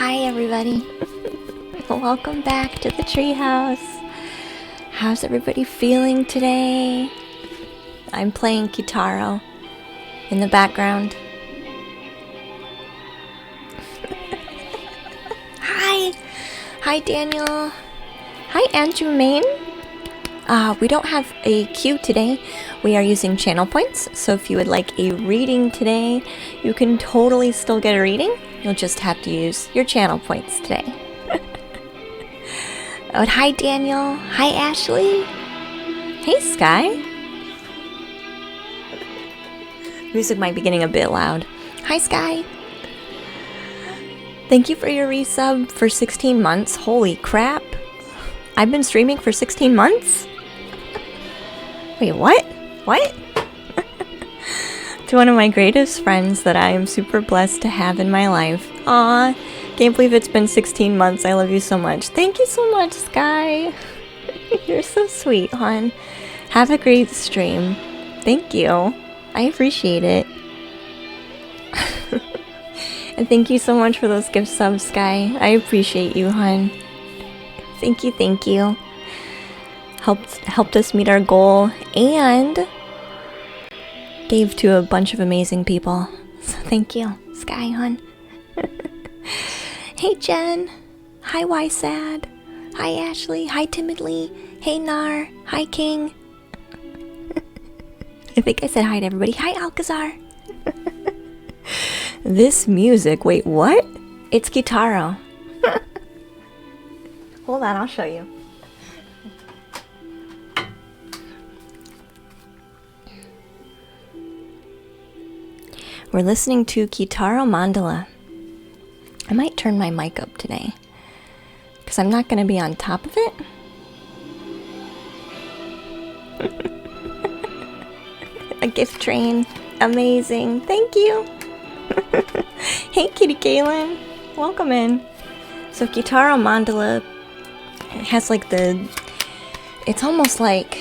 Hi everybody. Welcome back to the treehouse. How's everybody feeling today? I'm playing Kitaro in the background. Hi Daniel. Hi Andrew Main. We don't have a queue today. We are using channel points, so if you would like a reading today, you can totally still get a reading. You'll just have to use your channel points today. Oh, hi Daniel. Hi Ashley. Hey Sky. Music might be getting a bit loud. Hi Sky. Thank you for your resub for 16 months. Holy crap. I've been streaming for 16 months? Wait, what? What? To one of my greatest friends that I am super blessed to have in my life. Aw, can't believe it's been 16 months. I love you so much. Thank you so much, Sky. You're so sweet, hon. Have a great stream. Thank you. I appreciate it. And thank you so much for those gift subs, Sky. I appreciate you, hon. Thank you, thank you. Helped us meet our goal and gave to a bunch of amazing people. So thank you, Sky, hon. Hey, Jen. Hi, YSAD. Hi, Ashley. Hi, Timidly. Hey, Nar. Hi, King. I think I said hi to everybody. Hi, Alcazar. This music, wait, what? It's Kitaro. Hold on, I'll show you. We're listening to Kitaro Mandala. I might turn my mic up today, because I'm not going to be on top of it. A gift train. Amazing. Thank you. Hey, Kitty Kaylin. Welcome in. So Kitaro Mandala has like it's almost like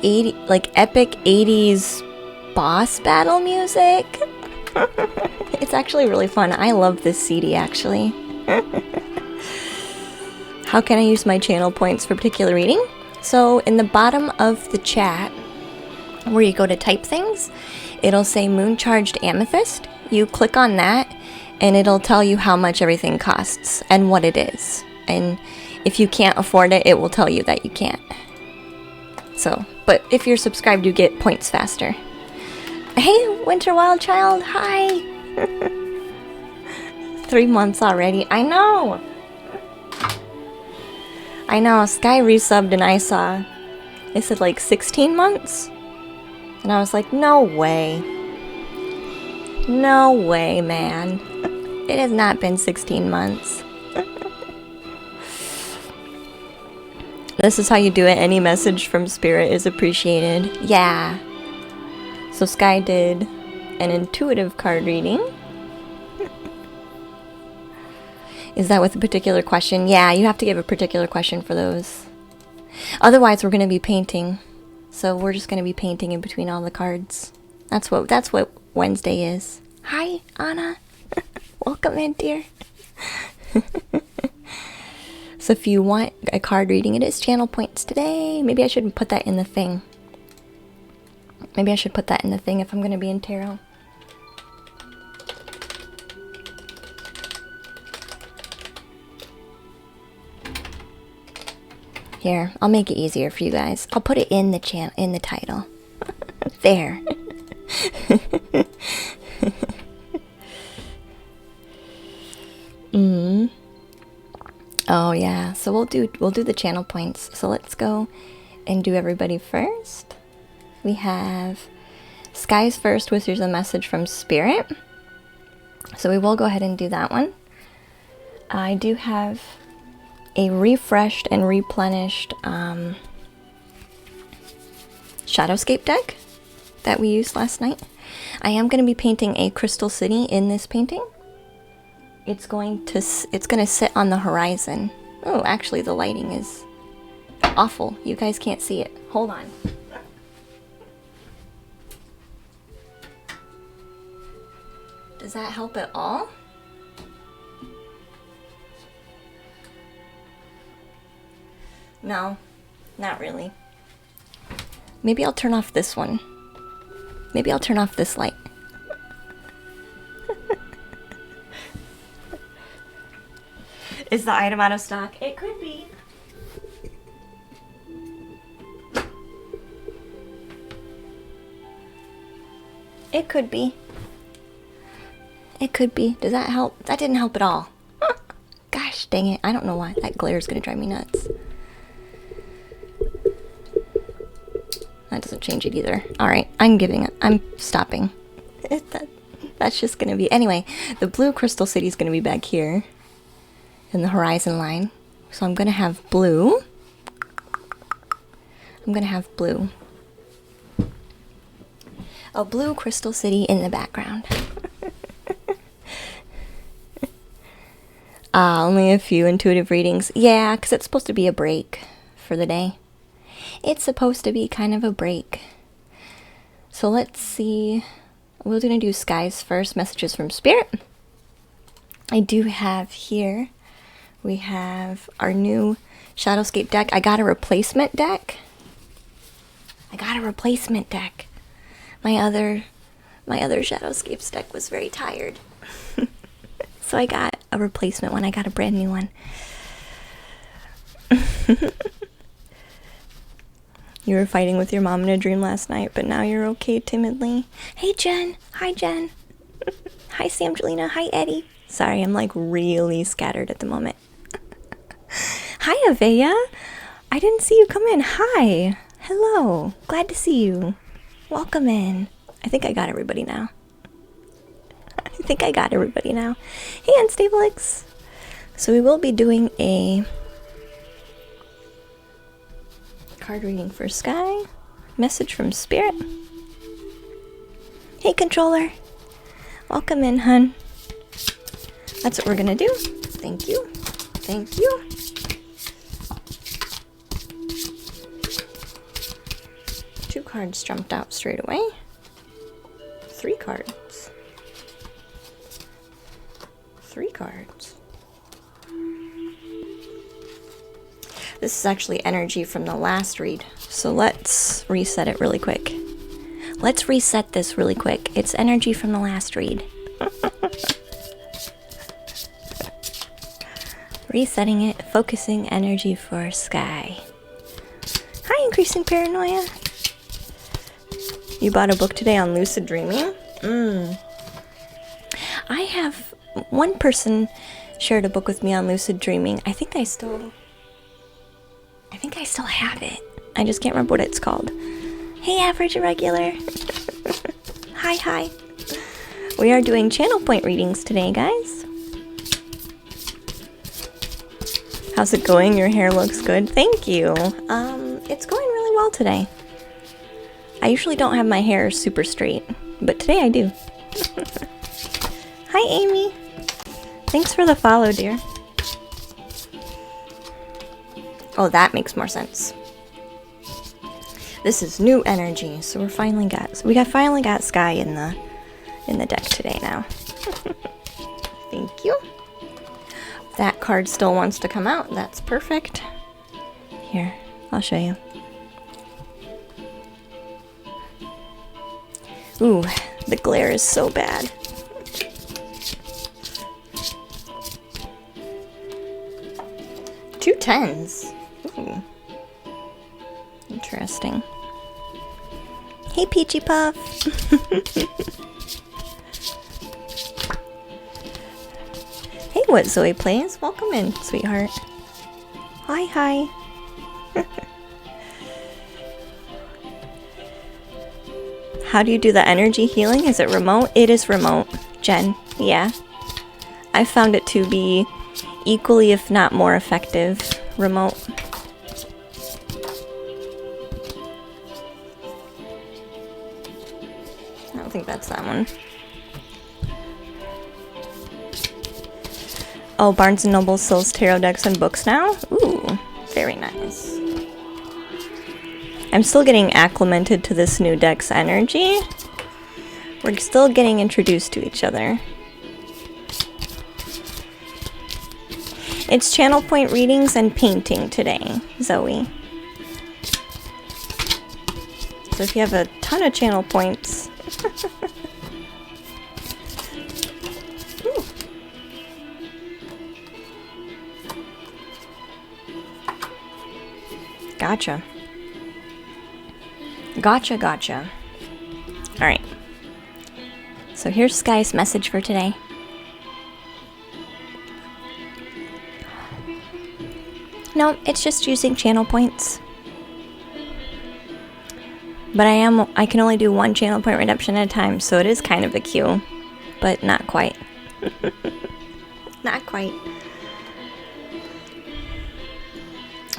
epic 80s boss battle music. It's actually really fun. I love this CD actually. How can I use my channel points for particular reading? So in the bottom of the chat where you go to type things, it'll say Moon Charged Amethyst. You click on that and it'll tell you how much everything costs and what it is. And if you can't afford it, it will tell you that you can't. So, but if you're subscribed, you get points faster. Hey, Winter Wild Child, hi! 3 months already, I know! I know, Sky resubbed and I saw, they said like 16 months? And I was like, no way. No way, man. It has not been 16 months. This is how you do it. Any message from Spirit is appreciated. Yeah. So Sky did an intuitive card reading. Is that with a particular question? Yeah, you have to give a particular question for those. Otherwise, we're going to be painting. So we're just going to be painting in between all the cards. That's what Wednesday is. Hi, Anna. Welcome in, dear. So if you want a card reading, it is channel points today. Maybe I shouldn't put that in the thing. Maybe I should put that in the thing if I'm going to be in tarot. Here, I'll make it easier for you guys. I'll put it in the title. There. Oh yeah, so we'll do the channel points. So let's go and do everybody first. We have Sky's first, which is a message from Spirit. So we will go ahead and do that one. I do have a refreshed and replenished Shadowscape deck that we used last night. I am going to be painting a Crystal City in this painting. It's going to sit on the horizon. Oh, actually the lighting is awful. You guys can't see it. Hold on. Does that help at all? No, not really. Maybe I'll turn off this one. Maybe I'll turn off this light. Is the item out of stock? It could be. It could be. It could be. Does that help? That didn't help at all. Gosh dang it. I don't know why. That glare is going to drive me nuts. That doesn't change it either. Alright, I'm giving it. I'm stopping. That's just going to be... Anyway, the blue Crystal City is going to be back here in the horizon line. So I'm going to have blue. I'm going to have blue. A blue Crystal City in the background. Only a few intuitive readings. Yeah, because it's supposed to be a break for the day. It's supposed to be kind of a break. So let's see. We're going to do skies first. Messages from Spirit. I do have here. We have our new Shadowscape deck. I got a replacement deck. My other Shadowscapes deck was very tired. So I got a replacement one. I got a brand new one. You were fighting with your mom in a dream last night, but now you're okay timidly. Hey, Jen. Hi, Jen. Hi, Samgelina. Hi, Eddie. Sorry, I'm like really scattered at the moment. Hi, Avea. I didn't see you come in. Hi. Hello. Glad to see you. Welcome in. I think I got everybody now. Hey, Unstablex. So we will be doing a card reading for Sky. Message from Spirit. Hey, Controller. Welcome in, hun. That's what we're gonna do. Thank you. Thank you. Two cards jumped out straight away. 3 cards. 3 cards. This is actually energy from the last read, so let's reset it really quick. Let's reset this really quick. It's energy from the last read. Resetting it, focusing energy for Sky. Hi, Increasing Paranoia. You bought a book today on lucid dreaming? I have... One person shared a book with me on lucid dreaming. I think I still have it. I just can't remember what it's called. Hey, Average Irregular. Hi. We are doing channel point readings today, guys. How's it going? Your hair looks good. Thank you. It's going really well today. I usually don't have my hair super straight, but today I do. Hi, Amy. Thanks for the follow, dear. Oh, that makes more sense. This is new energy, so we finally got Sky in the deck today now. Thank you. That card still wants to come out. That's perfect. Here, I'll show you. Ooh, the glare is so bad. Two 10s. Ooh. Interesting. Hey, Peachy Puff. Hey, what Zoe plays? Welcome in, sweetheart. Hi. How do you do the energy healing? Is it remote? It is remote, Jen. Yeah. I found it to be equally, if not more effective, remote. I don't think that's that one. Oh, Barnes & Noble sells tarot decks and books now? Ooh, very nice. I'm still getting acclimated to this new deck's energy. We're still getting introduced to each other. It's channel point readings and painting today, Zoe. So if you have a ton of channel points... Ooh. Gotcha. Gotcha. Alright. So here's Sky's message for today. No, it's just using channel points. But I can only do one channel point redemption at a time, so it is kind of a queue. But not quite. Not quite.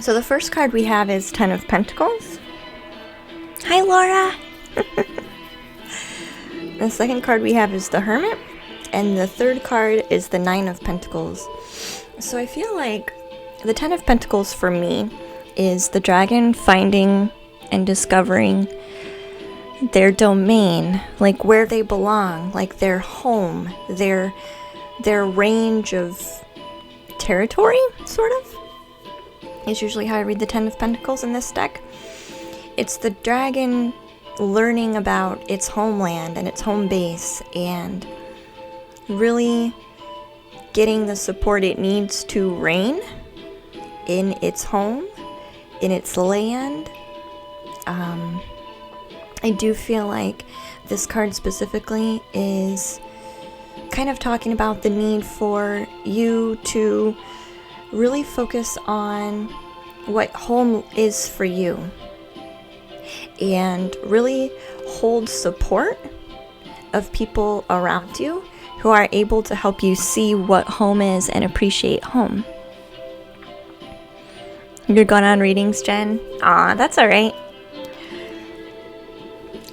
So the first card we have is Ten of Pentacles. Hi, Laura! The second card we have is the Hermit. And the third card is the Nine of Pentacles. So I feel like the Ten of Pentacles for me is the dragon finding and discovering their domain, like where they belong, like their home, their range of territory, sort of, is usually how I read the Ten of Pentacles in this deck. It's the dragon learning about its homeland and its home base and really getting the support it needs to reign in its home, in its land. I do feel like this card specifically is kind of talking about the need for you to really focus on what home is for you and really hold support of people around you who are able to help you see what home is and appreciate home. You're going on readings, Jen? Aw, that's alright.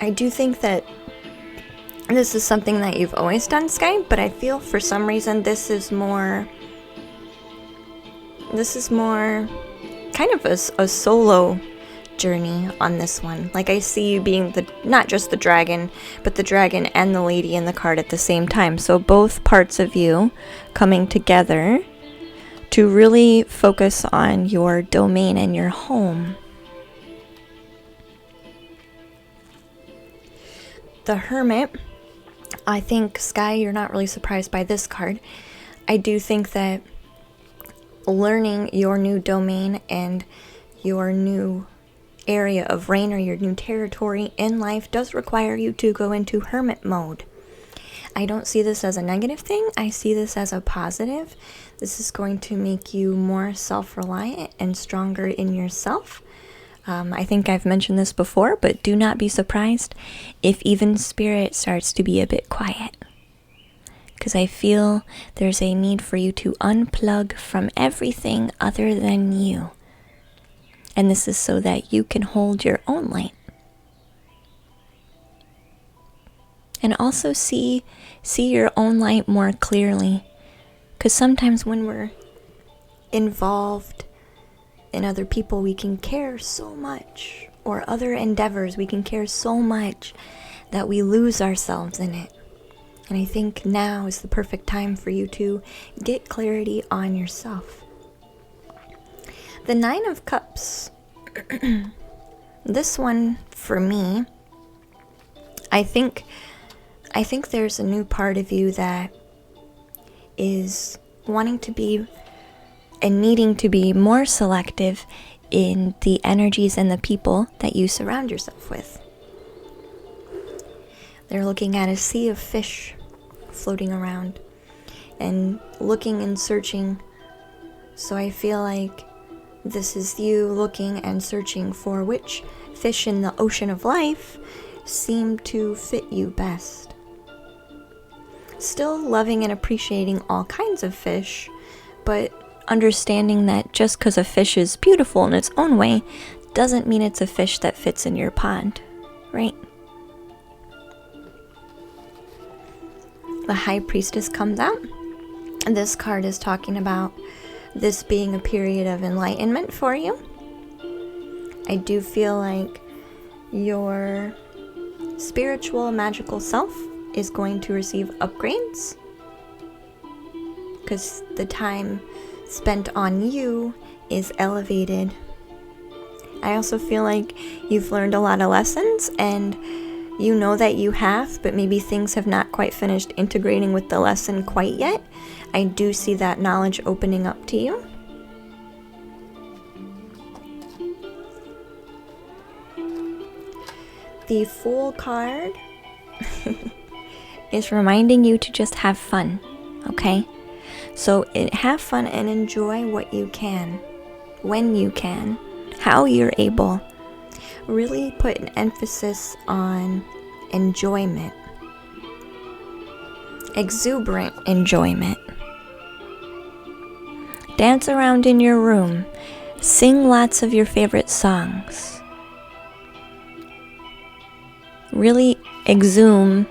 I do think that this is something that you've always done, Sky, but I feel for some reason this is more kind of a solo journey on this one. Like, I see you being not just the dragon, but the dragon and the lady in the card at the same time. So both parts of you coming together to really focus on your domain and your home. The Hermit, I think, Sky, you're not really surprised by this card. I do think that learning your new domain and your new area of reign or your new territory in life does require you to go into hermit mode. I don't see this as a negative thing. I see this as a positive. This is going to make you more self-reliant and stronger in yourself. I think I've mentioned this before, but do not be surprised if even spirit starts to be a bit quiet. Because I feel there's a need for you to unplug from everything other than you. And this is so that you can hold your own light. And also see your own light more clearly. Because sometimes when we're involved in other people, we can care so much. Or other endeavors, we can care so much that we lose ourselves in it. And I think now is the perfect time for you to get clarity on yourself. The Nine of Cups. This one, for me, I think there's a new part of you that is wanting to be and needing to be more selective in the energies and the people that you surround yourself with. They're looking at a sea of fish floating around and looking and searching. So I feel like this is you looking and searching for which fish in the ocean of life seem to fit you best. Still loving and appreciating all kinds of fish, but understanding that just because a fish is beautiful in its own way doesn't mean it's a fish that fits in your pond, right? The High Priestess comes out. And this card is talking about this being a period of enlightenment for you. I do feel like your spiritual, magical self is going to receive upgrades. because the time spent on you is elevated. I also feel like you've learned a lot of lessons, and you know that you have, but maybe things have not quite finished integrating with the lesson quite yet. I do see that knowledge opening up to you. The Fool card is reminding you to just have fun, okay? So have fun and enjoy what you can, when you can, how you're able. Really put an emphasis on enjoyment, exuberant enjoyment. Dance around in your room, sing lots of your favorite songs. Really exhume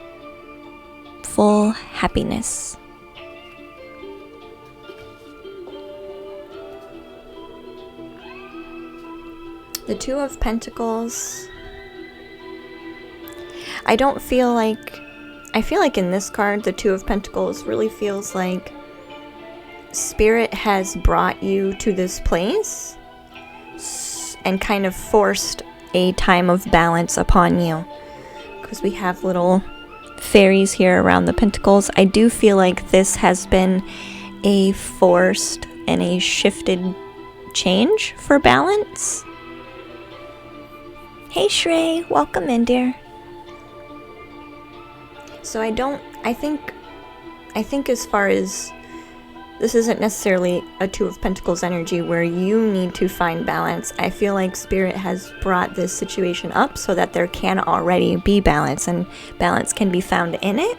full happiness. The Two of Pentacles. I feel like in this card, the Two of Pentacles really feels like Spirit has brought you to this place and kind of forced a time of balance upon you. Because we have little fairies here around the pentacles. I do feel like this has been a forced and a shifted change for balance. Hey Shrey, welcome in, dear. So I think as far as this isn't necessarily a Two of Pentacles energy where you need to find balance. I feel like Spirit has brought this situation up so that there can already be balance, and balance can be found in it.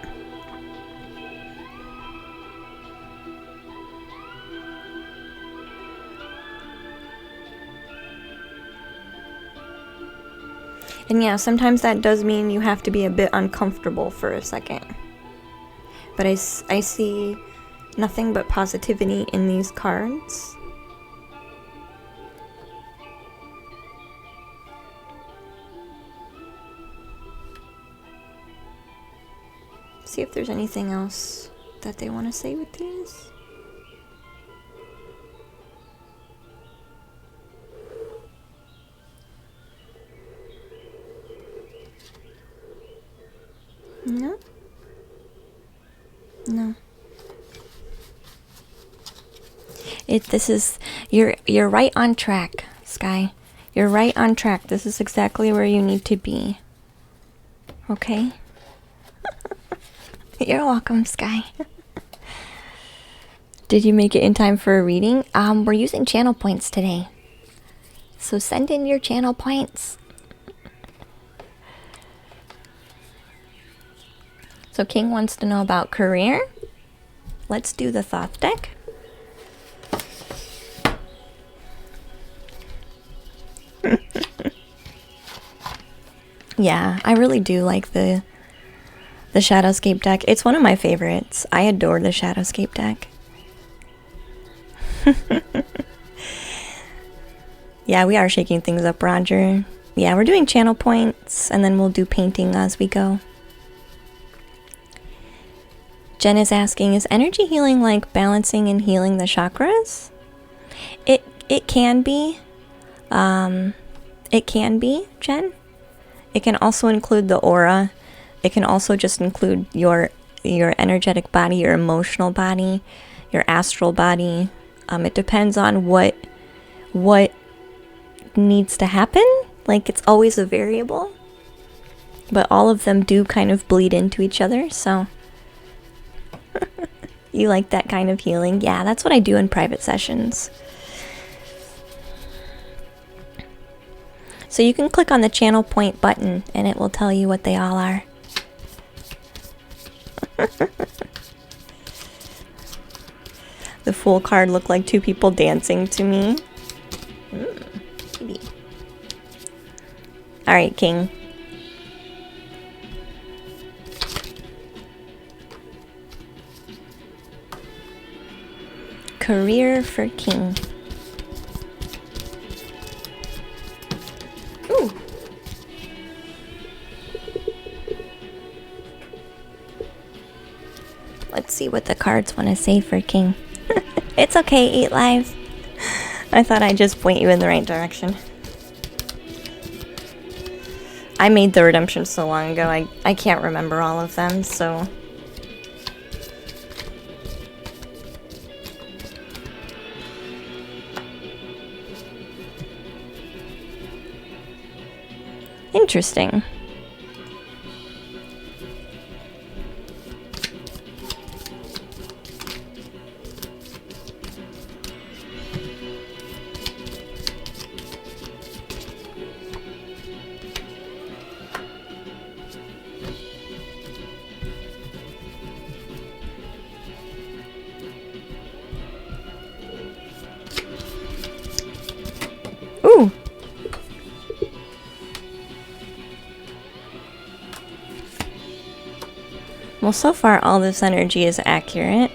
And yeah, sometimes that does mean you have to be a bit uncomfortable for a second. But I see nothing but positivity in these cards. See if there's anything else that they want to say with these. No? No. You're right on track, Sky. You're right on track. This is exactly where you need to be. Okay? You're welcome, Sky. Did you make it in time for a reading? We're using channel points today. So send in your channel points. So King wants to know about career. Let's do the Thoth deck. Yeah, I really do like the Shadowscape deck. It's one of my favorites. I adore the Shadowscape deck. Yeah, we are shaking things up, Roger. Yeah, we're doing channel points, and then we'll do painting as we go. Jen is asking, is energy healing like balancing and healing the chakras? It can be. It can be, Jen. It can also include the aura. It can also just include your energetic body, your emotional body, your astral body. It depends on what needs to happen. Like, it's always a variable. But all of them do kind of bleed into each other, so... You like that kind of healing? Yeah, that's what I do in private sessions. So you can click on the channel point button and it will tell you what they all are. The Fool card looked like two people dancing to me. Maybe. Alright, King. Career for King. Ooh. Let's see what the cards want to say for King. It's okay, Eat Live. I thought I'd just point you in the right direction. I made the redemption so long ago, I can't remember all of them, so... Interesting. Ooh! Well, so far all this energy is accurate.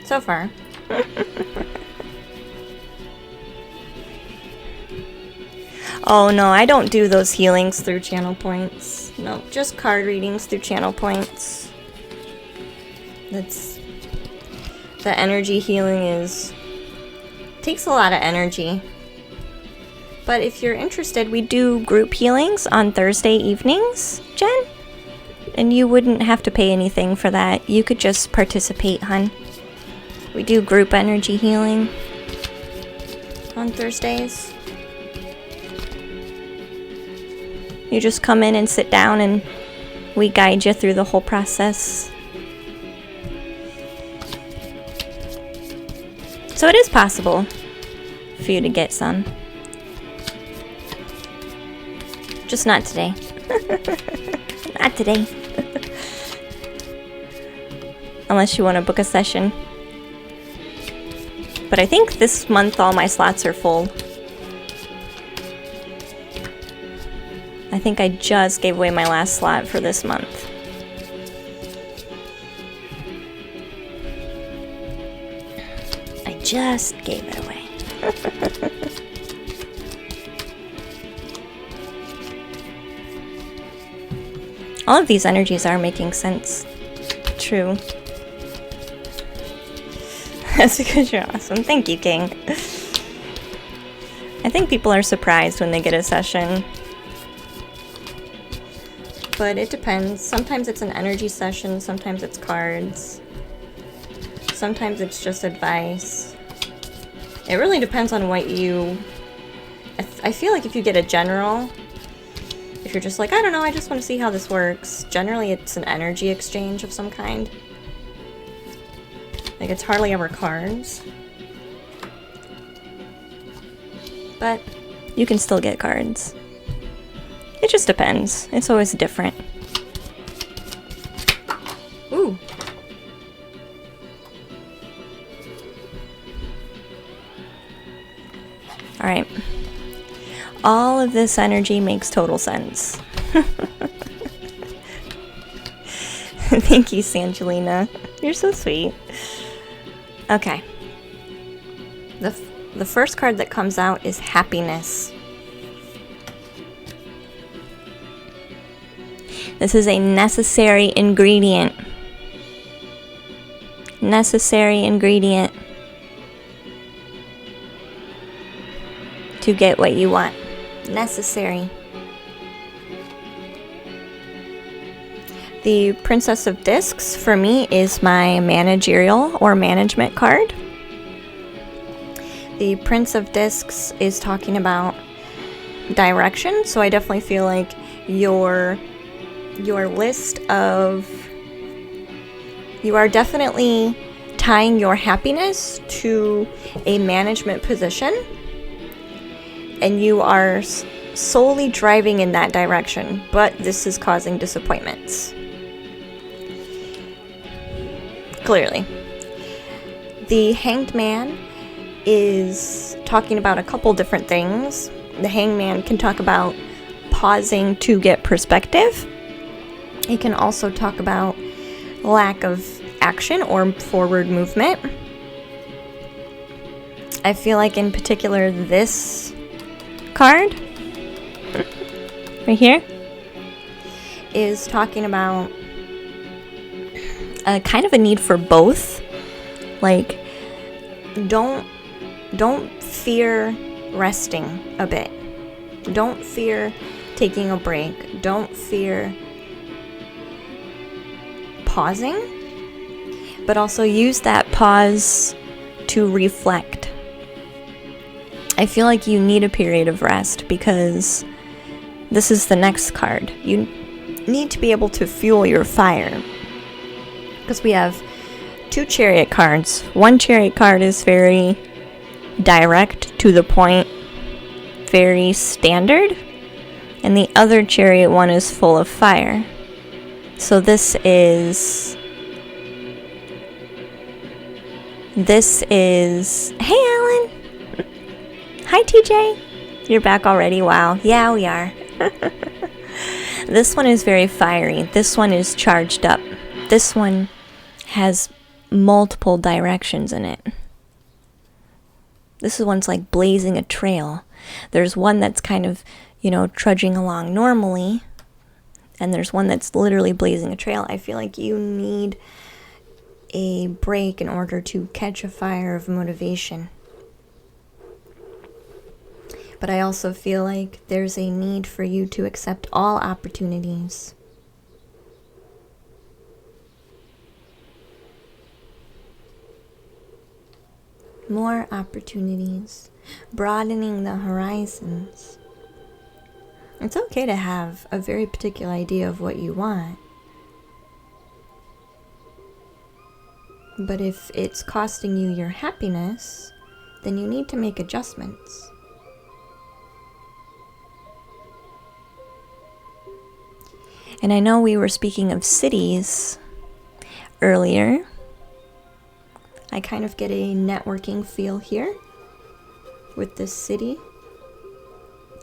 So far. Oh no, I don't do those healings through channel points. No, just card readings through channel points. That's... The energy healing takes a lot of energy. But if you're interested, we do group healings on Thursday evenings, Jen. And you wouldn't have to pay anything for that. You could just participate, hun. We do group energy healing on Thursdays. You just come in and sit down and we guide you through the whole process. So it is possible for you to get some. Just not today. Not today. Unless you want to book a session. But I think this month all my slots are full. I think I just gave away my last slot for this month. I just gave it away. All of these energies are making sense. True. That's because you're awesome. Thank you, King. I think people are surprised when they get a session. But it depends. Sometimes it's an energy session, sometimes it's cards. Sometimes it's just advice. It really depends on what you... I feel like if you get a general, if you're just like, I don't know, I just want to see how this works, generally it's an energy exchange of some kind. Like, it's hardly ever cards. But you can still get cards. It just depends. It's always different. Ooh. Alright. All of this energy makes total sense. Thank you, Sangelina. You're so sweet. Okay. The first card that comes out is Happiness. This is a necessary ingredient. Necessary ingredient to get what you want. Necessary. The Princess of Discs, for me, is my managerial or management card. The Prince of Discs is talking about direction, so I definitely feel like your list of... You are definitely tying your happiness to a management position, and you are solely driving in that direction, but this is causing disappointments. Clearly. The Hanged Man is talking about a couple different things. The Hanged Man can talk about pausing to get perspective. It can also talk about lack of action or forward movement. I feel like in particular this card right here is talking about kind of a need for both Like, don't fear resting a bit. Don't fear taking a break. Don't fear pausing, but also use that pause to reflect. I feel like you need a period of rest because this is the next card. You need to be able to fuel your fire. Because we have 2 chariot cards. One chariot card is very direct, to the point, very standard. And the other chariot one is full of fire. So this is... Hey, Alan! Hi, TJ! You're back already? Wow. Yeah, we are. This one is very fiery. This one is charged up. This one has multiple directions in it. This one's like blazing a trail. There's one that's kind of, trudging along normally, and there's one that's literally blazing a trail. I feel like you need a break in order to catch a fire of motivation. But I also feel like there's a need for you to accept all opportunities. More opportunities, broadening the horizons. It's okay to have a very particular idea of what you want. But if it's costing you your happiness, then you need to make adjustments. And I know we were speaking of cities earlier. I kind of get a networking feel here with this city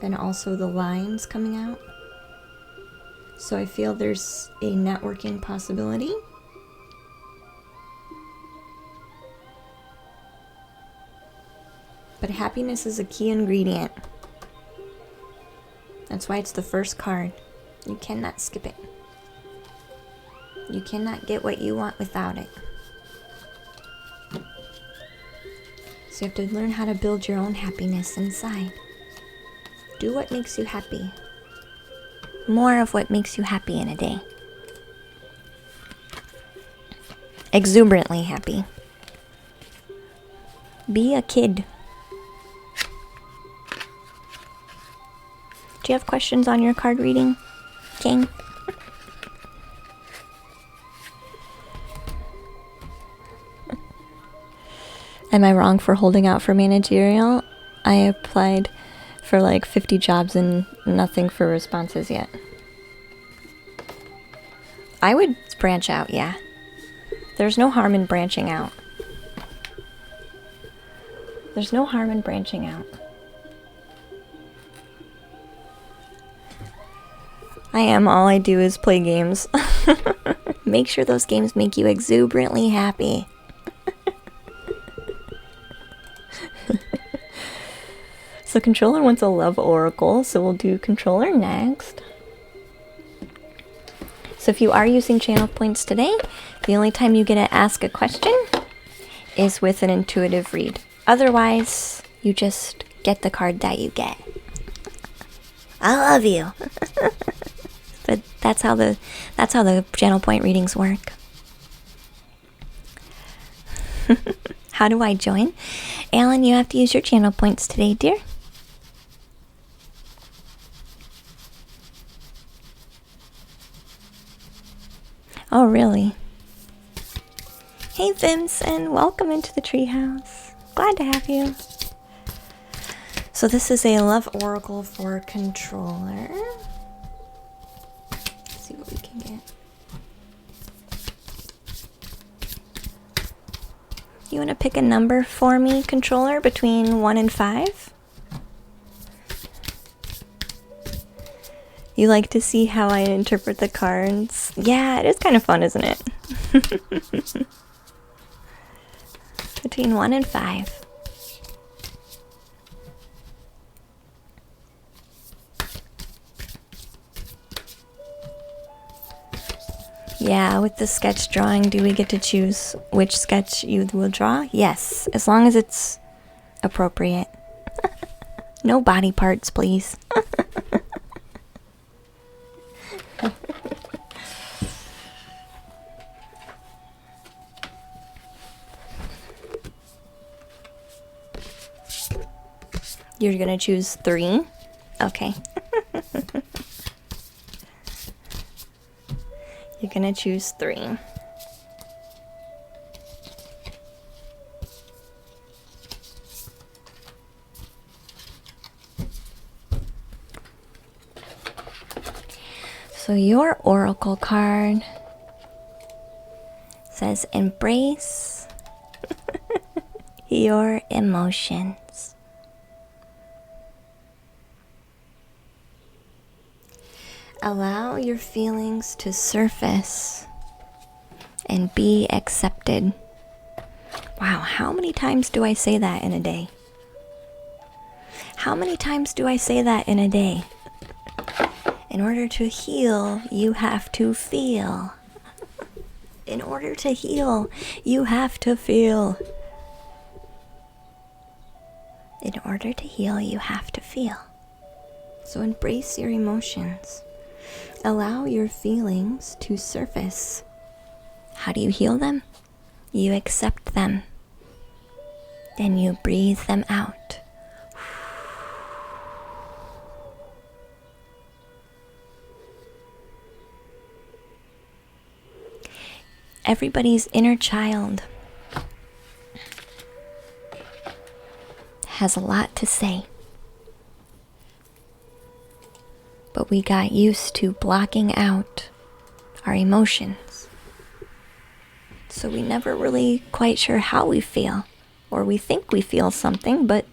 and also the lines coming out. So I feel there's a networking possibility. But happiness is a key ingredient. That's why it's the first card. You cannot skip it. You cannot get what you want without it. So you have to learn how to build your own happiness inside. Do what makes you happy. More of what makes you happy in a day. Exuberantly happy. Be a kid. Do you have questions on your card reading, King? Am I wrong for holding out for managerial? I applied for like 50 jobs and nothing for responses yet. I would branch out, yeah. There's no harm in branching out. There's no harm in branching out. I am. All I do is play games. Make sure those games make you exuberantly happy. So controller wants a love oracle, so we'll do controller next. So if you are using channel points today, the only time you get to ask a question is with an intuitive read. Otherwise, you just get the card that you get. I love you. But that's how the channel point readings work. How do I join? Alan, you have to use your channel points today, dear. Oh, really? Hey, Vimson, welcome into the treehouse. Glad to have you. So this is a love oracle for controller. Let's see what we can get. You want to pick a number for me, controller, between 1 and 5? You like to see how I interpret the cards? Yeah, it is kind of fun, isn't it? Between 1 and 5. Yeah, with the sketch drawing, do we get to choose which sketch you will draw? Yes, as long as it's appropriate. No body parts, please. You're gonna choose 3? Okay. You're gonna choose 3. So your oracle card says embrace your emotions. Allow your feelings to surface and be accepted. Wow, how many times do I say that in a day? How many times do I say that in a day? In order to heal, you have to feel. In order to heal, you have to feel. In order to heal, you have to feel. So embrace your emotions. Allow your feelings to surface. How do you heal them? You accept them. Then you breathe them out. Everybody's inner child has a lot to say. But we got used to blocking out our emotions. So we never really quite sure how we feel. Or we think we feel something, but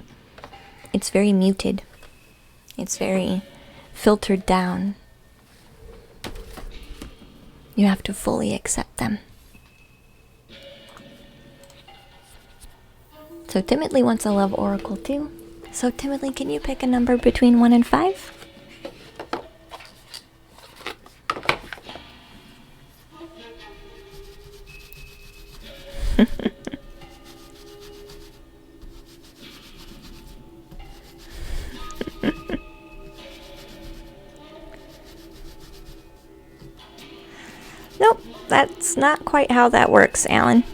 it's very muted. It's very filtered down. You have to fully accept them. So Timidly wants a love oracle too. So Timidly, can you pick a number between 1 and 5? Nope, that's not quite how that works, Alan.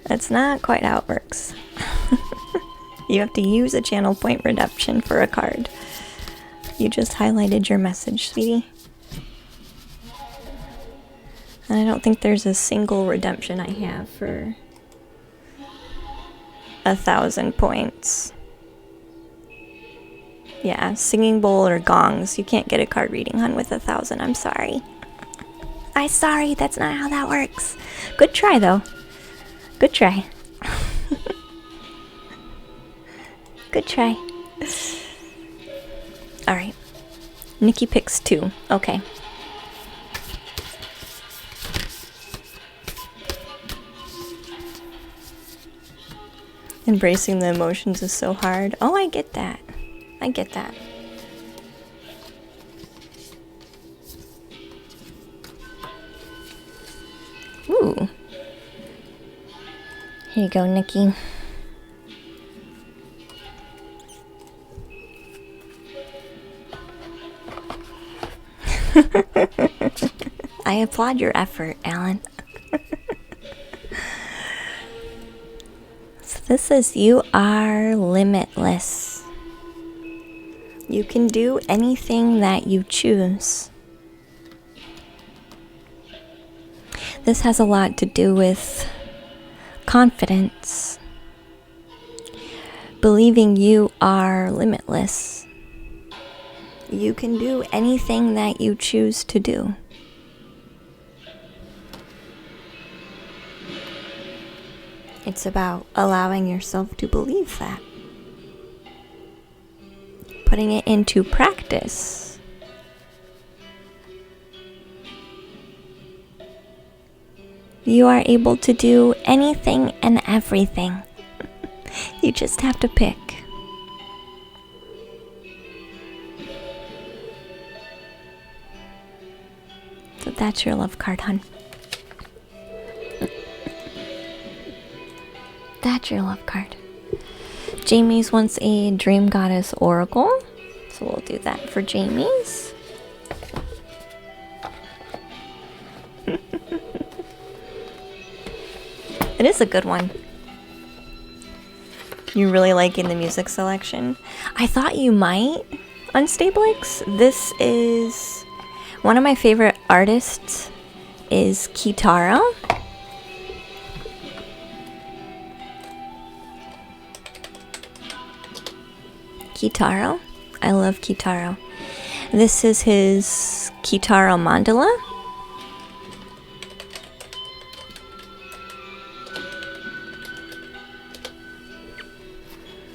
That's not quite how it works. You have to use a channel point redemption for a card. You just highlighted your message, sweetie. And I don't think there's a single redemption I have for 1,000 points. Yeah, singing bowl or gongs. You can't get a card reading, hun, with 1,000. I'm sorry. I'm sorry, that's not how that works. Good try, though. Good try. Good try. Alright. Nikki picks 2. Okay. Embracing the emotions is so hard. Oh, I get that. I get that. Ooh. Here you go, Nikki. I applaud your effort, Alan. So this says you are limitless. You can do anything that you choose. This has a lot to do with confidence. Believing you are limitless. You can do anything that you choose to do. It's about allowing yourself to believe that. Putting it into practice. You are able to do anything and everything. You just have to pick. So That's your love card, hun. That's your love card. Jamie's wants a Dream Goddess Oracle. So we'll do that for Jamie's. It is a good one. You really liking the music selection? I thought you might on Stablix. This is one of my favorite artists is Kitaro. Kitaro. I love Kitaro. This is his Kitaro mandala.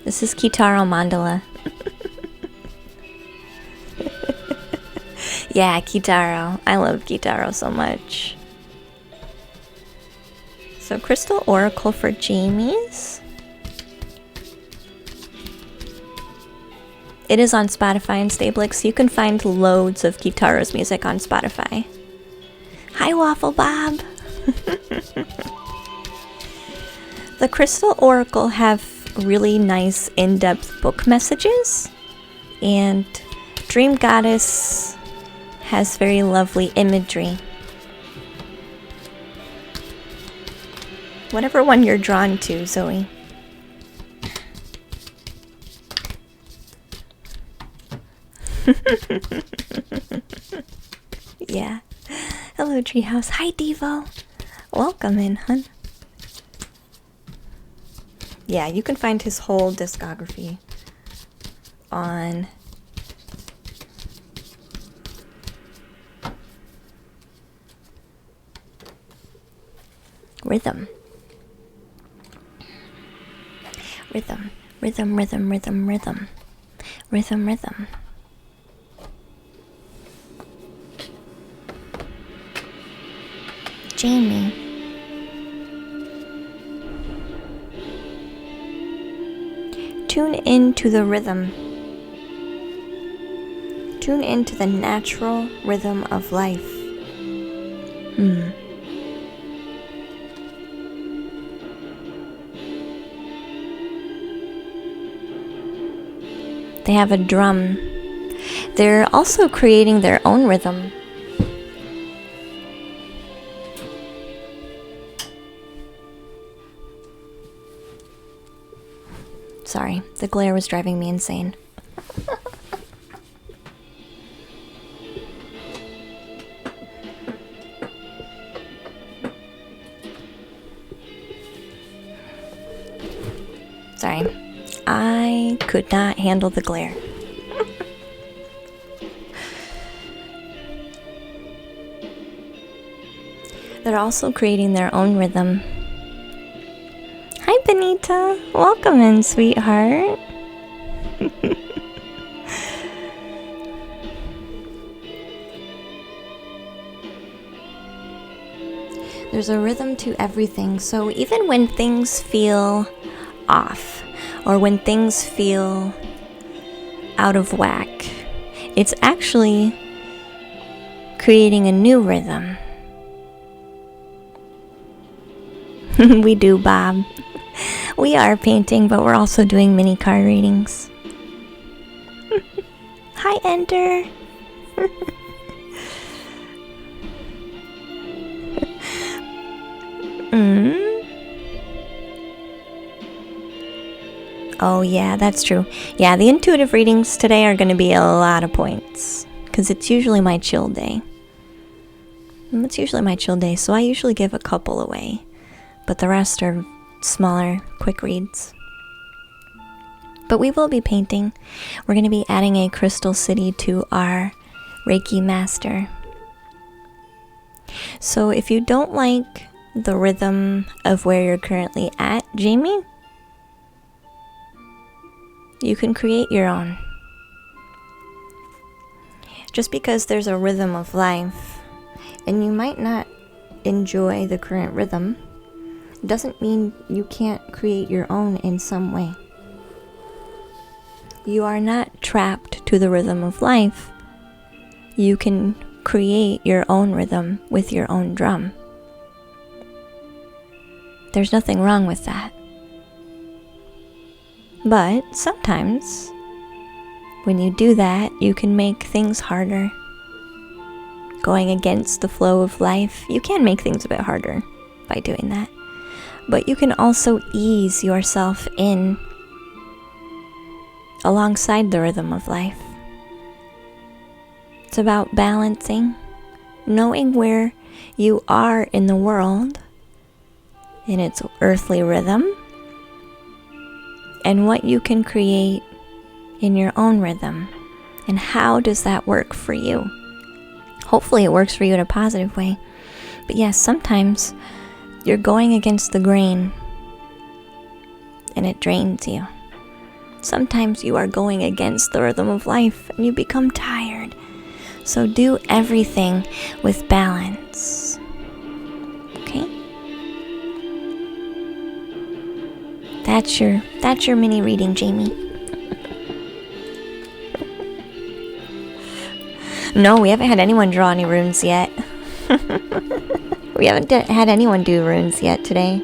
This is Kitaro mandala. Yeah, Kitaro. I love Kitaro so much. So Crystal Oracle for Jamie's. It is on Spotify and Stablix. You can find loads of Kitaro's music on Spotify. Hi, Waffle Bob. The Crystal Oracle have really nice in-depth book messages, and Dream Goddess has very lovely imagery. Whatever one you're drawn to, Zoe. Yeah. Hello, Treehouse. Hi, Devo. Welcome in, hun. Yeah, you can find his whole discography on Rhythm. Rhythm, rhythm, rhythm, rhythm, rhythm. Rhythm, rhythm. Jamie. Tune into the rhythm. Tune into the natural rhythm of life. They have a drum. They're also creating their own rhythm. Sorry, the glare was driving me insane. Sorry, I could not handle the glare. They're also creating their own rhythm. Hi, Benita. Welcome in, sweetheart. There's a rhythm to everything, so even when things feel off, or when things feel out of whack, it's actually creating a new rhythm. We do, Bob. We are painting, but we're also doing mini card readings. Hi, Ender. Oh, yeah, that's true. Yeah, the intuitive readings today are going to be a lot of points, because it's usually my chill day. It's usually my chill day, so I usually give a couple away, but the rest are smaller, quick reads. But we will be painting. We're going to be adding a crystal city to our Reiki master. So if you don't like the rhythm of where you're currently at, Jamie, you can create your own. Just because there's a rhythm of life, and you might not enjoy the current rhythm, doesn't mean you can't create your own in some way. You are not trapped to the rhythm of life. You can create your own rhythm with your own drum. There's nothing wrong with that. But sometimes, when you do that, you can make things harder. Going against the flow of life, you can make things a bit harder by doing that. But you can also ease yourself in alongside the rhythm of life. It's about balancing, knowing where you are in the world, in its earthly rhythm, and what you can create in your own rhythm. And how does that work for you? Hopefully it works for you in a positive way. But yes, sometimes you're going against the grain and it drains you. Sometimes you are going against the rhythm of life and you become tired. So do everything with balance. Okay? That's your mini reading, Jamie. No, we haven't had anyone draw any runes yet. We haven't had anyone do runes yet today.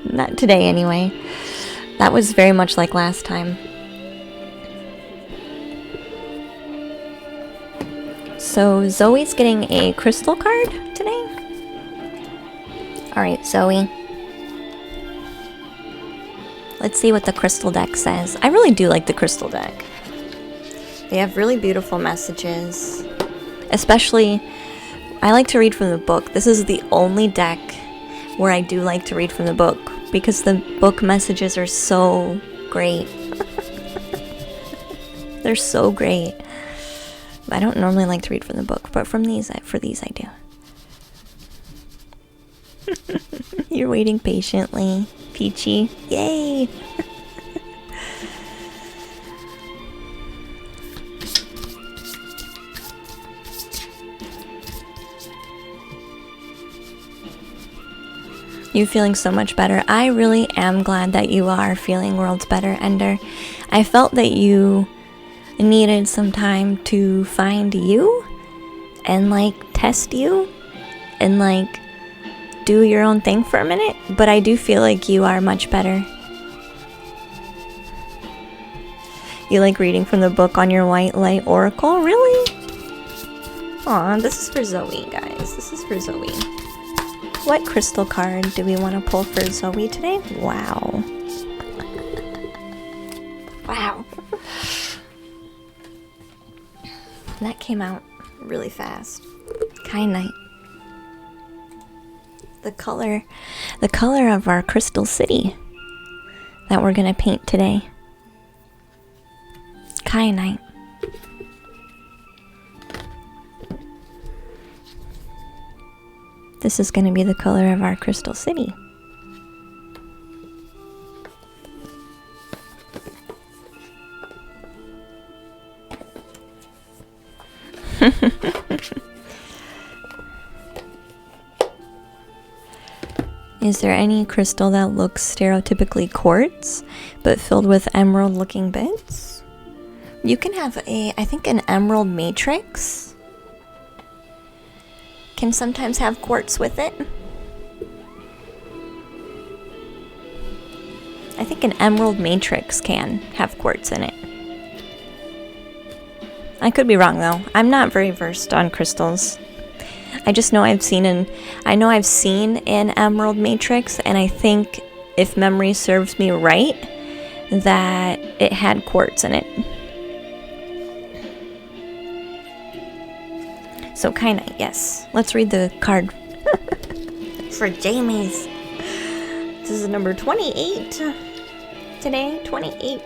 Not today, anyway. That was very much like last time. So Zoe's getting a crystal card today. Alright, Zoe. Let's see what the crystal deck says. I really do like the crystal deck. They have really beautiful messages. Especially, I like to read from the book. This is the only deck where I do like to read from the book, because the book messages are so great. They're so great. I don't normally like to read from the book, but for these I do. You're waiting patiently, Peachy. Yay! You feeling so much better. I really am glad that you are feeling worlds better, Ender. I felt that you needed some time to find you and test you and do your own thing for a minute, but I do feel like you are much better. You like reading from the book on your white light oracle? Really? Aw, this is for Zoe, guys. This is for Zoe. What crystal card do we want to pull for Zoe today? Wow. Wow. That came out really fast. Kyanite. The color of our crystal city that we're gonna paint today. Kyanite. This is gonna be the color of our crystal city. Is there any crystal that looks stereotypically quartz, but filled with emerald-looking bits? You can have I think an emerald matrix can sometimes have quartz with it. I think an emerald matrix can have quartz in it. I could be wrong though. I'm not very versed on crystals. I just know I've seen an emerald matrix, and I think, if memory serves me right, that it had quartz in it. So kinda, yes. Let's read the card for Jamie's. This is number 28 today, 28.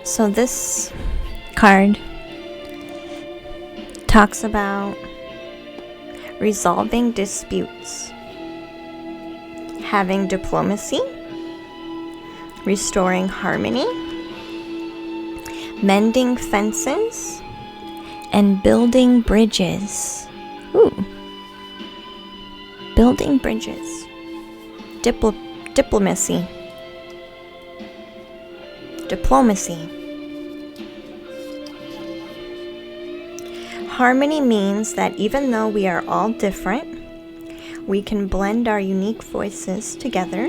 So this card talks about resolving disputes, having diplomacy, restoring harmony, mending fences, and building bridges. Ooh. Building bridges. Diplomacy. Harmony means that even though we are all different, we can blend our unique voices together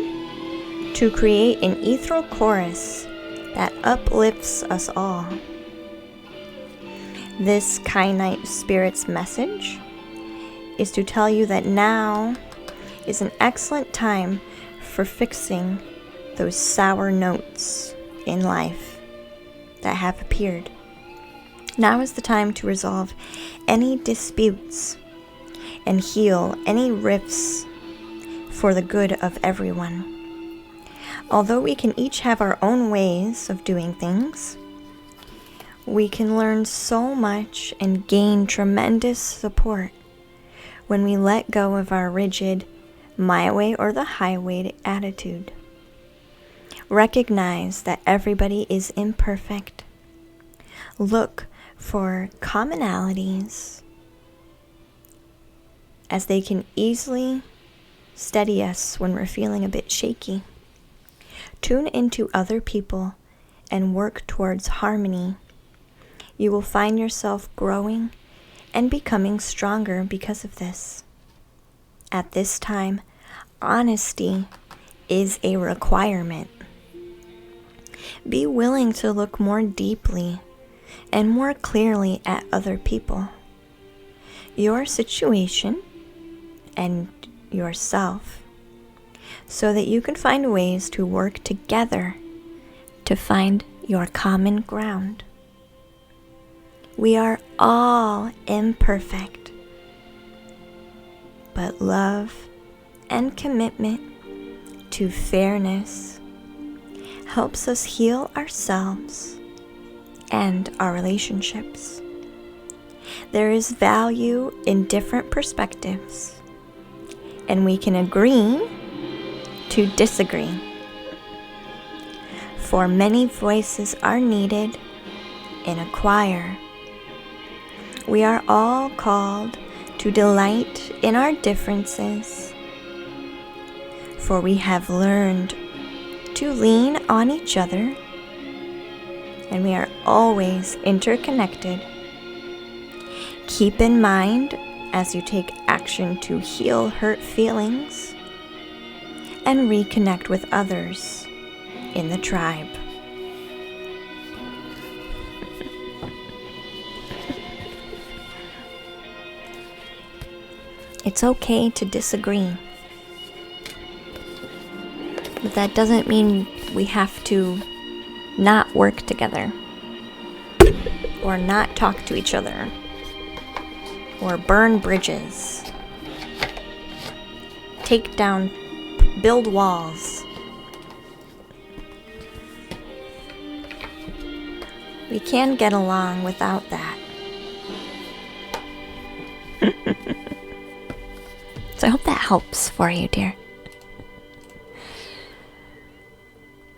to create an ethereal chorus that uplifts us all. This Kainite Spirit's message is to tell you that now is an excellent time for fixing those sour notes in life that have appeared. Now is the time to resolve any disputes and heal any rifts for the good of everyone. Although we can each have our own ways of doing things, we can learn so much and gain tremendous support when we let go of our rigid, my way or the highway attitude. Recognize that everybody is imperfect. Look for commonalities, as they can easily steady us when we're feeling a bit shaky. Tune into other people and work towards harmony. You will find yourself growing and becoming stronger because of this. At this time, honesty is a requirement. Be willing to look more deeply and more clearly at other people, your situation, and yourself, so that you can find ways to work together to find your common ground. We are all imperfect, but love and commitment to fairness helps us heal ourselves and our relationships. There is value in different perspectives, and we can agree to disagree. For many voices are needed in a choir. We are all called to delight in our differences, for we have learned to lean on each other, and we are always interconnected. Keep in mind as you take action to heal hurt feelings and reconnect with others in the tribe. It's okay to disagree, but that doesn't mean we have to not work together, or not talk to each other, or burn bridges, build walls. We can get along without that. So I hope that helps for you, dear.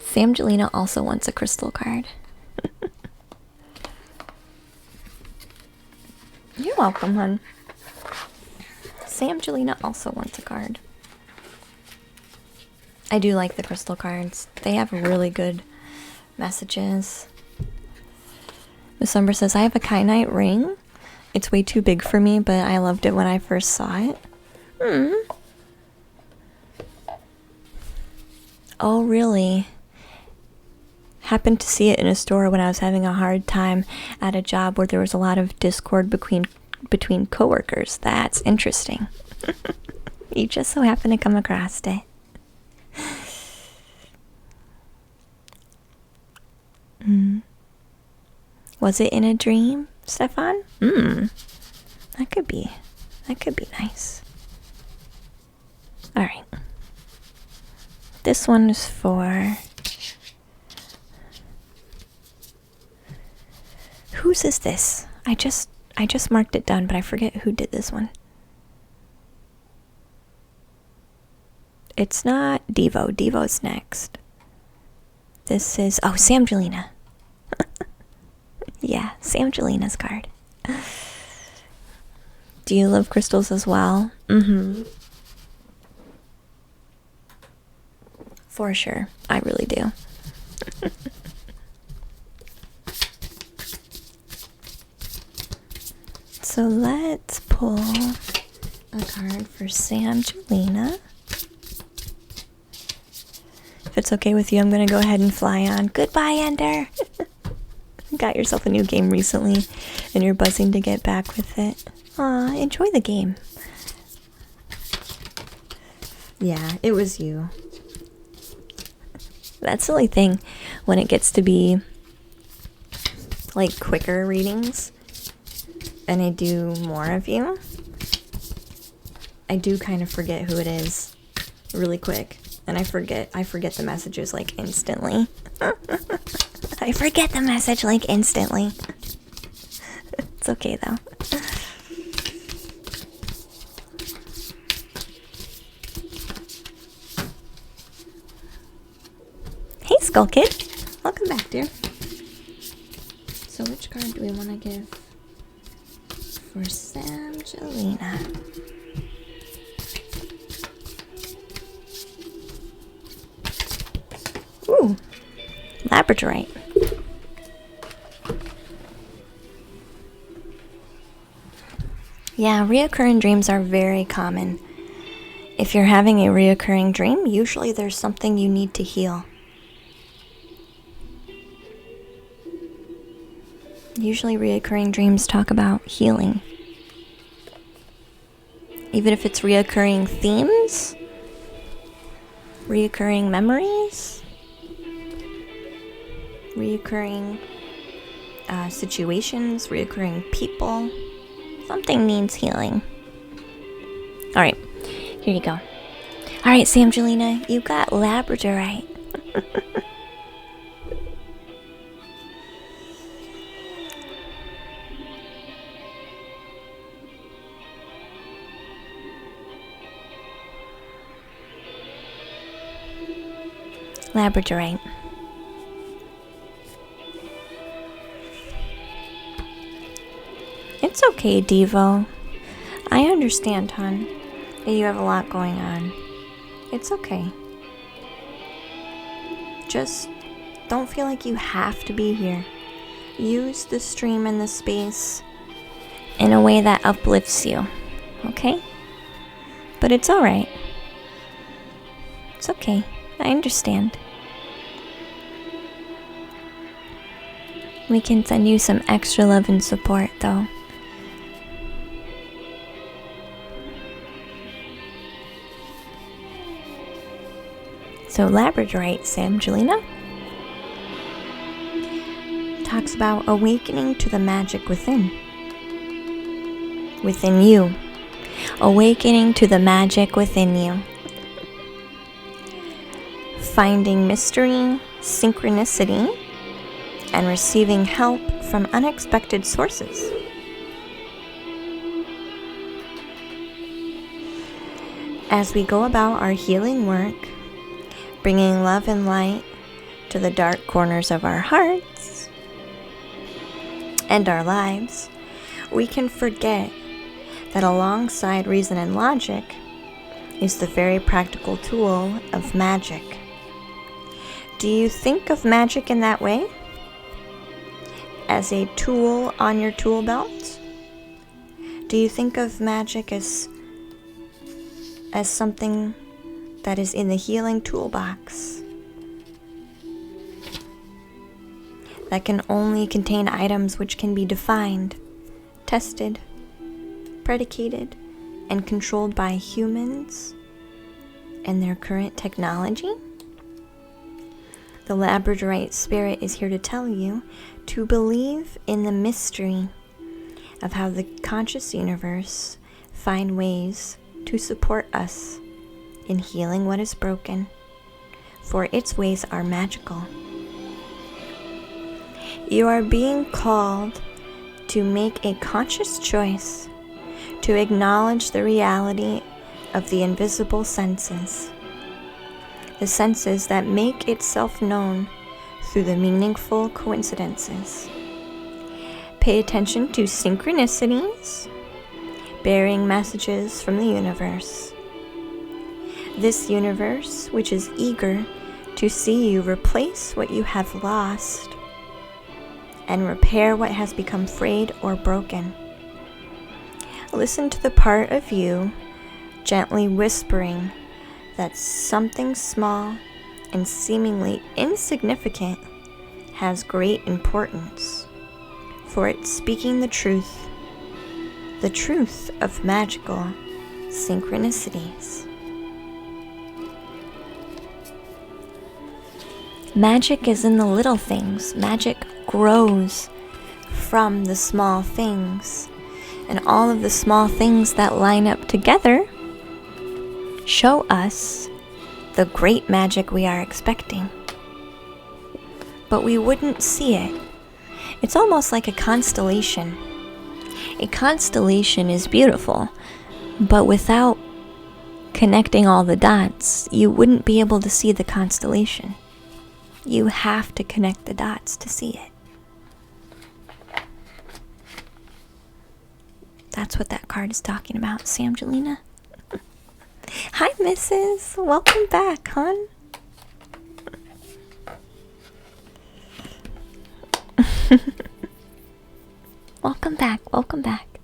Sam Jelena also wants a crystal card. You're welcome, hon. Sam Jelena also wants a card. I do like the crystal cards. They have really good messages. Miss Umber says, I have a Kainite ring. It's way too big for me, but I loved it when I first saw it. Oh, really? Happened to see it in a store when I was having a hard time at a job where there was a lot of discord between coworkers. That's interesting. You just so happen to come across it. Was it in a dream, Stefan? That could be nice. All right. This one is for... Whose is this? I just marked it done, but I forget who did this one. It's not Devo. Devo's next. This is... Oh, Sam Jelena. Yeah, Sam Jelena's card. Do you love crystals as well? For sure. I really do. So let's pull a card for Sam Jelena. If it's okay with you, I'm going to go ahead and fly on. Goodbye, Ender. Got yourself a new game recently, and you're buzzing to get back with it. Aw, enjoy the game. Yeah, it was you. That's the only thing when it gets to be like quicker readings and I do more of you, I do kind of forget who it is really quick. And I forget the messages like instantly. I forget the message like instantly. It's okay though. Hey Skull Kid, welcome back, dear. So which card do we want to give for Sam Jelena? Ooh, Labradorite. Yeah, reoccurring dreams are very common. If you're having a reoccurring dream, usually there's something you need to heal. Usually reoccurring dreams talk about healing. Even if it's reoccurring themes, reoccurring memories, reoccurring situations, reoccurring people, something needs healing. Alright, here you go. Alright, Sam Jelena, you got Labradorite. Labradorite. It's okay, Devo. I understand, hon, that you have a lot going on. It's okay. Just don't feel like you have to be here. Use the stream and the space in a way that uplifts you, okay? But it's alright. It's okay. I understand. We can send you some extra love and support, though. So Labradorite, Sam Jelena, talks about awakening to the magic within. Within you. Awakening to the magic within you. Finding mystery, synchronicity, and receiving help from unexpected sources. As we go about our healing work, bringing love and light to the dark corners of our hearts and our lives, we can forget that alongside reason and logic is the very practical tool of magic. Do you think of magic in that way? As a tool on your tool belt? Do you think of magic as something that is in the healing toolbox that can only contain items which can be defined, tested, predicated, and controlled by humans and their current technology? The Labradorite spirit is here to tell you to believe in the mystery of how the conscious universe find ways to support us in healing what is broken, for its ways are magical. You are being called to make a conscious choice to acknowledge the reality of the invisible senses, the senses that make itself known through the meaningful coincidences. Pay attention to synchronicities, bearing messages from the universe. This universe, which is eager to see you replace what you have lost and repair what has become frayed or broken. Listen to the part of you gently whispering that something small and seemingly insignificant has great importance, for it's speaking the truth of magical synchronicities. Magic is in the little things. Magic grows from the small things. And all of the small things that line up together show us the great magic we are expecting. But we wouldn't see it. It's almost like a constellation. A constellation is beautiful, but without connecting all the dots, you wouldn't be able to see the constellation. You have to connect the dots to see it. That's what that card is talking about, Samgelina. Hi, Mrs. Welcome back, hon. Welcome back, welcome back.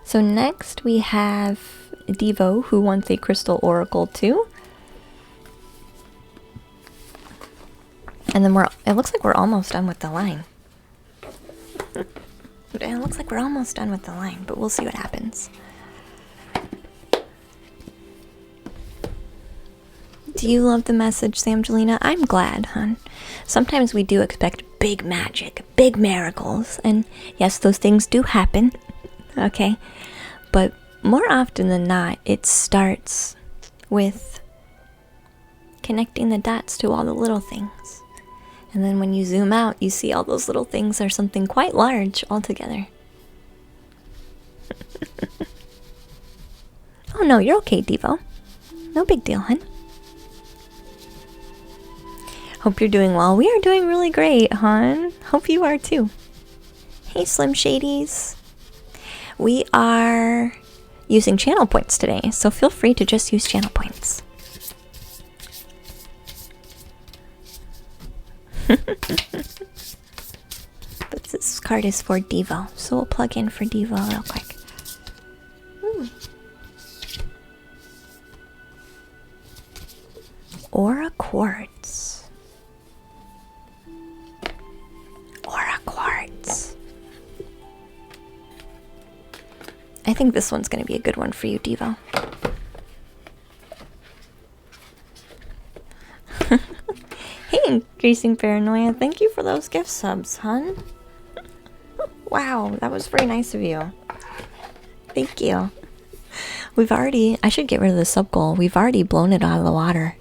So next we have Devo, who wants a crystal oracle too. And then it looks like we're almost done with the line. It looks like we're almost done with the line, but we'll see what happens. Do you love the message, Samgelina? I'm glad, hon. Sometimes we do expect big magic, big miracles, and yes, those things do happen, okay? But more often than not, it starts with connecting the dots to all the little things. And then when you zoom out, you see all those little things are something quite large altogether. Oh no, you're okay, Devo. No big deal, hun. Hope you're doing well. We are doing really great, hon. Hope you are too. Hey, Slim Shadies. We are using channel points today, so feel free to just use channel points. But this card is for Devo, so we'll plug in for Devo real quick. Aura Quartz. Aura Quartz. I think this one's going to be a good one for you, Devo. Hey, Increasing Paranoia, thank you for those gift subs, hun. Wow, that was very nice of you. Thank you. I should get rid of the sub goal. We've already blown it out of the water.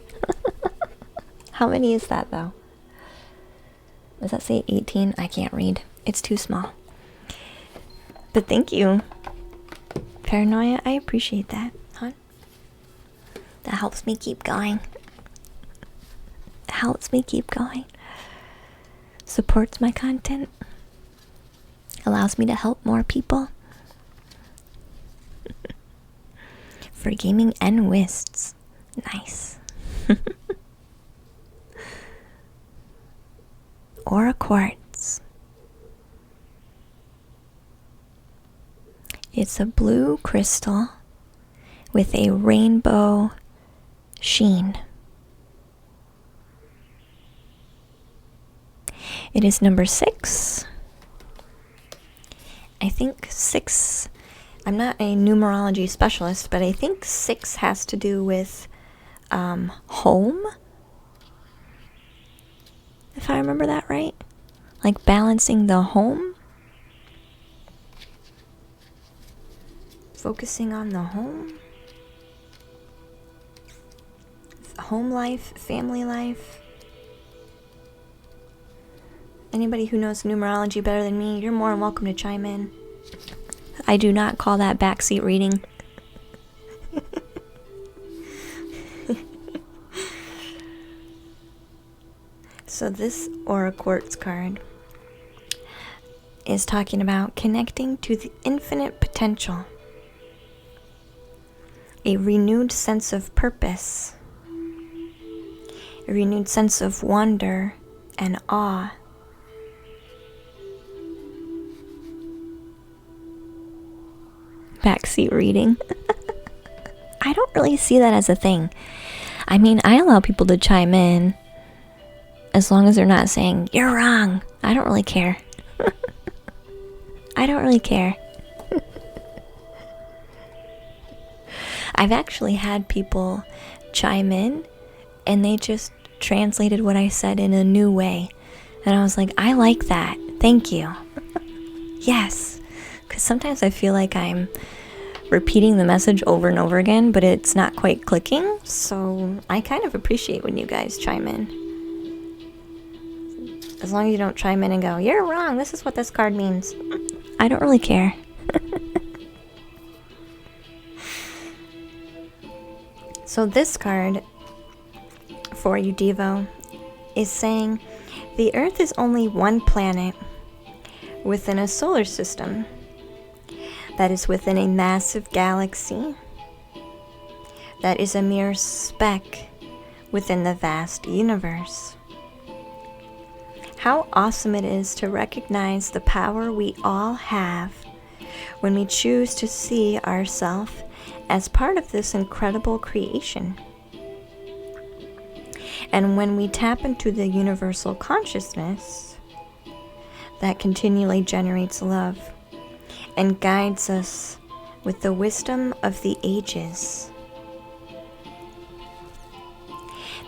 How many is that, though? Does that say 18? I can't read. It's too small. But thank you. Paranoia, I appreciate that, huh? That helps me keep going. It helps me keep going. Supports my content. Allows me to help more people. For gaming and whists. Nice. Aura Quartz. It's a blue crystal with a rainbow sheen. It is number 6. I think 6, I'm not a numerology specialist, but I think 6 has to do with home. If I remember that right. Like balancing the home. Focusing on the home. Home life, family life. Anybody who knows numerology better than me, you're more than welcome to chime in. I do not call that backseat reading. So this Aura Quartz card is talking about connecting to the infinite potential, a renewed sense of purpose, a renewed sense of wonder and awe. Backseat reading. I don't really see that as a thing. I mean, I allow people to chime in as long as they're not saying, "You're wrong." I don't really care. I don't really care. I've actually had people chime in and they just translated what I said in a new way. And I was like, I like that. Thank you. Yes. Because sometimes I feel like I'm repeating the message over and over again, but it's not quite clicking. So I kind of appreciate when you guys chime in. As long as you don't chime in and go, "You're wrong. This is what this card means." I don't really care. So this card for you, Devo, is saying the Earth is only one planet within a solar system that is within a massive galaxy that is a mere speck within the vast universe. How awesome it is to recognize the power we all have when we choose to see ourselves as part of this incredible creation. And when we tap into the universal consciousness that continually generates love and guides us with the wisdom of the ages.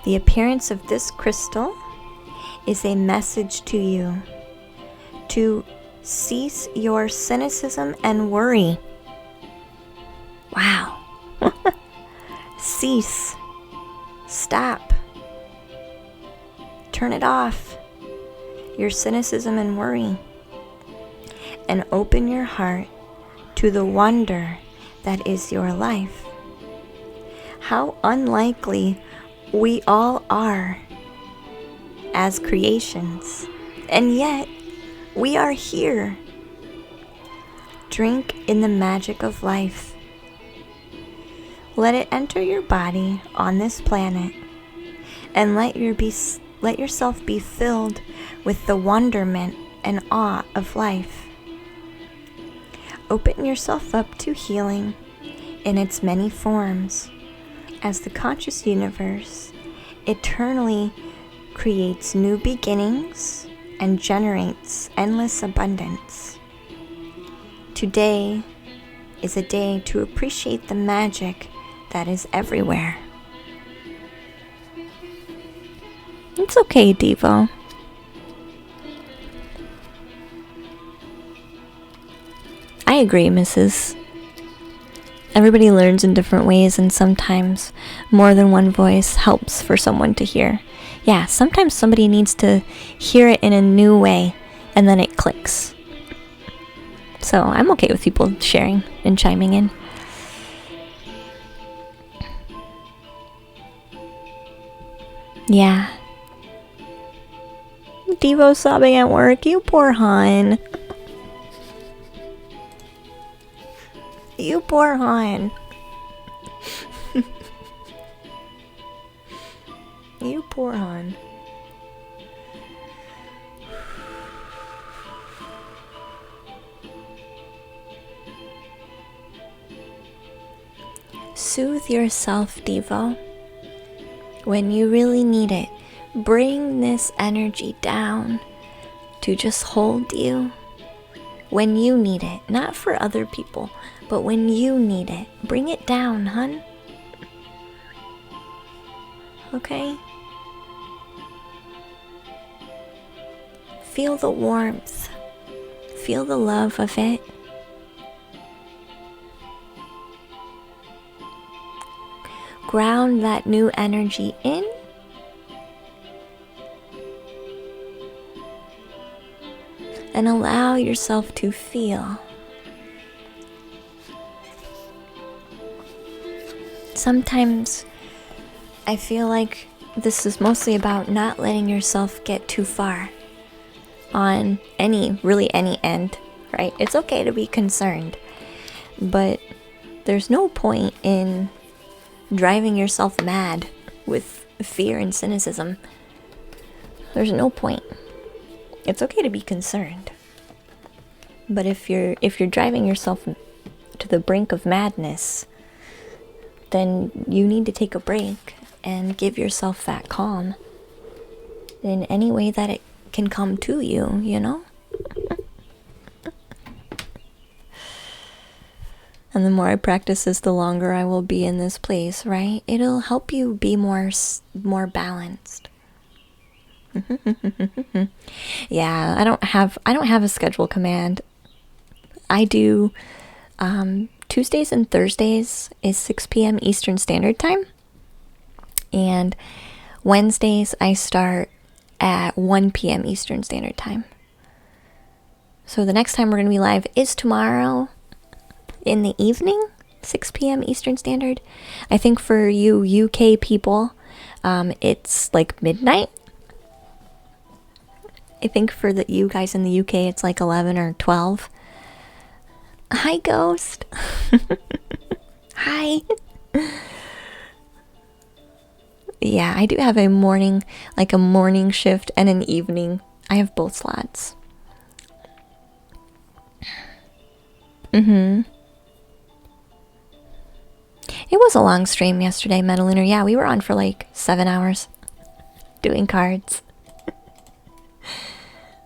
The appearance of this crystal is a message to you to cease your cynicism and worry. Wow. Cease. Stop. Turn it off. Your cynicism and worry. And open your heart to the wonder that is your life. How unlikely we all are as creations, and yet we are here. Drink in the magic of life. Let it enter your body on this planet, and let yourself be filled with the wonderment and awe of life. Open yourself up to healing in its many forms, as the conscious universe eternally creates new beginnings and generates endless abundance. Today is a day to appreciate the magic that is everywhere. It's okay, Devo. I agree, Mrs. Everybody learns in different ways, and sometimes more than one voice helps for someone to hear. Yeah, sometimes somebody needs to hear it in a new way, and then it clicks. So I'm okay with people sharing and chiming in. Yeah. Devo sobbing at work. You poor hon. You poor hon. You poor hon. Soothe yourself, Devo. When you really need it, bring this energy down to just hold you when you need it. Not for other people, but when you need it. Bring it down, hun. Okay? Feel the warmth. Feel the love of it. Ground that new energy in. And allow yourself to feel. Sometimes I feel like this is mostly about not letting yourself get too far on any end, right? It's okay to be concerned, but there's no point in driving yourself mad with fear and cynicism. There's no point. It's okay to be concerned. But if you're driving yourself to the brink of madness, then you need to take a break and give yourself that calm in any way that it can come to you, you know? And the more I practice this, the longer I will be in this place, right? It'll help you be more balanced. Yeah, I don't have a schedule command. I do Tuesdays and Thursdays is 6 p.m. Eastern Standard Time. And Wednesdays I start at 1 p.m. Eastern Standard Time. So the next time we're going to be live is tomorrow in the evening, 6 p.m. Eastern Standard. I think for you UK people, it's like midnight. I think for you guys in the UK, it's like 11 or 12. Hi, Ghost. Hi. Yeah, I do have a morning shift and an evening. I have both slots. It was a long stream yesterday, Metalunar. Yeah, we were on for like 7 hours doing cards.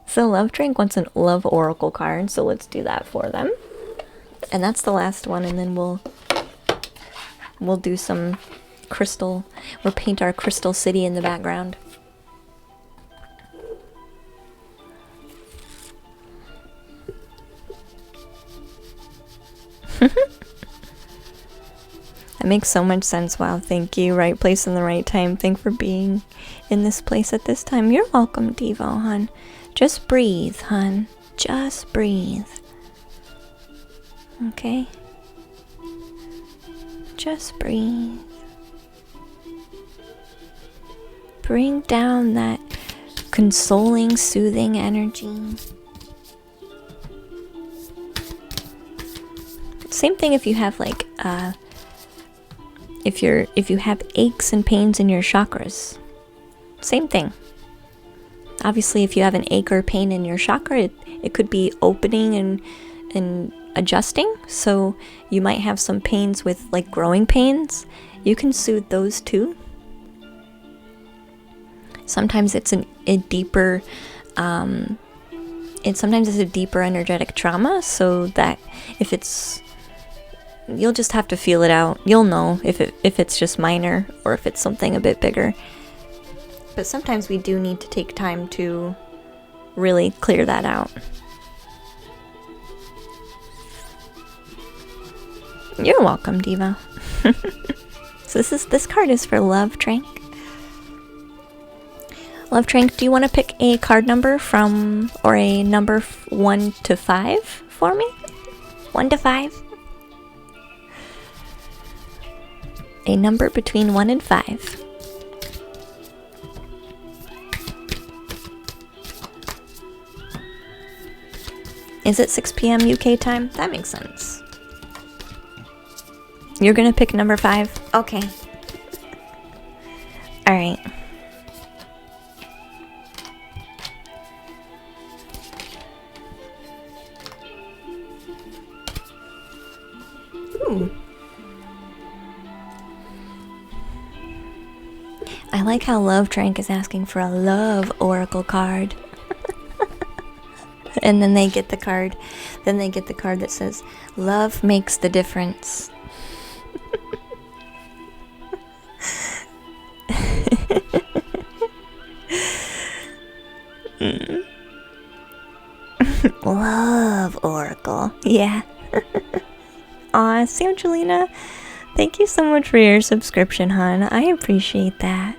So Love Drink wants a Love Oracle card, so let's do that for them. And that's the last one, and then we'll do some crystal. We'll paint our crystal city in the background. That makes so much sense. Wow, thank you. Right place in the right time. Thank for being in this place at this time. You're welcome, Devo, hun. Just breathe, hun. Just breathe. Okay? Just breathe. Bring down that consoling, soothing energy. Same thing if you have like if you have aches and pains in your chakras. Same thing. Obviously, if you have an ache or pain in your chakra, it could be opening and adjusting. So you might have some pains with like growing pains. You can soothe those too. Sometimes it's a deeper energetic trauma, so that if it's, you'll just have to feel it out. You'll know if it's just minor or if it's something a bit bigger. But sometimes we do need to take time to really clear that out. You're welcome, Diva. So this card is for Love Trank. Love Trank, do you want to pick a card number from, or a number 1 to 5 for me? 1 to 5? A number between 1 and 5. Is it 6 p.m. UK time? That makes sense. You're gonna pick number 5? Okay. Alright. Ooh. I like how Love Trank is asking for a love oracle card. And then they get the card. Then they get the card that says, "Love makes the difference." Love oracle. Yeah. Aw, Sangelina, thank you so much for your subscription, hon. I appreciate that.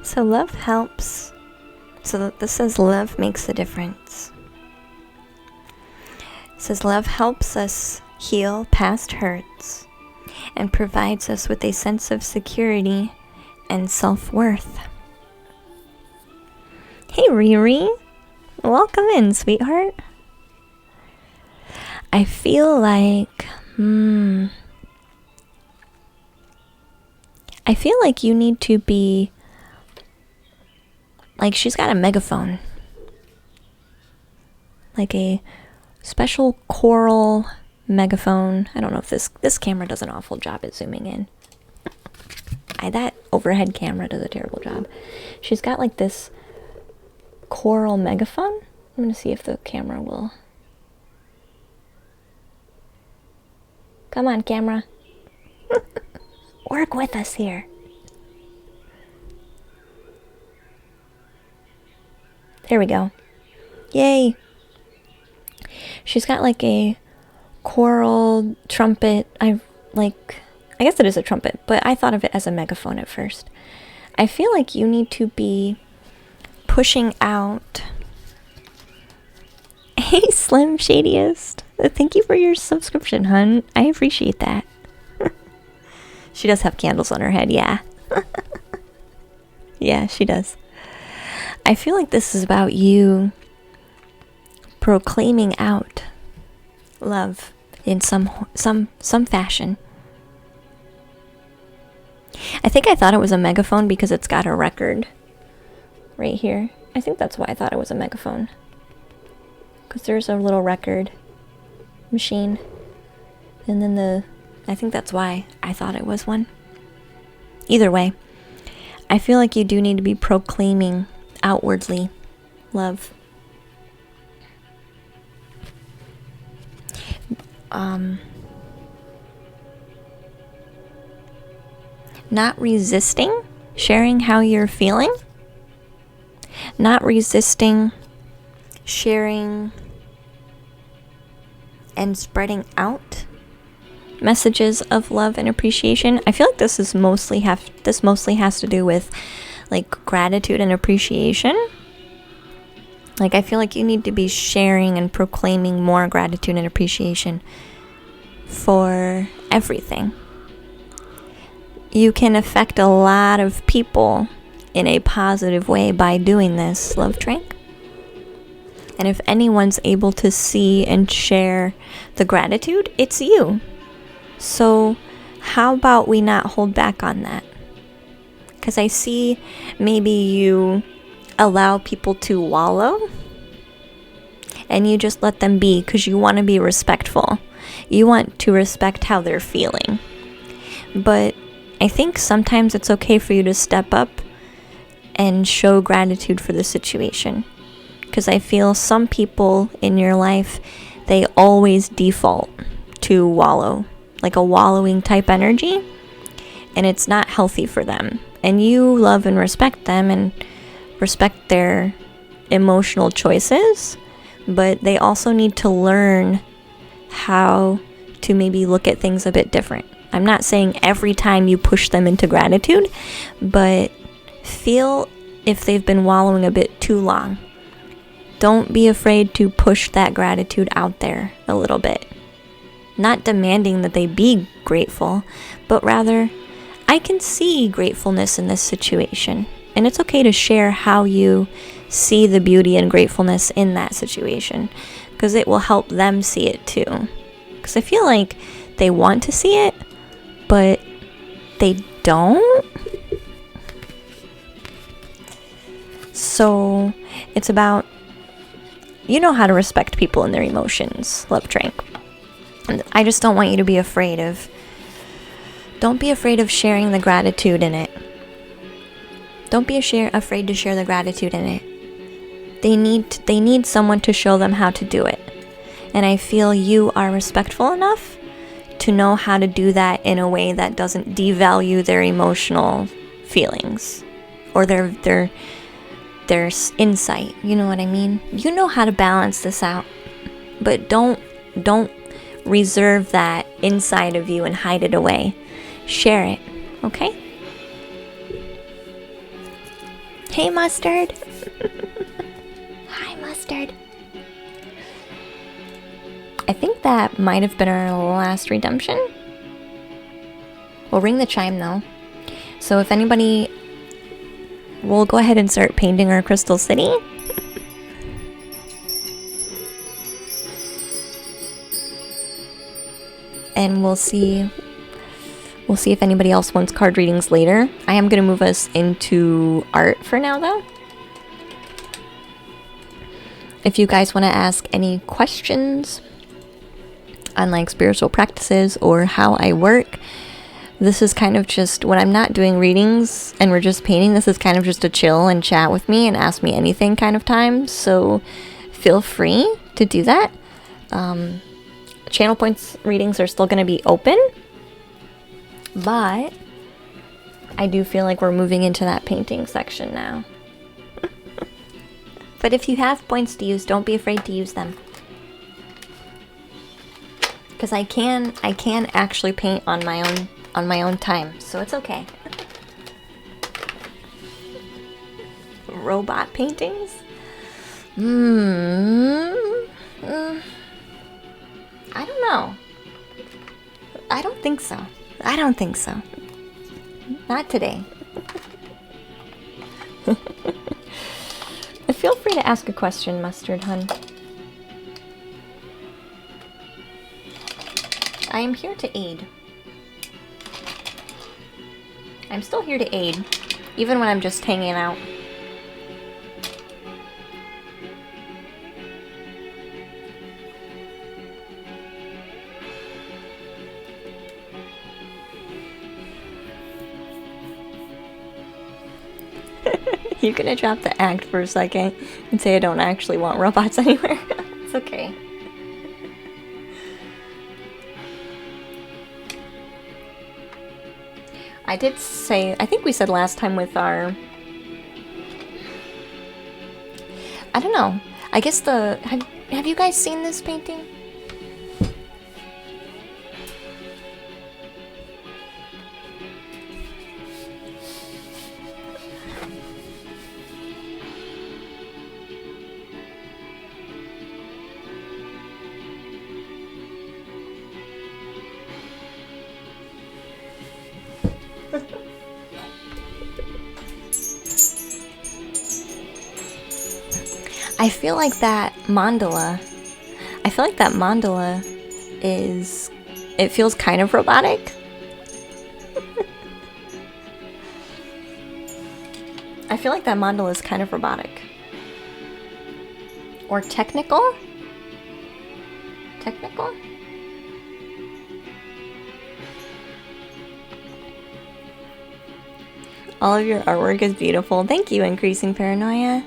So love helps. So this says love makes a difference. It says love helps us heal past hurts and provides us with a sense of security and self-worth. Hey Riri, welcome in, sweetheart. I feel like I feel like you need to be, like, she's got a megaphone. Like a special coral megaphone. I don't know if this camera does an awful job at zooming in. That overhead camera does a terrible job. She's got like this coral megaphone. I'm gonna see if the camera will. Come on, camera. Work with us here. There we go. Yay. She's got like a coral trumpet. I guess it is a trumpet, but I thought of it as a megaphone at first. I feel like you need to be pushing out. Hey, Slim Shadiest. Thank you for your subscription, hun. I appreciate that. She does have candles on her head, yeah. Yeah, she does. I feel like this is about you proclaiming out love in some fashion. I think I thought it was a megaphone because it's got a record right here. I think that's why I thought it was a megaphone. Because there's a little record machine. And then I think that's why I thought it was one. Either way, I feel like you do need to be proclaiming outwardly love. Not resisting sharing how you're feeling. Not resisting sharing and spreading out messages of love and appreciation. I feel like this mostly has to do with like gratitude and appreciation. Like I feel like you need to be sharing and proclaiming more gratitude and appreciation for everything. You can affect a lot of people in a positive way by doing this, Love Drink. And if anyone's able to see and share the gratitude, it's you. So how about we not hold back on that? Because I see maybe you allow people to wallow and you just let them be because you want to be respectful. You want to respect how they're feeling. But I think sometimes it's okay for you to step up and show gratitude for the situation. Because I feel some people in your life, they always default to wallow, like a wallowing type energy, and it's not healthy for them. And you love and respect them and respect their emotional choices, but they also need to learn how to maybe look at things a bit different. I'm not saying every time you push them into gratitude, but feel if they've been wallowing a bit too long. Don't be afraid to push that gratitude out there a little bit. Not demanding that they be grateful, but rather, I can see gratefulness in this situation. And it's okay to share how you see the beauty and gratefulness in that situation, because it will help them see it too. Because I feel like they want to see it, but they don't. So it's about, you know how to respect people and their emotions, Love Drink. And I just don't want you to be afraid of, don't be afraid of sharing the gratitude in it. Don't be afraid to share the gratitude in it. They need someone to show them how to do it. And I feel you are respectful enough to know how to do that in a way that doesn't devalue their emotional feelings or their insight. You know what I mean? You know how to balance this out. But don't reserve that inside of you and hide it away. Share it, okay? Hey, Mustard. Hi, Mustard. I think that might have been our last redemption. We'll ring the chime though. So if anybody, we'll go ahead and start painting our Crystal City. And we'll see We'll see if anybody else wants card readings later. I am going to move us into art for now, though. If you guys want to ask any questions on like spiritual practices or how I work, this is kind of just when I'm not doing readings and we're just painting, this is kind of just a chill and chat with me and ask me anything kind of time. So feel free to do that. Channel points readings are still going to be open, but I do feel like we're moving into that painting section now. But if you have points to use, don't be afraid to use them. Because I can actually paint on my own time, so it's okay. Robot paintings? I don't know. I don't think so. I don't think so. Not today. Feel free to ask a question, Mustard Hun. I am here to aid. I'm still here to aid, even when I'm just hanging out. You're gonna drop the act for a second and say I don't actually want robots anywhere. It's okay. I did say, I think we said last time with our, I don't know, I guess have you guys seen this painting? I feel like that mandala is, it feels kind of robotic. I feel like that mandala is kind of robotic. Or technical? Technical? All of your artwork is beautiful. Thank you, Increasing Paranoia.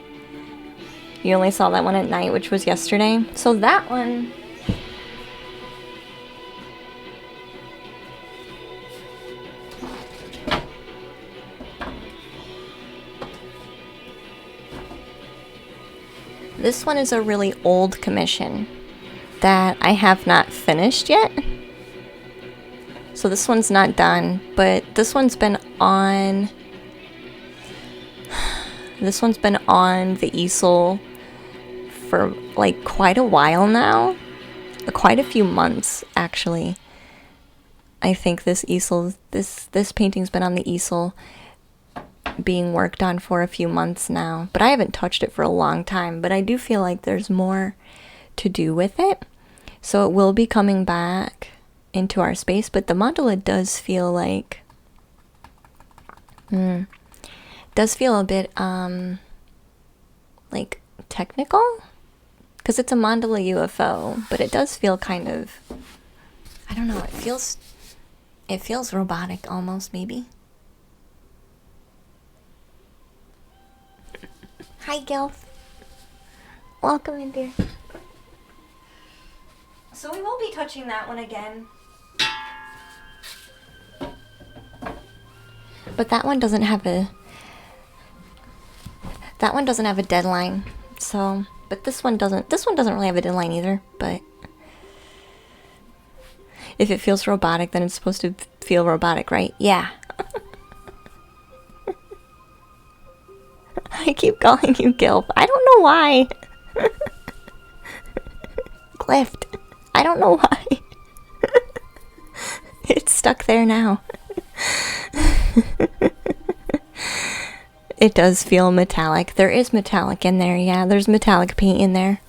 You only saw that one at night, which was yesterday. So that one... This one is a really old commission that I have not finished yet. So this one's not done, but this one's been on... This one's been on the easel for like quite a while now. Quite a few months, actually. I think this easel, this painting's been on the easel being worked on for a few months now. But I haven't touched it for a long time. But I do feel like there's more to do with it. So it will be coming back into our space. But the mandala does feel like... does feel a bit, like, technical? Because it's a mandala UFO, but it does feel kind of... I don't know, it feels robotic almost, maybe. Hi, Gilf. Welcome in, dear. So we will be touching that one again. But that one doesn't have a... That one doesn't have a deadline, so... But this one doesn't really have a deadline either, but... If it feels robotic, then it's supposed to feel robotic, right? Yeah. I keep calling you Gilf. I don't know why. Clift. I don't know why. It's stuck there now. It does feel metallic. There is metallic in there, yeah. There's metallic paint in there.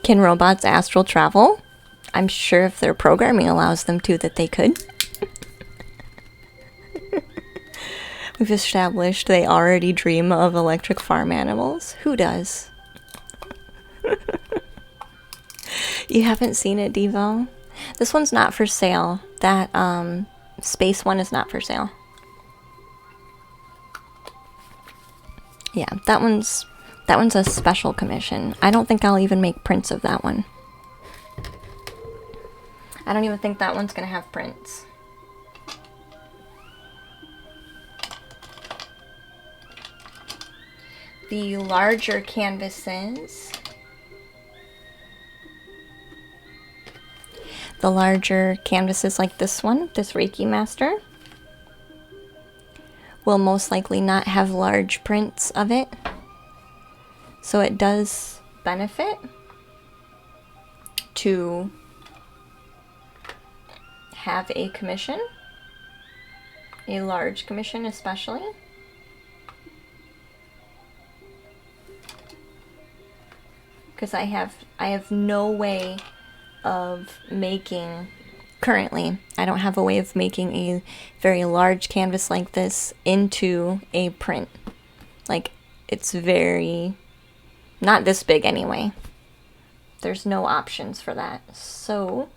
Can robots astral travel? I'm sure if their programming allows them to, that they could. We've established they already dream of electric farm animals. Who does? You haven't seen it, Devo? This one's not for sale. That space one is not for sale. Yeah, that one's a special commission. I don't think I'll even make prints of that one. I don't even think that one's gonna have prints. The larger canvases, like this one, this Reiki Master, will most likely not have large prints of it. So it does benefit to have a commission, a large commission especially. Because I have no way of making, currently, I don't have a way of making a very large canvas like this into a print. Like, it's very, not this big anyway. There's no options for that. So,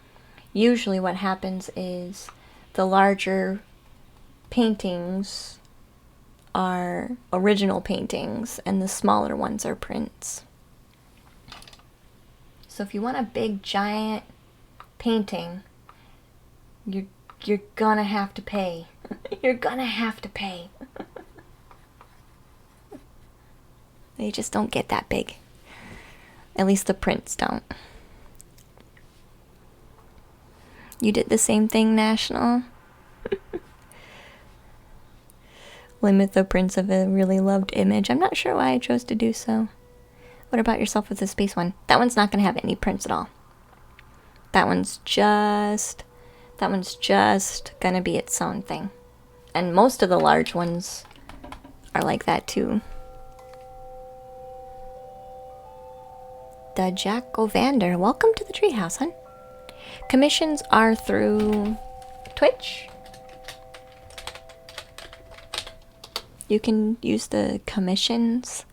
usually what happens is the larger paintings are original paintings and the smaller ones are prints. So if you want a big giant painting, you're gonna have to pay. You're gonna have to pay. They just don't get that big. At least the prints don't. You did the same thing, National? Limit the prints of a really loved image. I'm not sure why I chose to do so. What about yourself with the space one? That one's not going to have any prints at all. That one's just going to be its own thing. And most of the large ones are like that too. The Jack O'Vander, welcome to the treehouse, hon. Commissions are through Twitch. You can use the commissions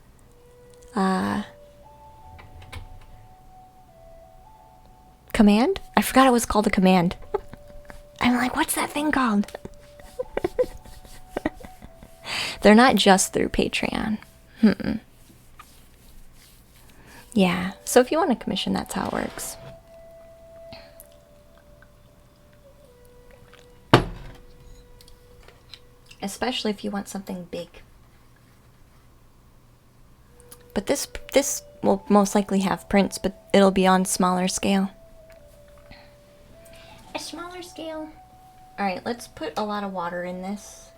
command? I forgot it was called a command. I'm like, what's that thing called? They're not just through Patreon. Yeah, so if you want a commission, that's how it works. Especially if you want something big. But this will most likely have prints, but it'll be on smaller scale. A smaller scale. Alright, let's put a lot of water in this.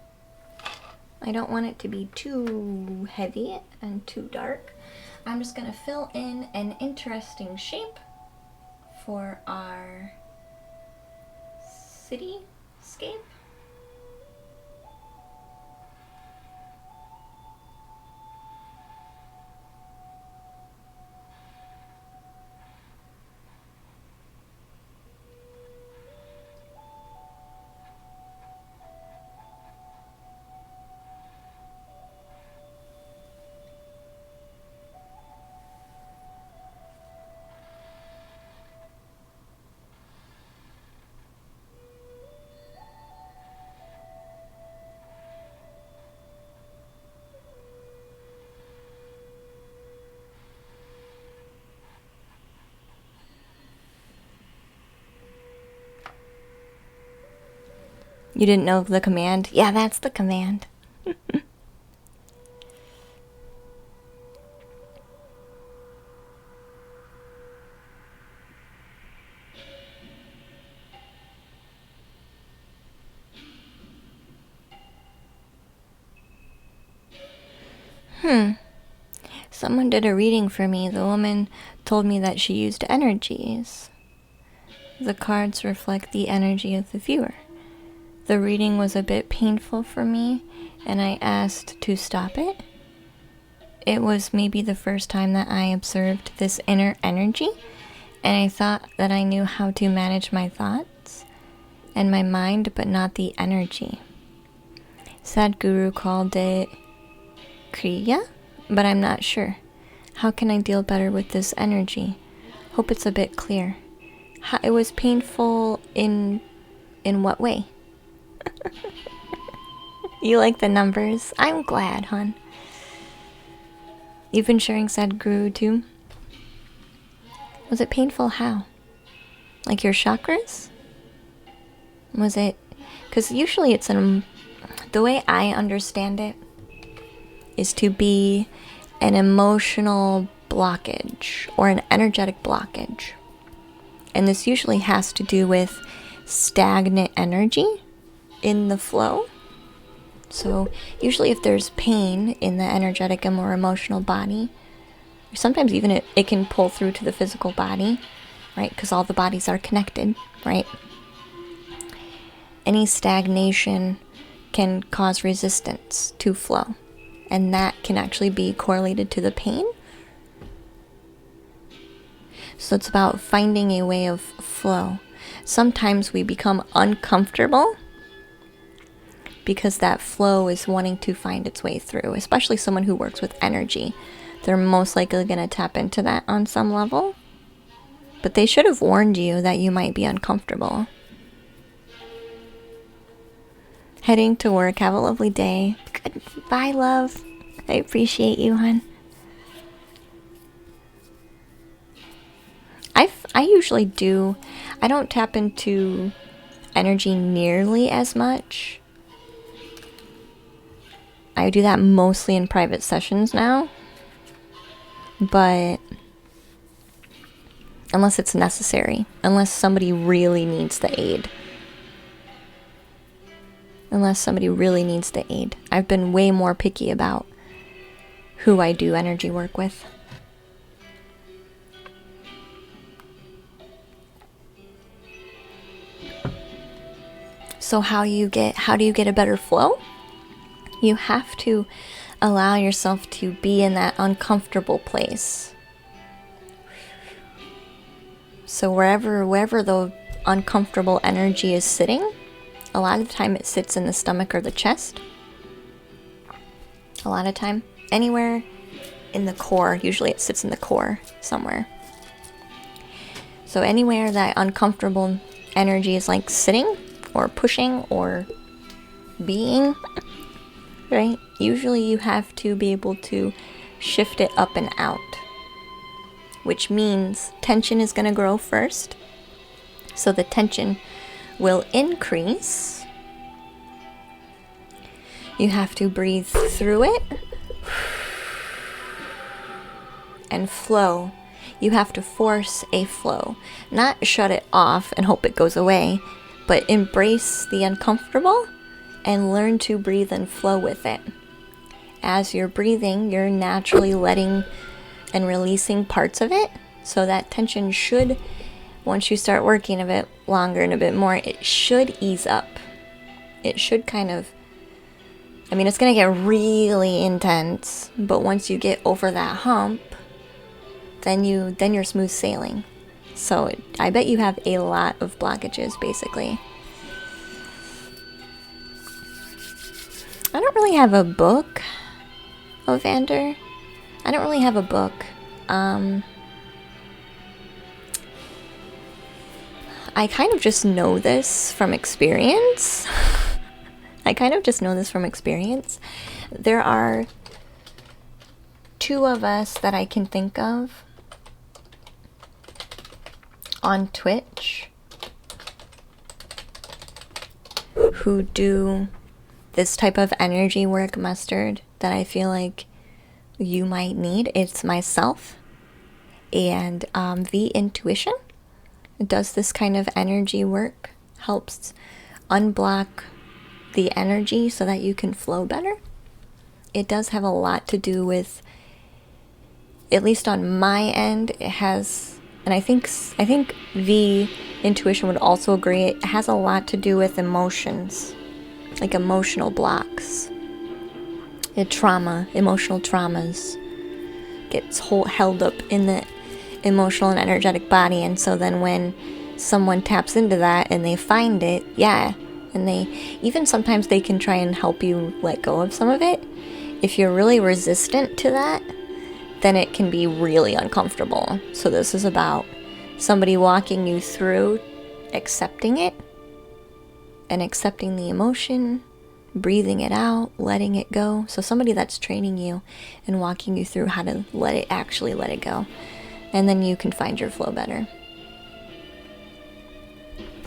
I don't want it to be too heavy and too dark. I'm just going to fill in an interesting shape for our cityscape. You didn't know the command? Yeah, that's the command. Someone did a reading for me. The woman told me that she used energies. The cards reflect the energy of the viewer. The reading was a bit painful for me, and I asked to stop it. It was maybe the first time that I observed this inner energy, And I thought that I knew how to manage my thoughts and my mind, but not the energy. Sadhguru called it Kriya, but I'm not sure. How can I deal better with this energy? Hope it's a bit clear. It was painful in what way? You like the numbers? I'm glad, hon. You've been sharing Sadhguru too? Was it painful how? Like your chakras? Was it... Because usually it's the way I understand it is to be an emotional blockage or an energetic blockage. And this usually has to do with stagnant energy in the flow. So usually if there's pain in the energetic and more emotional body, sometimes even it can pull through to the physical body, right? Because all the bodies are connected, right? Any stagnation can cause resistance to flow, and that can actually be correlated to the pain. So it's about finding a way of flow. Sometimes we become uncomfortable because that flow is wanting to find its way through, especially someone who works with energy. They're most likely going to tap into that on some level. But they should have warned you that you might be uncomfortable. Heading to work. Have a lovely day. Goodbye, love. I appreciate you, hon. I usually do. I don't tap into energy nearly as much. I do that mostly in private sessions now. But unless it's necessary. Unless somebody really needs the aid. I've been way more picky about who I do energy work with. So how do you get a better flow? You have to allow yourself to be in that uncomfortable place. So wherever the uncomfortable energy is sitting, a lot of the time it sits in the stomach or the chest. A lot of time. Anywhere in the core. Usually it sits in the core somewhere. So anywhere that uncomfortable energy is like sitting or pushing or being, right? Usually you have to be able to shift it up and out, which means tension is going to grow first. So the tension will increase. You have to breathe through it and flow. You have to force a flow, not shut it off and hope it goes away, but embrace the uncomfortable and learn to breathe and flow with it. As you're breathing, you're naturally letting and releasing parts of it, so that tension should, once you start working a bit longer and a bit more, it should ease up. It should kind of, it's going to get really intense, but once you get over that hump, then you're smooth sailing. So I bet you have a lot of blockages, basically. I don't really have a book, Evander. I don't really have a book. I kind of just know this from experience. There are two of us that I can think of on Twitch who do this type of energy work, Mustard, that I feel like you might need. It's myself and the intuition. It does this kind of energy work, helps unblock the energy so that you can flow better. It does have a lot to do with, at least on my end, it has, and I think the intuition would also agree, it has a lot to do with emotions, like emotional blocks. Emotional traumas gets held up in emotional and energetic body. And so then when someone taps into that and they find it, yeah, and they even sometimes they can try and help you let go of some of it. If you're really resistant to that, then it can be really uncomfortable. So this is about somebody walking you through accepting it and accepting the emotion, breathing it out, letting it go. So somebody that's training you and walking you through how to let it go. And then you can find your flow better.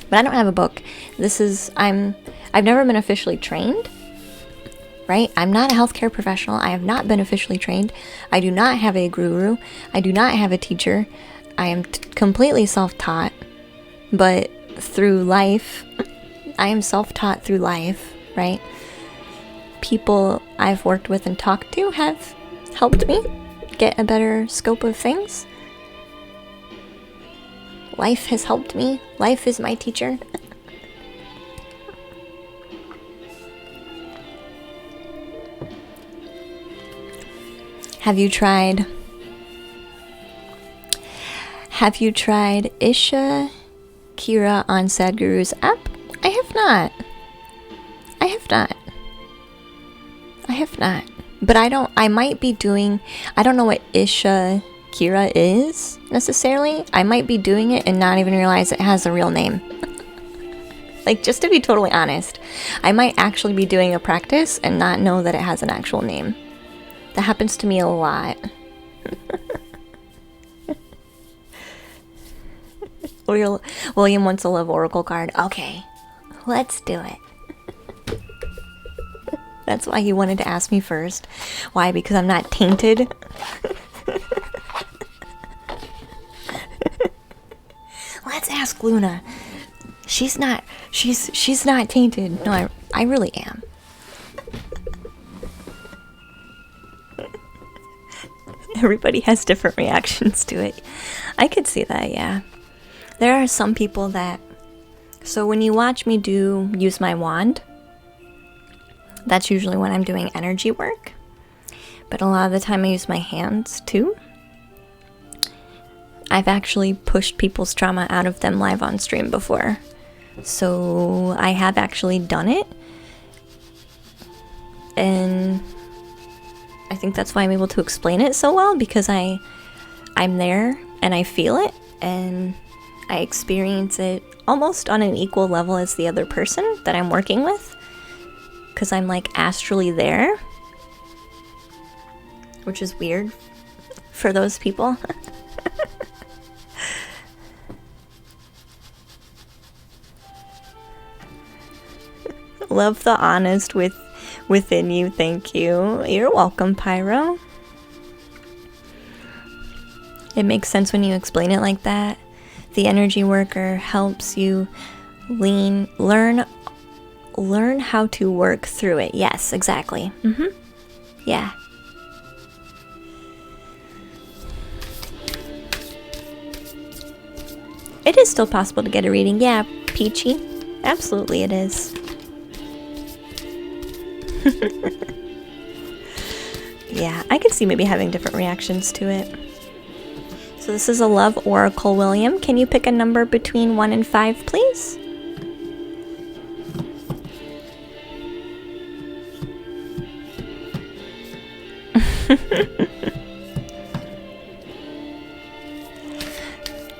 But I don't have a book. I've never been officially trained, right? I'm not a healthcare professional. I have not been officially trained. I do not have a guru. I do not have a teacher. I am completely self-taught, but through life, I am self-taught through life, right? People I've worked with and talked to have helped me get a better scope of things. Life has helped me. Life is my teacher. Have you tried Isha Kira on Sadhguru's app? I have not. But I don't know what Isha Kira is necessarily. I might be doing it and not even realize it has a real name. Like, just to be totally honest, I might actually be doing a practice and not know that it has an actual name. That happens to me a lot. William wants a love oracle card. Okay, let's do it. That's why he wanted to ask me first. Why? Because I'm not tainted. Let's ask Luna. She's not tainted. No, I really am. Everybody has different reactions to it. I could see that, yeah. There are some people that... So when you watch me use my wand, that's usually when I'm doing energy work. But a lot of the time I use my hands too. I've actually pushed people's trauma out of them live on stream before. So I have actually done it. And I think that's why I'm able to explain it so well, because I'm there and I feel it and I experience it almost on an equal level as the other person that I'm working with, because I'm like astrally there, which is weird for those people. Love the honest within you. Thank you. You're welcome, Pyro. It makes sense when you explain it like that. The energy worker helps you learn how to work through it. Yes, exactly. Yeah. It is still possible to get a reading. Yeah, Peachy. Absolutely it is. Yeah, I could see maybe having different reactions to it. So this is a love oracle, William. Can you pick a number between 1 and 5, please?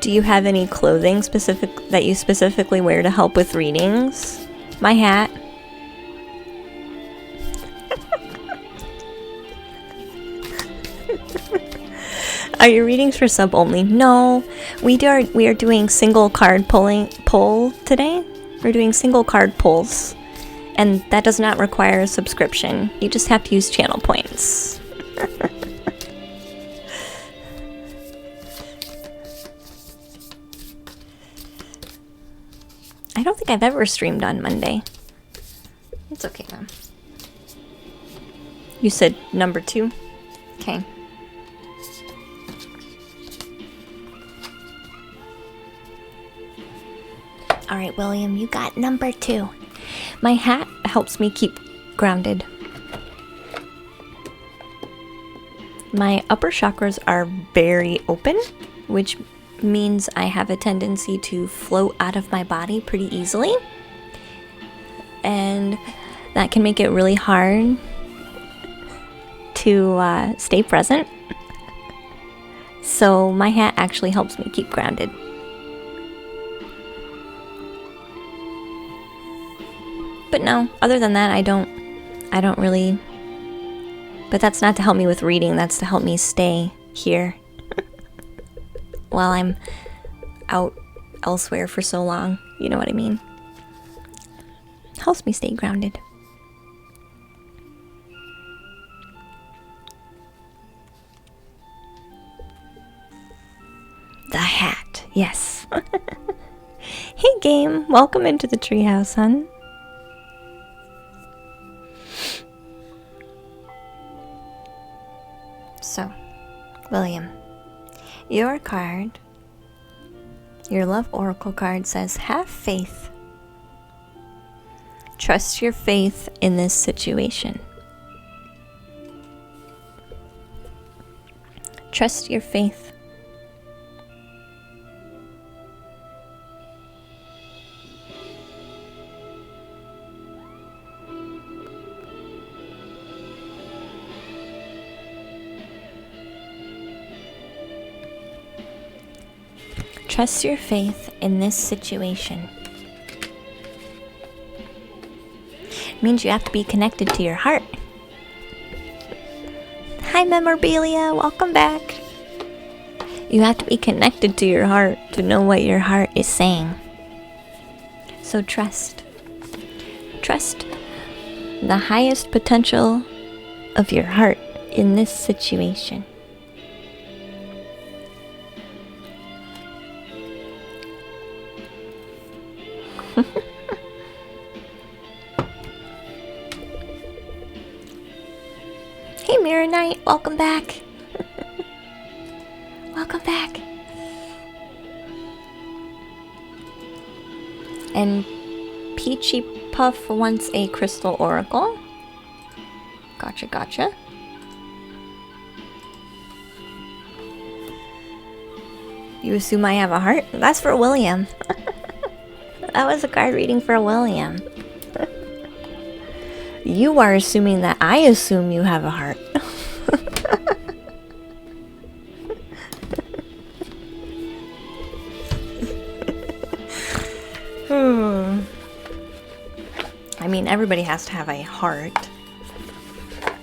Do you have any clothing that you specifically wear to help with readings? My hat. Are your readings for sub only? No, we are doing single card pull today. We're doing single card pulls, and that does not require a subscription. You just have to use channel points. I don't think I've ever streamed on Monday. It's okay though. You said number 2? Okay. Alright, William, you got number 2. My hat helps me keep grounded. My upper chakras are very open, which means I have a tendency to float out of my body pretty easily. And that can make it really hard to stay present. So my hat actually helps me keep grounded. But no, other than that, I don't really. But that's not to help me with reading, that's to help me stay here while I'm out elsewhere for so long. You know what I mean? Helps me stay grounded. The hat, yes. Hey game, welcome into the treehouse, hun. So, William, your card, your love oracle card says, have faith. Trust your faith in this situation. Trust your faith. Trust your faith in this situation. It means you have to be connected to your heart. Hi, Memorabilia. Welcome back. You have to be connected to your heart to know what your heart is saying. So trust. Trust the highest potential of your heart in this situation. Hey Mirror Knight, welcome back. Welcome back. And Peachy Puff wants a crystal oracle. Gotcha, gotcha. You assume I have a heart? That's for William. That was a card reading for William. You are assuming that I assume you have a heart. I mean, everybody has to have a heart.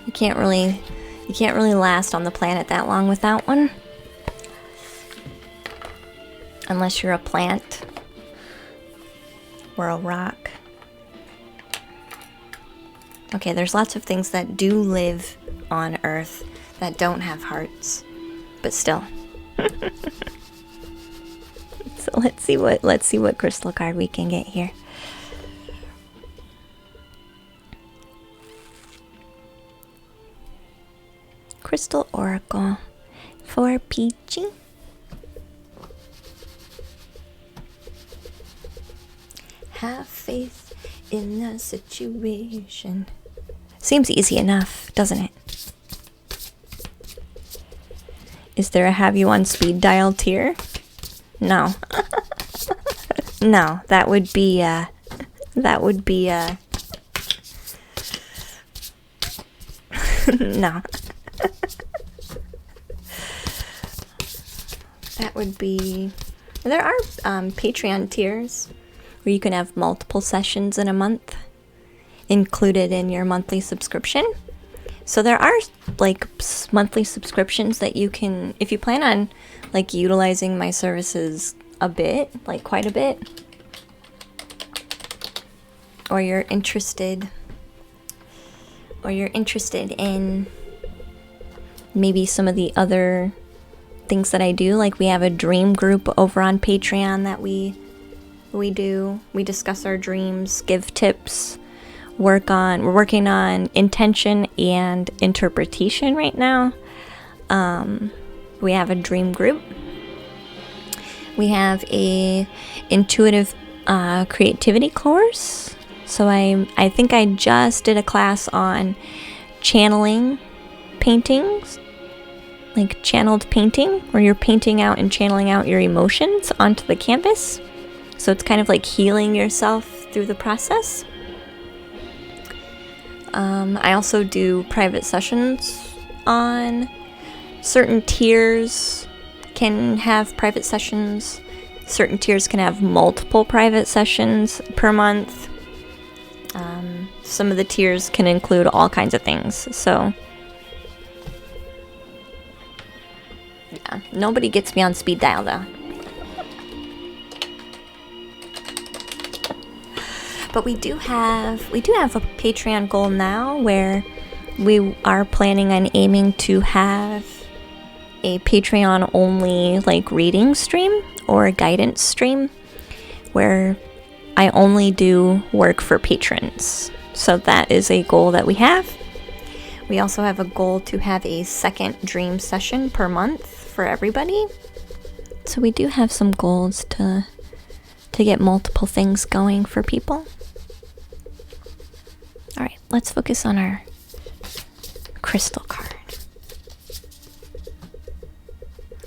You can't really last on the planet that long without one. Unless you're a plant or a rock. Okay, there's lots of things that do live on Earth that don't have hearts, but still. So let's see what crystal card we can get here. Crystal Oracle for Peachy. Have faith in the situation. Seems easy enough, doesn't it? Is there a have you on speed dial tier? No. No, that would be no. That would be... There are Patreon tiers where you can have multiple sessions in a month included in your monthly subscription. So there are like monthly subscriptions that you can, if you plan on like utilizing my services a bit, like quite a bit, or you're interested in maybe some of the other things that I do, like we have a dream group over on Patreon that we do. We discuss our dreams, give tips, we're working on intention and interpretation right now. We have a dream group. We have a intuitive creativity course. So I think I just did a class on channeling paintings like channeled painting, where you're painting out and channeling out your emotions onto the canvas. So it's kind of like healing yourself through the process. I also do private sessions on certain tiers. Can have private sessions. Certain tiers can have multiple private sessions per month. Some of the tiers can include all kinds of things. So yeah, nobody gets me on speed dial though. But we do have a Patreon goal now where we are planning on aiming to have a Patreon only like reading stream or a guidance stream where I only do work for patrons. So that is a goal that we have. We also have a goal to have a second dream session per month for everybody. So we do have some goals to get multiple things going for people. All right, let's focus on our crystal card.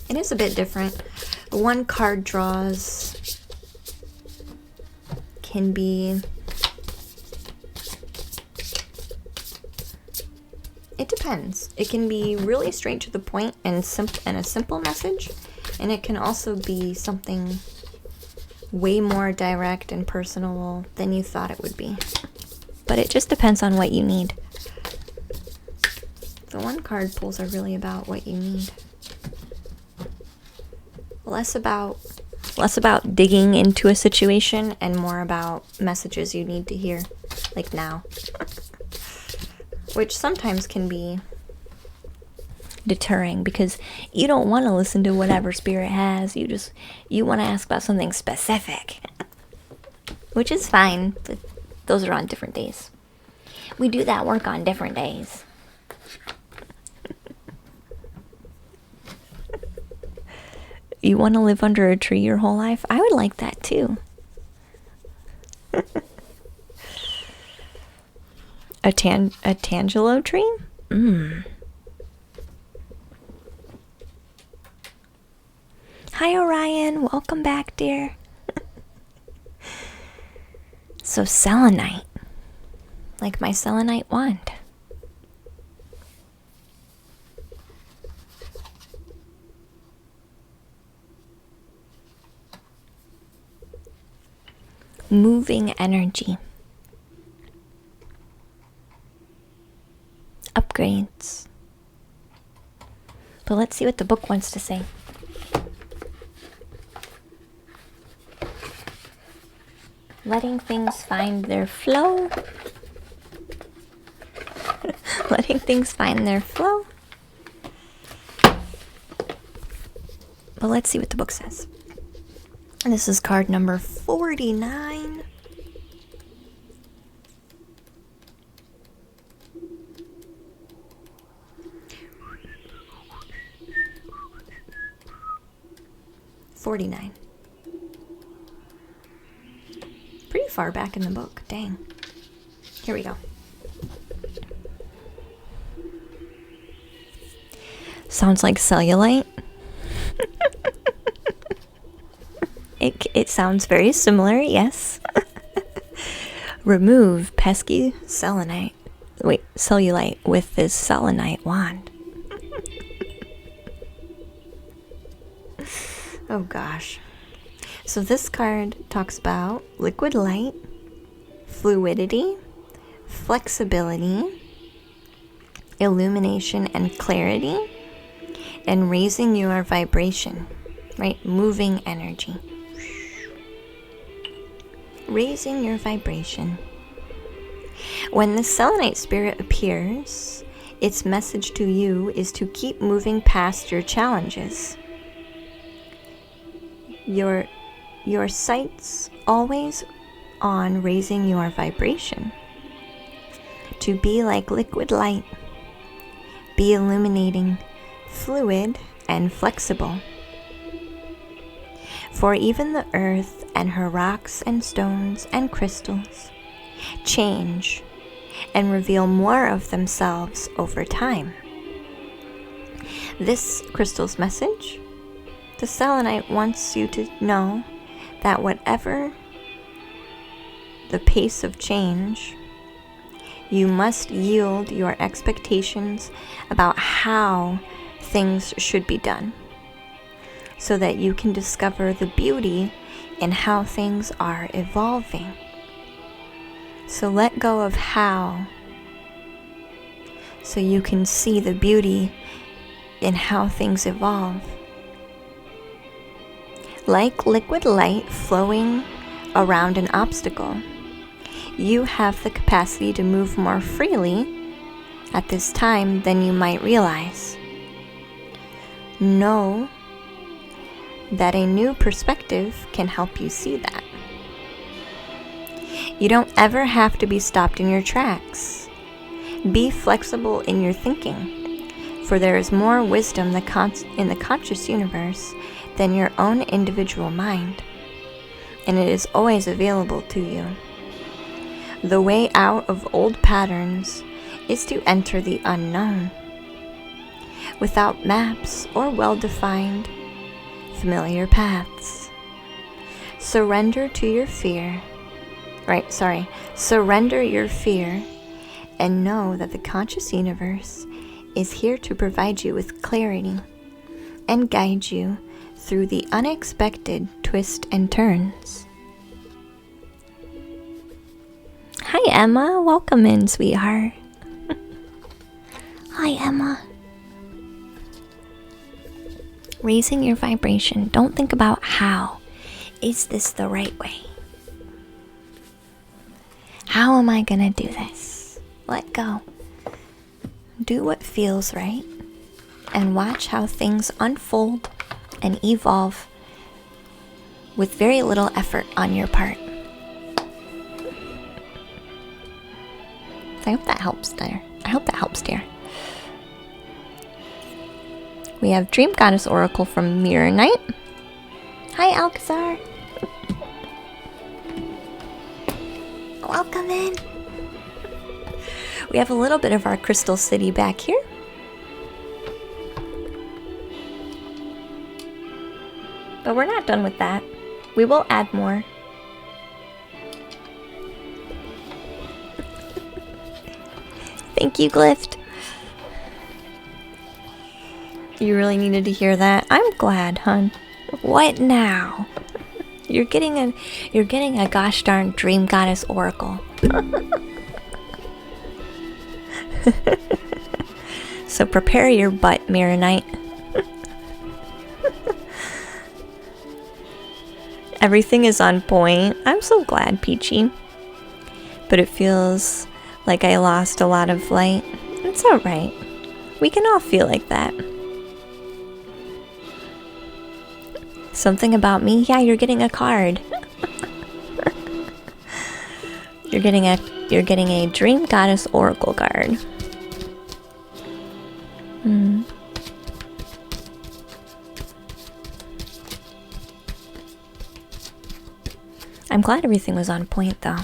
It is a bit different. One card draws can be... It depends. It can be really straight to the point and a simple message, and it can also be something way more direct and personal than you thought it would be. But it just depends on what you need. The one card pulls are really about what you need. Less about digging into a situation and more about messages you need to hear, like now. Which sometimes can be deterring because you don't want to listen to whatever spirit has. You want to ask about something specific. Which is fine, but those are on different days. We do that work on different days. You want to live under a tree your whole life? I would like that too. A tangelo tree? Hi Orion, welcome back, dear. So selenite, like my selenite wand. Moving energy. Upgrades. But let's see what the book wants to say. Letting things find their flow. Letting things find their flow. But let's see what the book says. This is card number 49. Pretty far back in the book. Dang. Here we go. Sounds like cellulite. It sounds very similar, yes. Remove pesky cellulite with this selenite wand. Oh gosh. So this card talks about liquid light, fluidity, flexibility, illumination and clarity, and raising your vibration, right? Moving energy. Raising your vibration. When the selenite spirit appears, its message to you is to keep moving past your challenges. Your sight's always on raising your vibration. To be like liquid light, be illuminating, fluid, and flexible. For even the earth and her rocks and stones and crystals change and reveal more of themselves over time. This crystal's message, the selenite wants you to know that whatever the pace of change, you must yield your expectations about how things should be done so that you can discover the beauty in how things are evolving. So let go of how, so you can see the beauty in how things evolve. Like liquid light flowing around an obstacle, you have the capacity to move more freely at this time than you might realize. Know that a new perspective can help you see that. You don't ever have to be stopped in your tracks. Be flexible in your thinking, for there is more wisdom in the conscious universe than your own individual mind, and it is always available to you. The way out of old patterns is to enter the unknown. Without maps or well-defined, familiar paths. Surrender your fear and know that the conscious universe is here to provide you with clarity and guide you through the unexpected twists and turns. Hi Emma, welcome in, sweetheart. Hi Emma. Raising your vibration. Don't think about how. Is this the right way? How am I gonna do this? Let go. Do what feels right and watch how things unfold and evolve with very little effort on your part. I hope that helps, dear. We have Dream Goddess Oracle from Mirror Knight. Hi, Alcazar. Welcome in. We have a little bit of our Crystal City back here. But we're not done with that. We will add more. Thank you, Glyph. You really needed to hear that. I'm glad, hun. What now? You're getting a gosh darn Dream Goddess Oracle. So prepare your butt, Mirror Knight. Everything is on point. I'm so glad, Peachy. But it feels like I lost a lot of light. It's alright. We can all feel like that. Something about me? Yeah, you're getting a card. You're getting a Dream Goddess Oracle card. I'm glad everything was on point, though.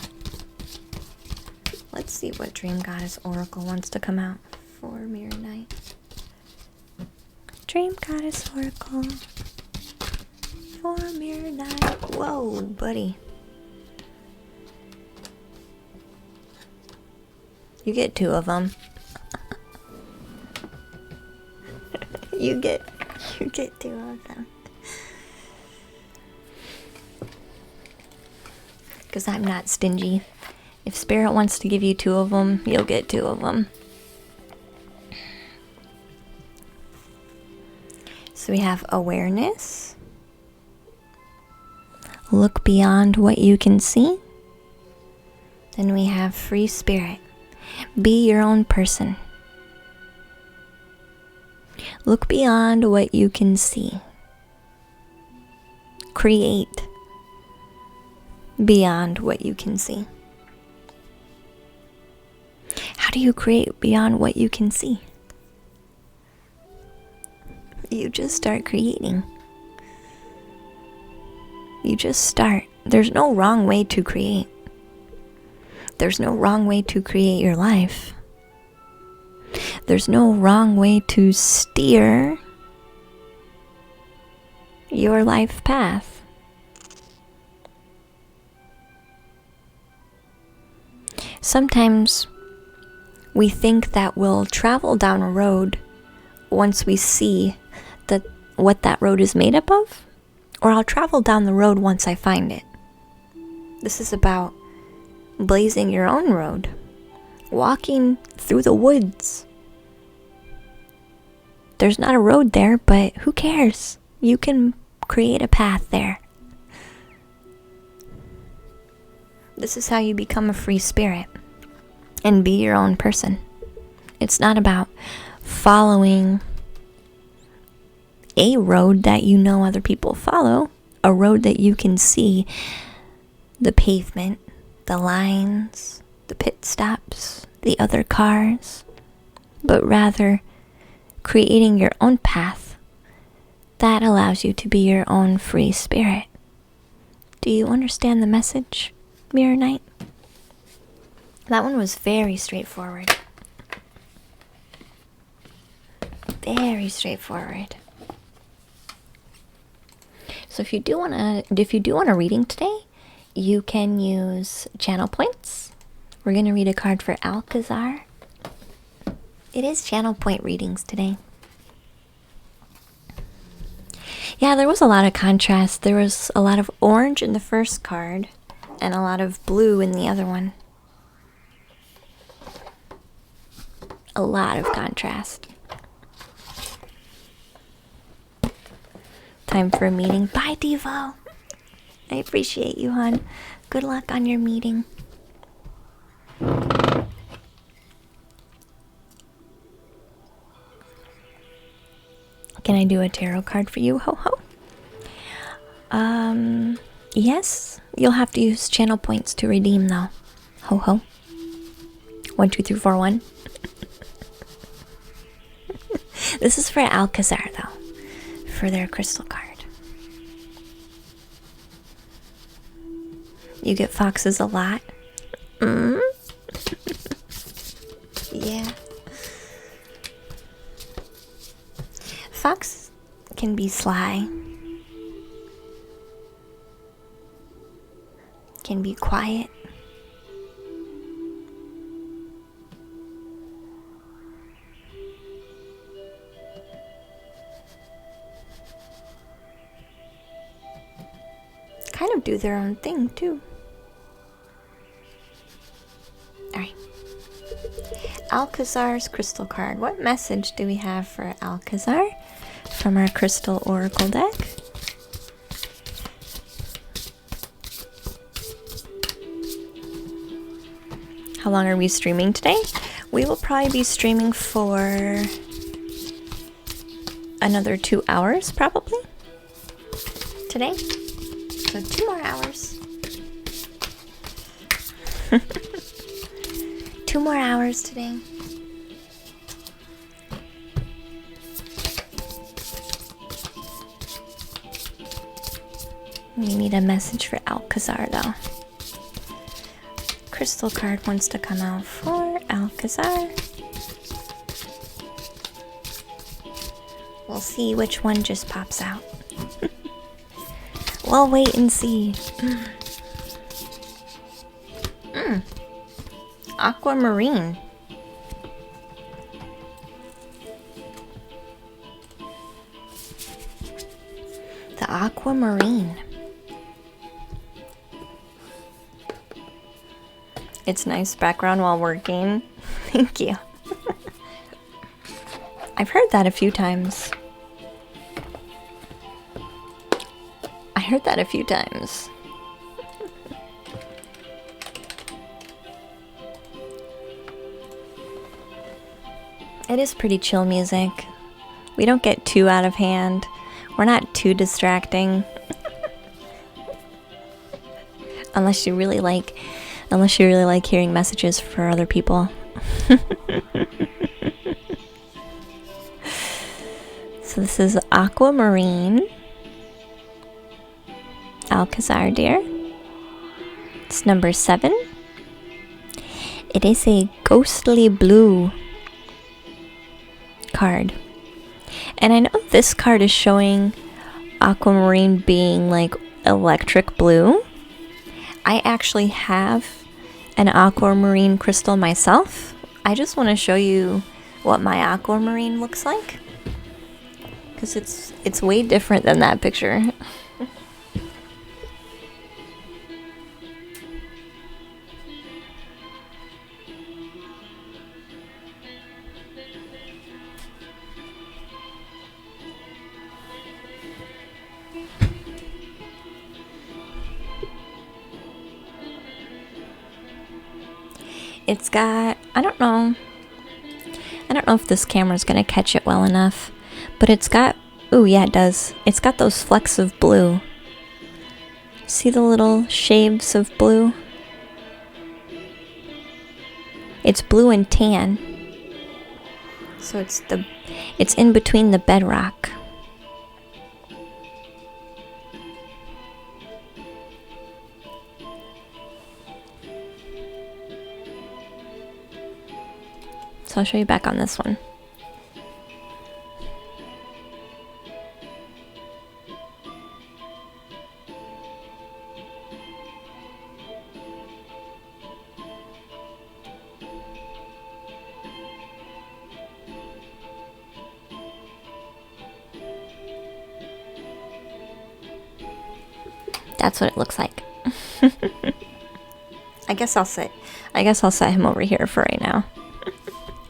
Let's see what Dream Goddess Oracle wants to come out for Mirror Knight. Dream Goddess Oracle for Mirror Knight. Whoa, buddy. You get 2 of them. You get 2 of them. Because I'm not stingy. If Spirit wants to give you 2 of them, you'll get 2 of them. So we have awareness. Look beyond what you can see. Then we have free spirit. Be your own person. Look beyond what you can see. Create beyond what you can see. How do you create beyond what you can see? You just start creating. You just start. There's no wrong way to create. There's no wrong way to create your life. There's no wrong way to steer your life path. Sometimes we think that we'll travel down a road once we see what that road is made up of, or I'll travel down the road once I find it. This is about blazing your own road, walking through the woods. There's not a road there, but who cares? You can create a path there. This is how you become a free spirit and be your own person. It's not about following a road that you know other people follow, a road that you can see the pavement, the lines, the pit stops, the other cars, but rather creating your own path that allows you to be your own free spirit. Do you understand the message, Mirror Knight? That one was very straightforward. Very straightforward. So if you do want a reading today, you can use channel points. We're going to read a card for Alcazar. It is channel point readings today. Yeah, there was a lot of contrast. There was a lot of orange in the first card and a lot of blue in the other one. A lot of contrast. Time for a meeting. Bye, Devo. I appreciate you, hon. Good luck on your meeting. Can I do a tarot card for you, Ho Ho? Yes. You'll have to use channel points to redeem, though. Ho Ho. 1, 2, 3, 4, 1. This is for Alcazar, though. For their crystal card. You get foxes a lot. Yeah. Fox can be sly. Can be quiet. Kind of do their own thing, too. Alright. Alcazar's crystal card. What message do we have for Alcazar from our crystal oracle deck? How long are we streaming today? We will probably be streaming for another 2 hours, probably, today. So 2 more hours. 2 more hours today. We need a message for Alcazar, though. Crystal card wants to come out for Alcazar. We'll see which one just pops out. We'll wait and see. Aquamarine. The aquamarine. It's nice background while working. Thank you. I've heard that a few times. I heard that a few times. It is pretty chill music. We don't get too out of hand. We're not too distracting. Unless you really like hearing messages for other people. So this is Aquamarine. Alcazar, dear. It's number 7. It is a ghostly blue card. And I know this card is showing aquamarine being like electric blue. I actually have an aquamarine crystal myself. I just want to show you what my aquamarine looks like, because it's way different than that picture. It's got, I don't know if this camera's gonna catch it well enough, but it's got, ooh yeah it does, it's got those flecks of blue. See the little shades of blue? It's blue and tan. So it's in between the bedrock. So I'll show you back on this one. That's what it looks like. I guess I'll set him over here for right now.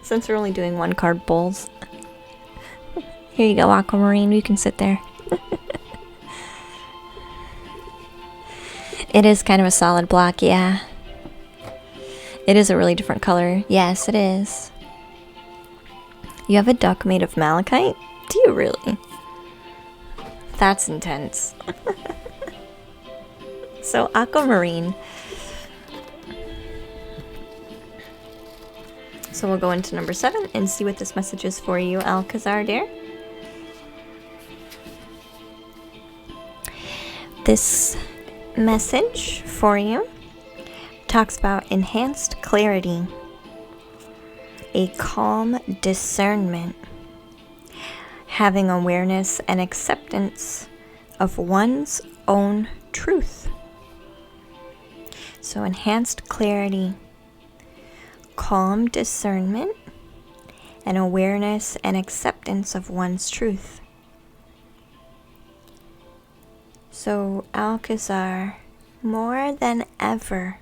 Since we're only doing one card bowls. Here you go, Aquamarine. You can sit there. It is kind of a solid block, yeah. It is a really different color. Yes, it is. You have a duck made of malachite? Do you really? That's intense. So, Aquamarine. So we'll go into number 7 and see what this message is for you, Alcazar, dear. This message for you talks about enhanced clarity, a calm discernment, having awareness and acceptance of one's own truth. So enhanced clarity, calm discernment, and awareness and acceptance of one's truth. So, Alcazar, more than ever,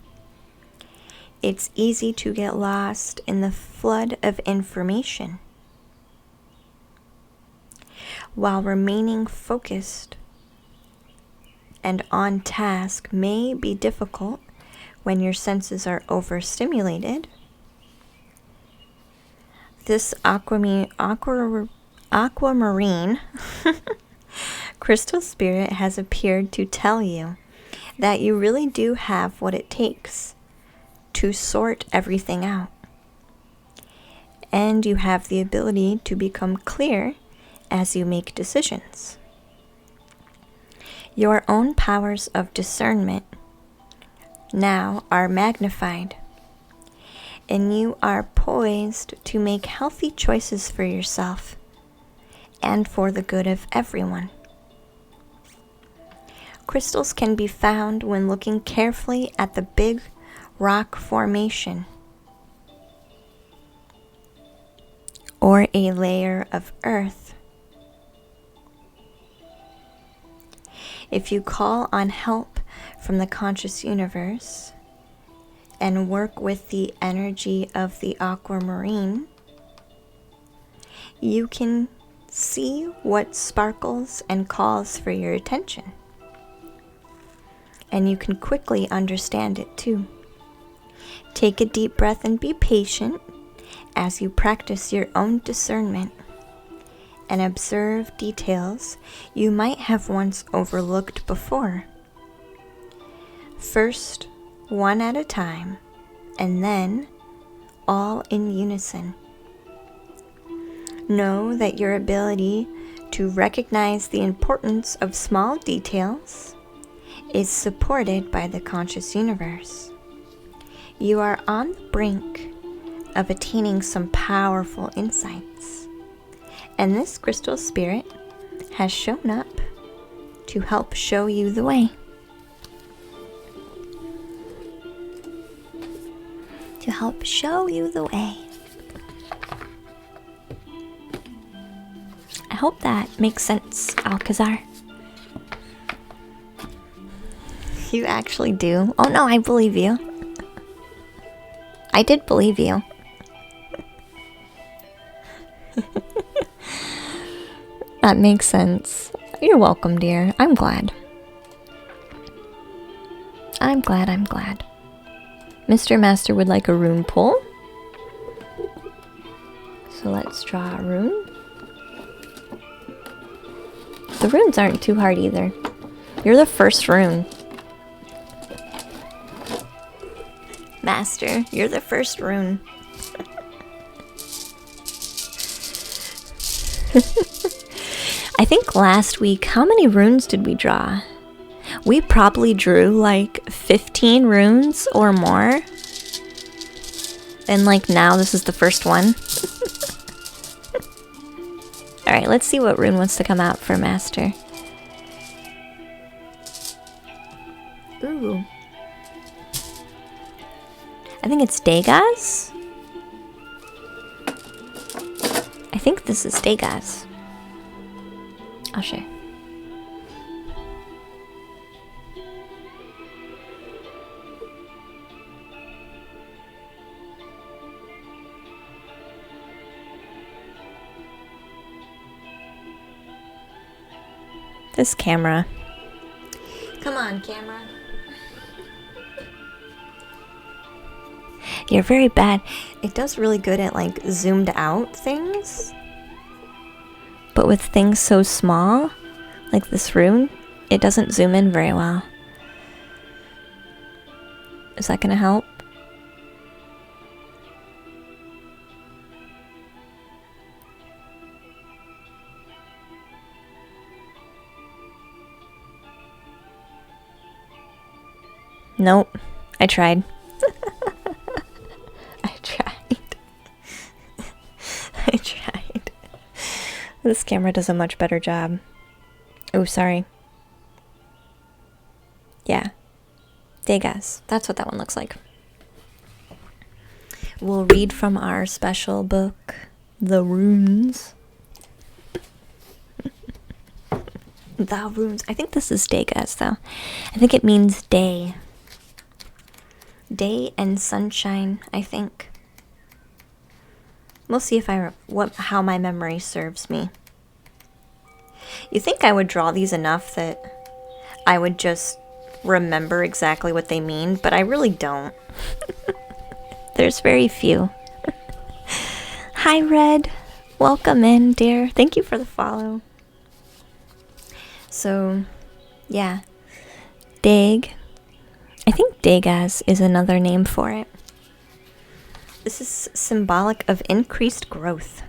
it's easy to get lost in the flood of information, while remaining focused and on task may be difficult when your senses are overstimulated. This aquamarine crystal spirit has appeared to tell you that you really do have what it takes to sort everything out. And you have the ability to become clear as you make decisions. Your own powers of discernment now are magnified, and you are poised to make healthy choices for yourself and for the good of everyone. Crystals can be found when looking carefully at the big rock formation or a layer of earth. If you call on help from the conscious universe and work with the energy of the aquamarine, you can see what sparkles and calls for your attention. And you can quickly understand it too. Take a deep breath and be patient as you practice your own discernment and observe details you might have once overlooked before. First, one at a time, and then all in unison. Know that your ability to recognize the importance of small details is supported by the conscious universe. You are on the brink of attaining some powerful insights, and this crystal spirit has shown up to help show you the way. To help show you the way. I hope that makes sense, Alcazar. You actually do. Oh no, I believe you. I did believe you. That makes sense. You're welcome, dear. I'm glad. I'm glad. Mr. Master would like a rune pull. So let's draw a rune. The runes aren't too hard either. You're the first rune. Master, you're the first rune. I think last week, how many runes did we draw? We probably drew like 15 runes or more. And like now, this is the first one. Alright, let's see what rune wants to come out for Master. Ooh. I think it's Degas? I think this is Degas. I'll share. This camera. Come on, camera. You're very bad. It does really good at like zoomed out things. But with things so small, like this rune, it doesn't zoom in very well. Is that gonna help? Nope. I tried. I tried. This camera does a much better job. Oh, sorry. Yeah. Degas. That's what that one looks like. We'll read from our special book, The Runes. The Runes. I think this is Degas, though. I think it means day. Day and sunshine, I think. We'll see if how my memory serves me. You think I would draw these enough that I would just remember exactly what they mean, but I really don't. There's very few. Hi, Red. Welcome in, dear. Thank you for the follow. So, yeah. Dag. I think Degas is another name for it. This is symbolic of increased growth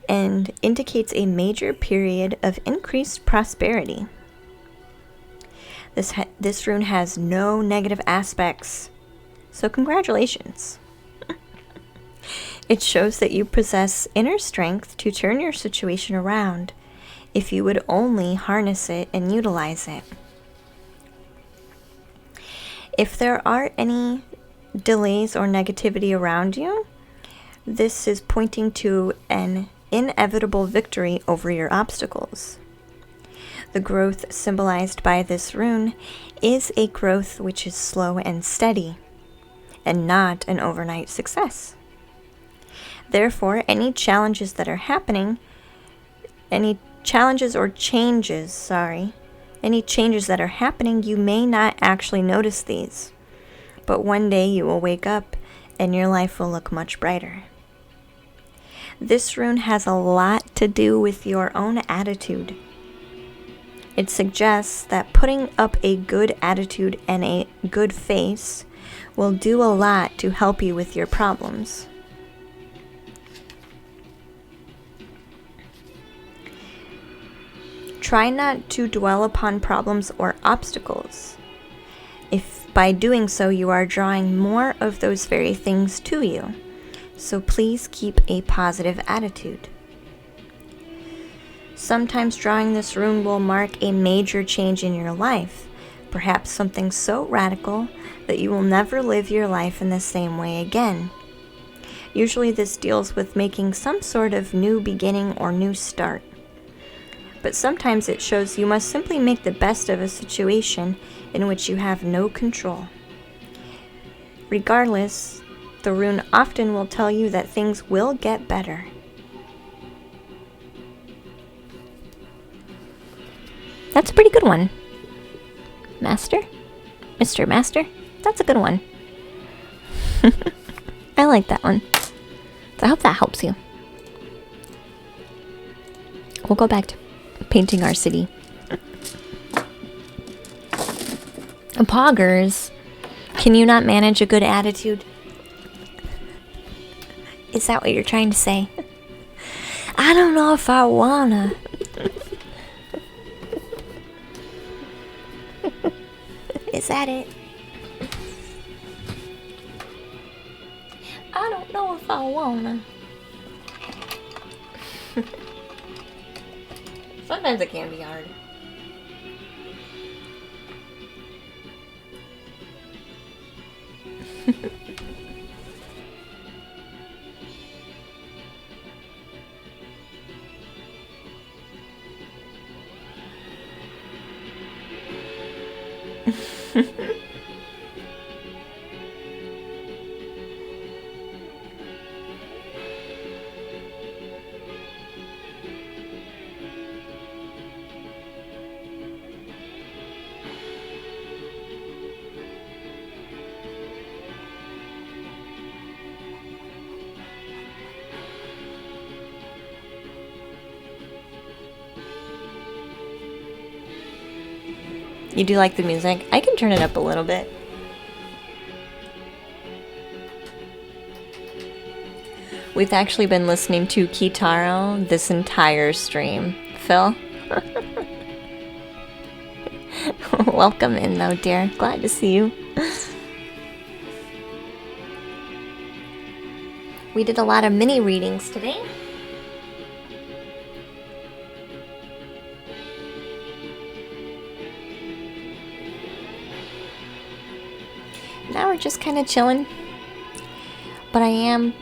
and indicates a major period of increased prosperity. This rune has no negative aspects, so congratulations. It shows that you possess inner strength to turn your situation around if you would only harness it and utilize it. If there are any delays or negativity around you, this is pointing to an inevitable victory over your obstacles. The growth symbolized by this rune is a growth which is slow and steady, and not an overnight success. Therefore, any challenges that are happening, any changes that are happening, you may not actually notice these. But one day you will wake up and your life will look much brighter. This rune has a lot to do with your own attitude. It suggests that putting up a good attitude and a good face will do a lot to help you with your problems. Try not to dwell upon problems or obstacles. If by doing so you are drawing more of those very things to you, so please keep a positive attitude. Sometimes drawing this rune will mark a major change in your life, perhaps something so radical that you will never live your life in the same way again. Usually this deals with making some sort of new beginning or new start. But sometimes it shows you must simply make the best of a situation in which you have no control. Regardless, the rune often will tell you that things will get better. That's a pretty good one. Master? Mr. Master? That's a good one. I like that one. So I hope that helps you. We'll go back to painting our city. Poggers, can you not manage a good attitude? Is that what you're trying to say? I don't know if I wanna. Is that it? I don't know if I wanna. Sometimes it can be hard. You do like the music? I can turn it up a little bit. We've actually been listening to Kitaro this entire stream. Phil? Welcome in though, dear. Glad to see you. We did a lot of mini readings today. Now we're just kind of chilling. But I am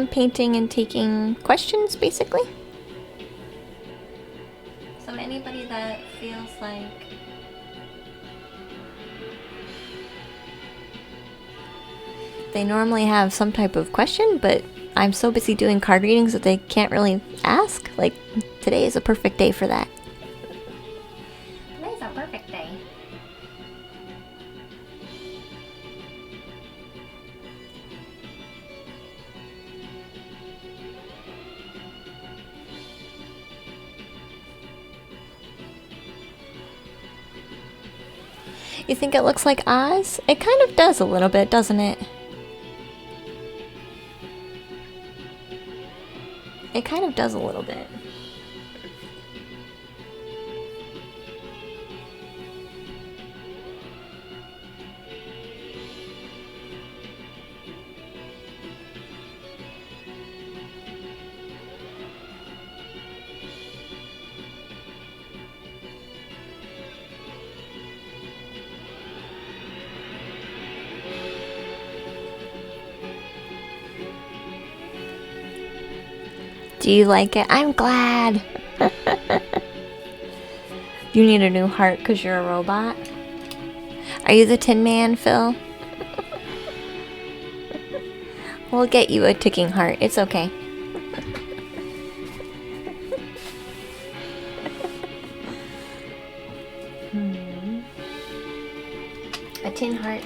painting and taking questions, basically. So anybody that feels like they normally have some type of question, but I'm so busy doing card readings that they can't really ask. Like, today is a perfect day for that. Today's a perfect day. You think it looks like Oz? It kind of does a little bit, doesn't it? It kind of does a little bit. Do you like it? I'm glad. You need a new heart because you're a robot? Are you the Tin Man, Phil? We'll get you a ticking heart. It's okay. A tin heart.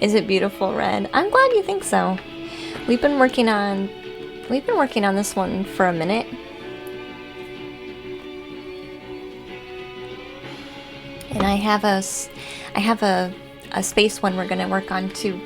Is it beautiful red? I'm glad you think so. We've been working on this one for a minute. And I have a space one we're gonna work on too.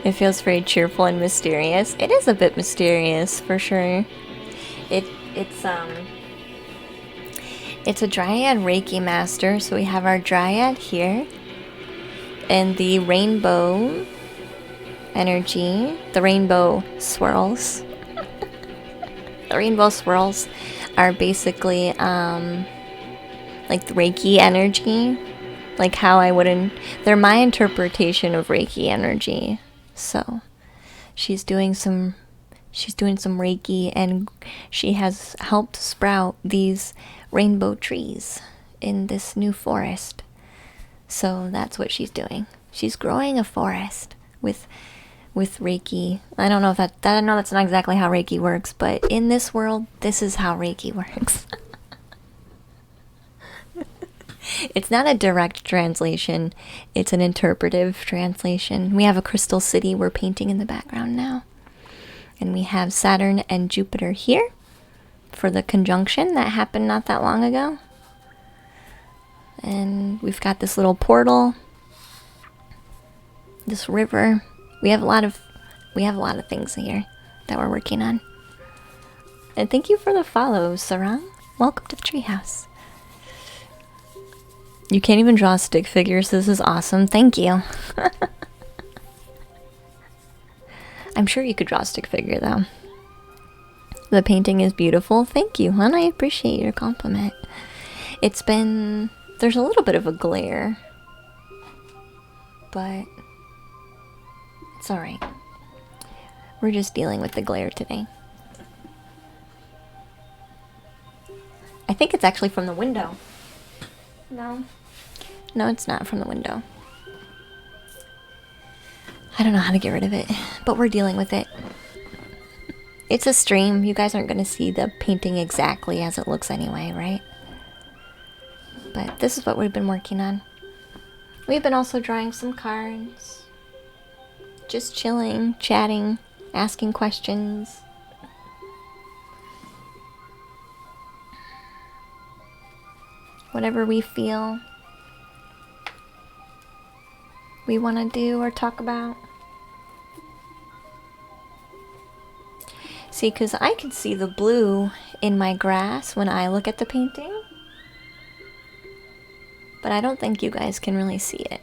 It feels very cheerful and mysterious. It is a bit mysterious for sure. It's it's a Dryad Reiki master, so we have our Dryad here. And the rainbow energy, the rainbow swirls. The rainbow swirls are basically like the Reiki energy. Like how I wouldn't, they're my interpretation of Reiki energy. So she's doing some Reiki, and she has helped sprout these rainbow trees in this new forest. So that's what she's doing. She's growing a forest with Reiki. I don't know if I know that's not exactly how Reiki works, but in this world, this is how Reiki works. It's not a direct translation, it's an interpretive translation. We have a crystal city we're painting in the background now. And we have Saturn and Jupiter here for the conjunction that happened not that long ago. And we've got this little portal, this river. We have a lot of things here that we're working on. And thank you for the follow, Sarang. Welcome to the treehouse. You can't even draw stick figures. This is awesome. Thank you. I'm sure you could draw a stick figure, though. The painting is beautiful. Thank you, hon. I appreciate your compliment. There's a little bit of a glare, but it's alright. We're just dealing with the glare today. I think it's actually from the window. No, it's not from the window. I don't know how to get rid of it, but we're dealing with it. It's a stream. You guys aren't going to see the painting exactly as it looks anyway, right? But this is what we've been working on. We've been also drawing some cards. Just chilling, chatting, asking questions. Whatever we feel we want to do or talk about. See, because I can see the blue in my grass when I look at the painting, but I don't think you guys can really see it.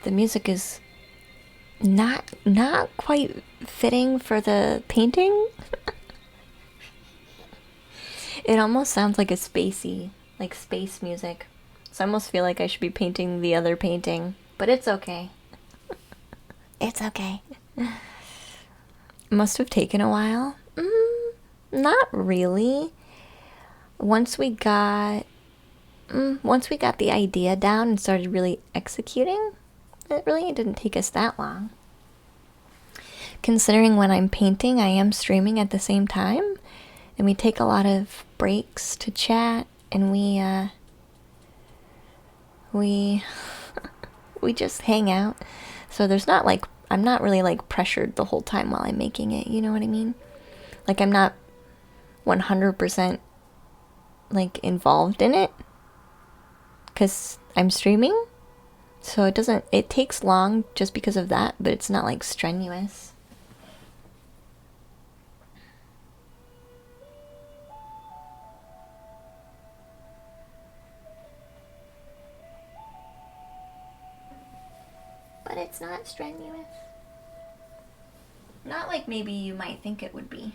The music is not quite fitting for the painting. It almost sounds like a spacey, like space music. So I almost feel like I should be painting the other painting, but it's okay. It's okay. It must have taken a while. Not really. Once we got the idea down and started really executing, it really didn't take us that long. Considering when I'm painting, I am streaming at the same time, and we take a lot of breaks to chat, and we just hang out. So there's not like, I'm not really like pressured the whole time while I'm making it, you know what I mean? Like I'm not 100% like involved in it because I'm streaming. So it takes long just because of that, but it's not like strenuous. But it's not strenuous. Not like maybe you might think it would be.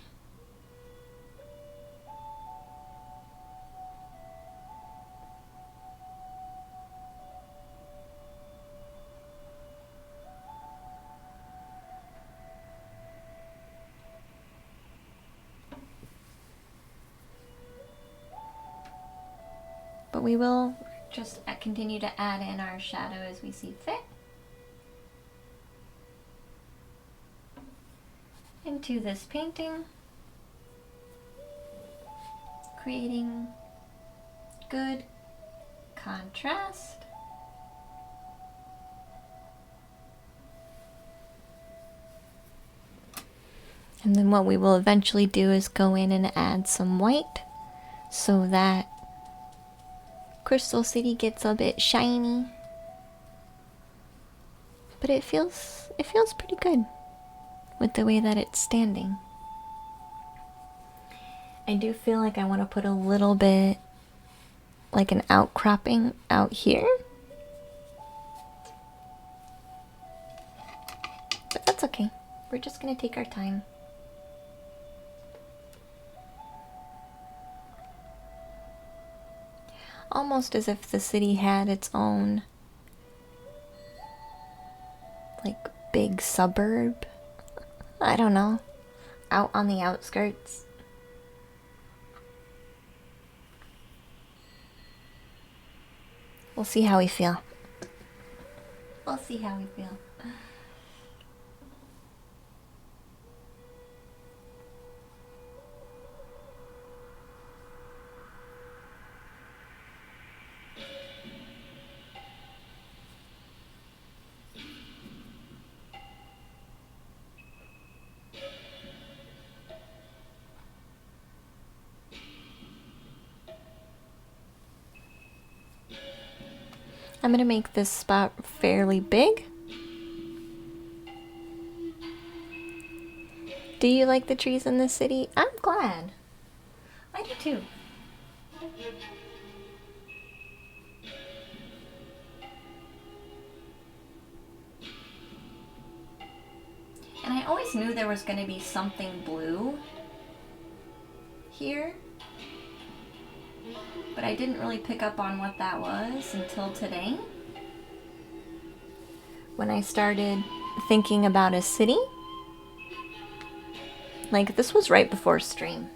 But we will just continue to add in our shadow as we see fit into this painting, creating good contrast. And then what we will eventually do is go in and add some white so that Crystal City gets a bit shiny. But it feels pretty good with the way that it's standing. I do feel like I want to put a little bit like an outcropping out here. But that's okay. We're just going to take our time. Almost as if the city had its own like big suburb. I don't know. Out on the outskirts. We'll see how we feel. We'll see how we feel. I'm going to make this spot fairly big. Do you like the trees in this city? I'm glad. I do too. And I always knew there was going to be something blue here, but I didn't really pick up on what that was until today, when I started thinking about a city. Like, this was right before stream.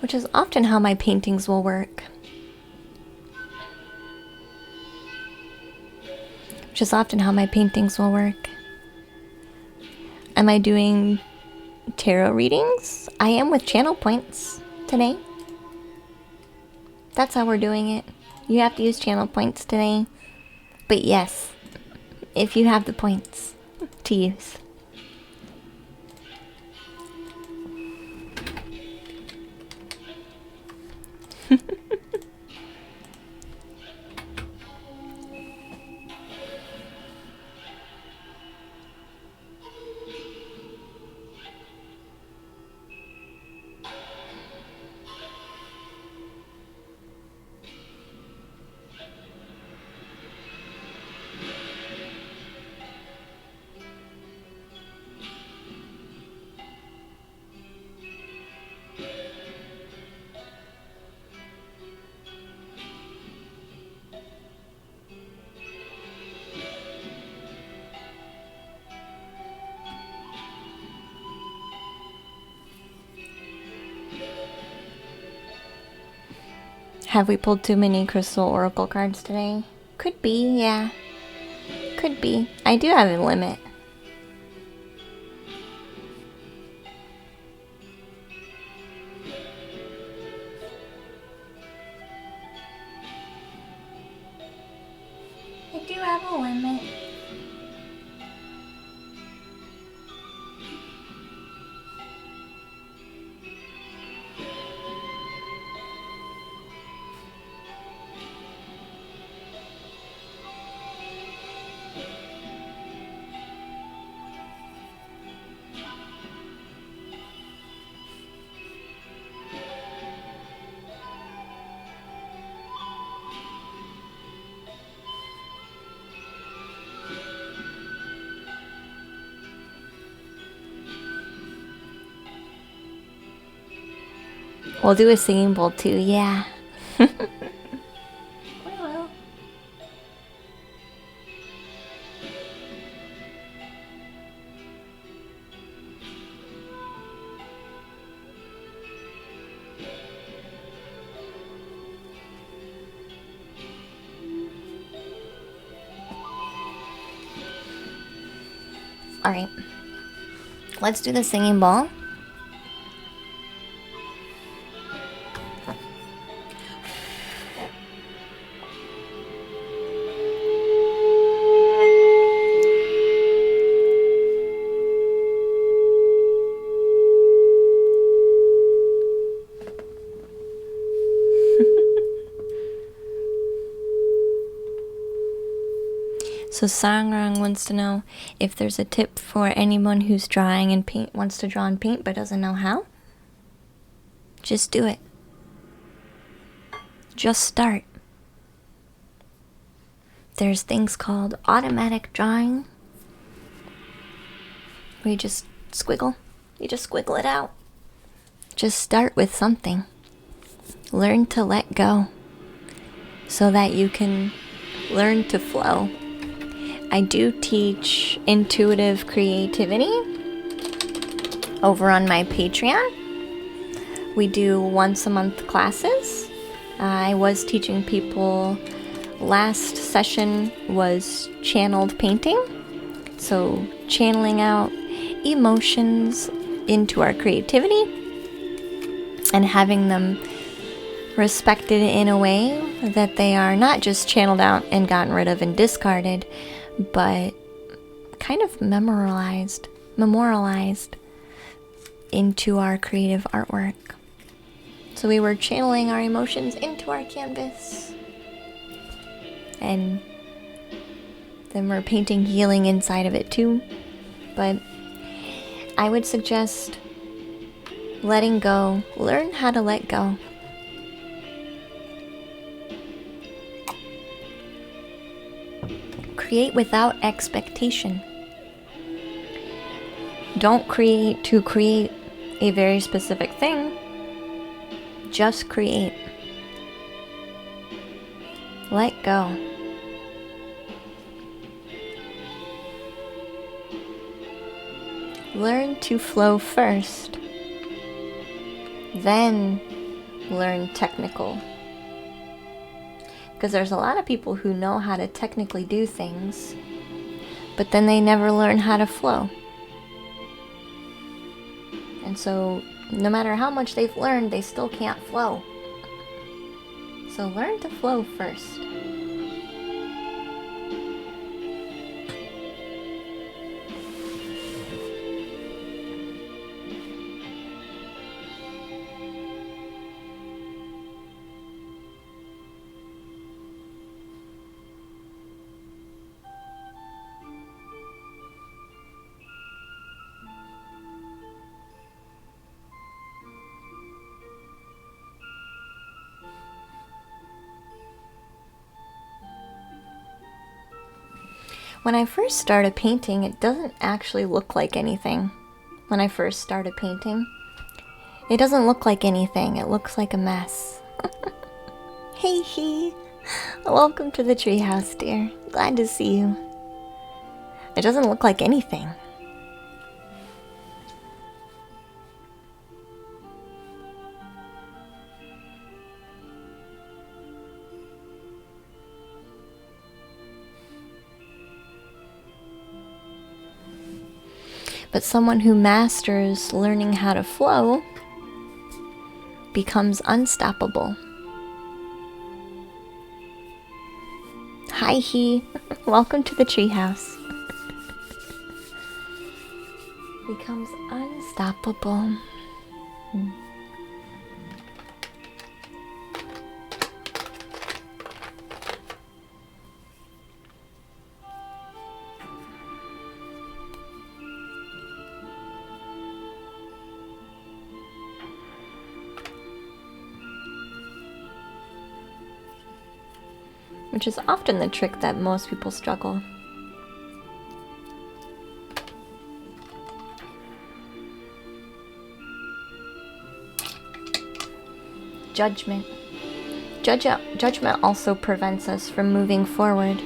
Which is often how my paintings will work. Am I doing tarot readings? I am with channel points today. That's how we're doing it. You have to use channel points today. But yes, if you have the points to use. Have we pulled too many crystal oracle cards today? Could be, yeah. Could be. I do have a limit. I do have a limit. We'll do a singing bowl too, yeah. We will. Alright. Let's do the singing bowl. So Sangrang wants to know if there's a tip for anyone who's drawing and paint, wants to draw and paint but doesn't know how. Just do it. Just start. There's things called automatic drawing, where you just squiggle. You just squiggle it out. Just start with something. Learn to let go so that you can learn to flow. I do teach intuitive creativity over on my Patreon. We do once a month classes. I was teaching people, last session was channeled painting. So channeling out emotions into our creativity and having them respected in a way that they are not just channeled out and gotten rid of and discarded, but kind of memorialized into our creative artwork. So we were channeling our emotions into our canvas, and then we're painting healing inside of it too. But I would suggest letting go. Learn how to let go. Create without expectation. Don't create to create a very specific thing. Just create. Let go. Learn to flow first. Then learn technical. Because there's a lot of people who know how to technically do things, but then they never learn how to flow. And so no matter how much they've learned, they still can't flow. So learn to flow first. When I first started painting, it doesn't actually look like anything. When I first started painting, it doesn't look like anything. It looks like a mess. Hey, welcome to the treehouse, dear. Glad to see you. It doesn't look like anything. But someone who masters learning how to flow becomes unstoppable. Hi, he. Welcome to the treehouse. Becomes unstoppable. Which is often the trick that most people struggle. judgment. Judgment also prevents us from moving forward.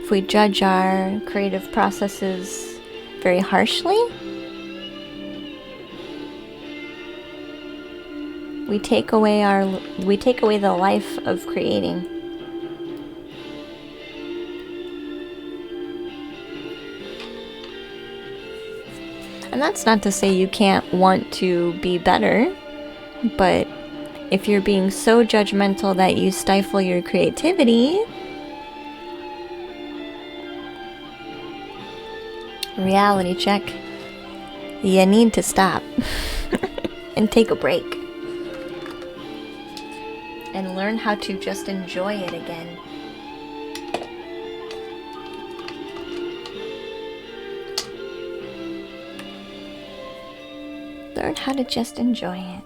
If we judge our creative processes very harshly, we take away the life of creating. And that's not to say you can't want to be better, but if you're being so judgmental that you stifle your creativity, reality check, you need to stop and take a break and learn how to just enjoy it again. Learn how to just enjoy it.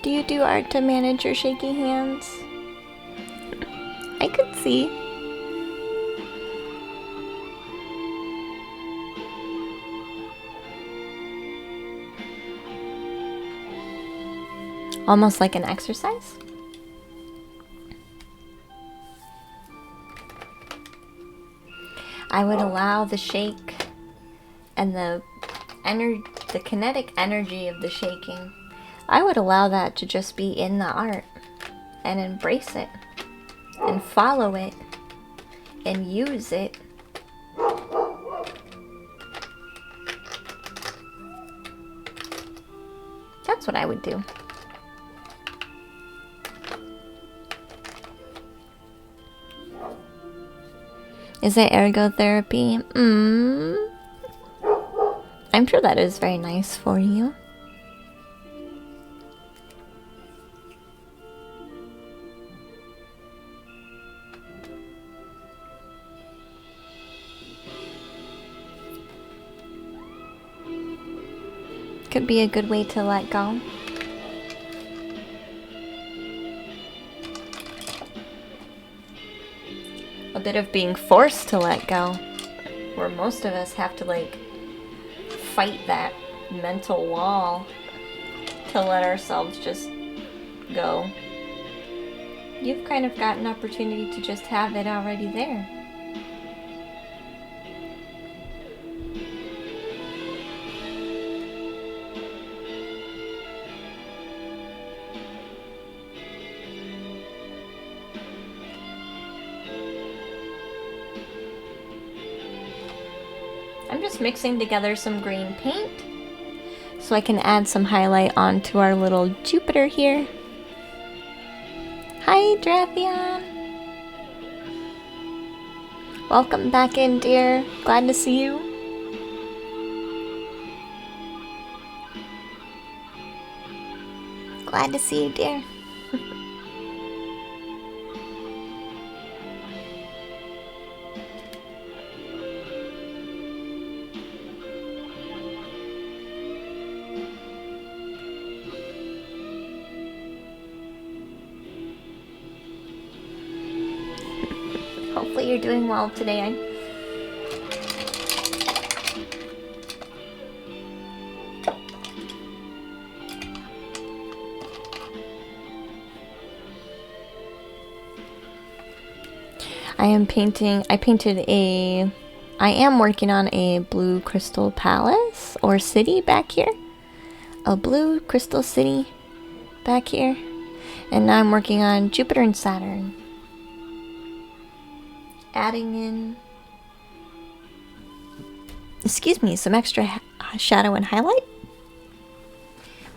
Do you do art to manage your shaky hands? I could see. Almost like an exercise? I would allow the shake and the kinetic energy of the shaking. I would allow that to just be in the art and embrace it and follow it and use it. That's what I would do. Is it ergotherapy? I'm sure that is very nice for you. Could be a good way to let go. A bit of being forced to let go, where most of us have to like fight that mental wall to let ourselves just go. You've kind of got an opportunity to just have it already there. I'm just mixing together some green paint so I can add some highlight onto our little Jupiter here. Hi, Drathion. Welcome back in, dear. Glad to see you. Glad to see you, dear. Hopefully you're doing well today. I am working on a blue crystal palace or city back here. A blue crystal city back here. And now I'm working on Jupiter and Saturn. Adding in, some extra shadow and highlight.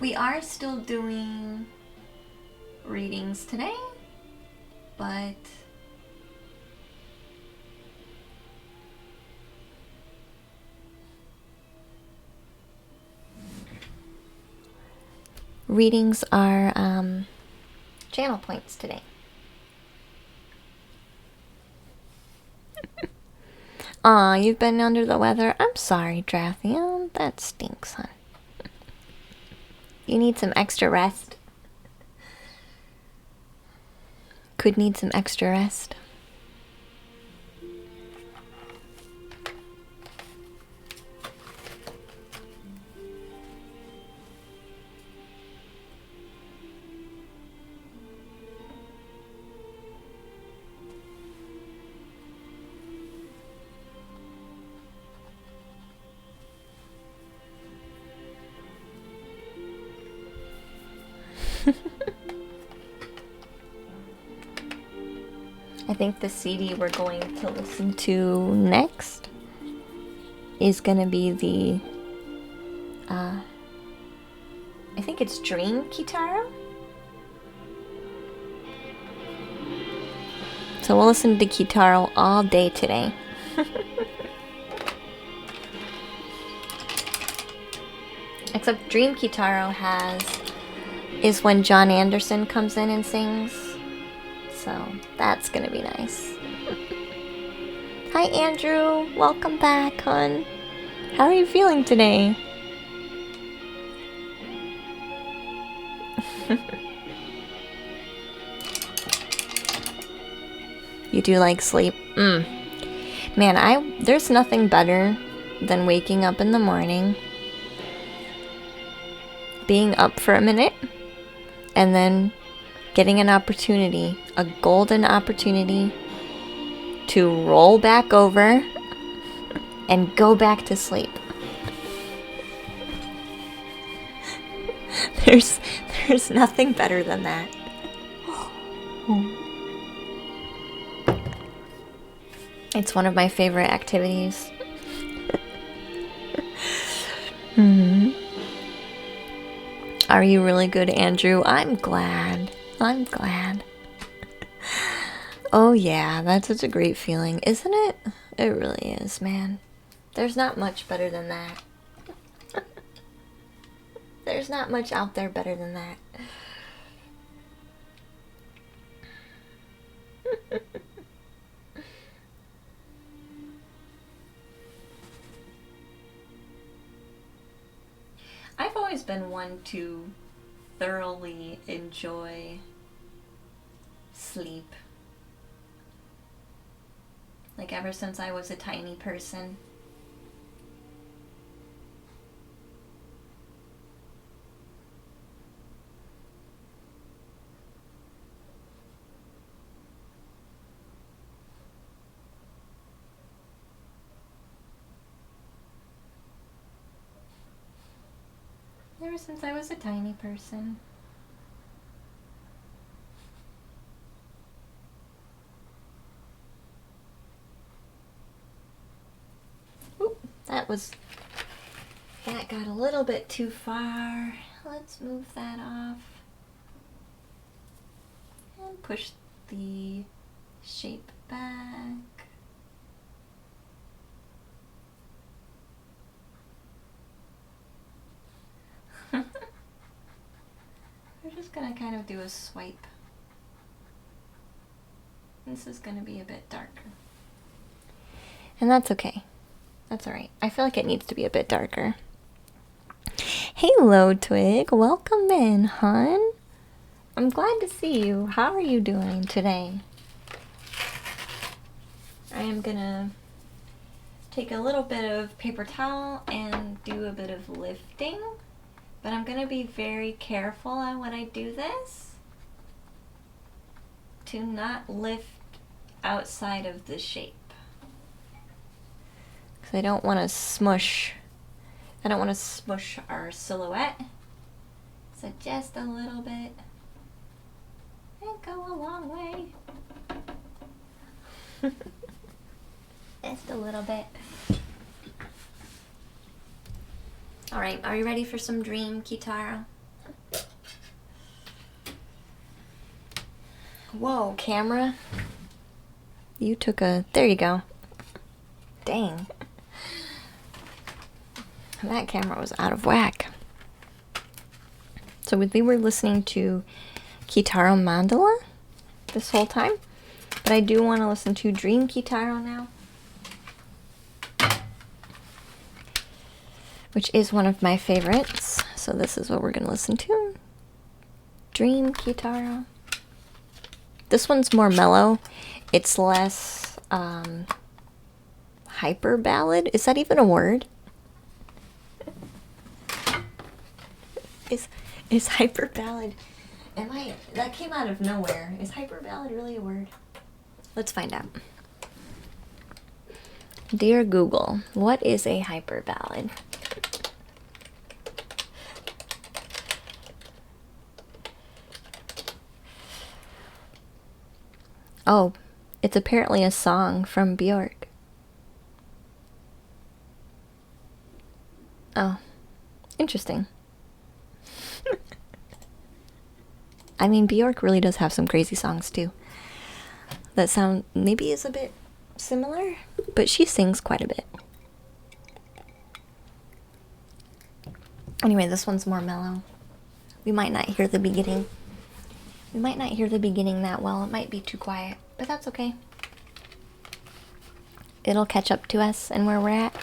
We are still doing readings today, but readings are channel points today. Aw, you've been under the weather? I'm sorry, Drathian. That stinks, hon. You need some extra rest. Could need some extra rest. I think the CD we're going to listen to next is gonna be the, I think it's Dream Kitaro. So we'll listen to Kitaro all day today. Except Dream Kitaro is when John Anderson comes in and sings. So that's gonna be nice. Hi Andrew, welcome back, hon. How are you feeling today? You do like sleep? Man, there's nothing better than waking up in the morning, being up for a minute, and then getting an opportunity, a golden opportunity, to roll back over and go back to sleep. There's nothing better than that. It's one of my favorite activities. Are you really good, Andrew? I'm glad. I'm glad. Oh yeah, that's such a great feeling, isn't it? It really is, man. There's not much better than that. There's not much out there better than that. I've always been one to thoroughly enjoy sleep. Like ever since I was a tiny person. Ever since I was a tiny person. Oop, that got a little bit too far. Let's move that off. And push the shape back. We're just gonna kind of do a swipe. This is gonna be a bit darker. And that's okay. That's alright. I feel like it needs to be a bit darker. Hey, Low Twig. Welcome in, hon. I'm glad to see you. How are you doing today? I am gonna take a little bit of paper towel and do a bit of lifting. But I'm going to be very careful on when I do this to not lift outside of the shape. Because I don't want to smush our silhouette. So just a little bit and go a long way. Just a little bit. Alright, are you ready for some Dream Kitaro? Whoa, camera. You took a... There you go. Dang. That camera was out of whack. So we were listening to Kitaro Mandala this whole time. But I do want to listen to Dream Kitaro now. Which is one of my favorites. So this is what we're going to listen to. Dream Kitaro. This one's more mellow. It's less hyper ballad. Is that even a word? Is hyper ballad? That came out of nowhere. Is hyper ballad really a word? Let's find out. Dear Google, what is a hyper ballad? Oh, it's apparently a song from Bjork. Oh, interesting. I mean, Bjork really does have some crazy songs too. That sound maybe is a bit similar, but she sings quite a bit. Anyway, this one's more mellow. We might not hear the beginning. We might not hear the beginning that well. It might be too quiet, but that's okay. It'll catch up to us and where we're at.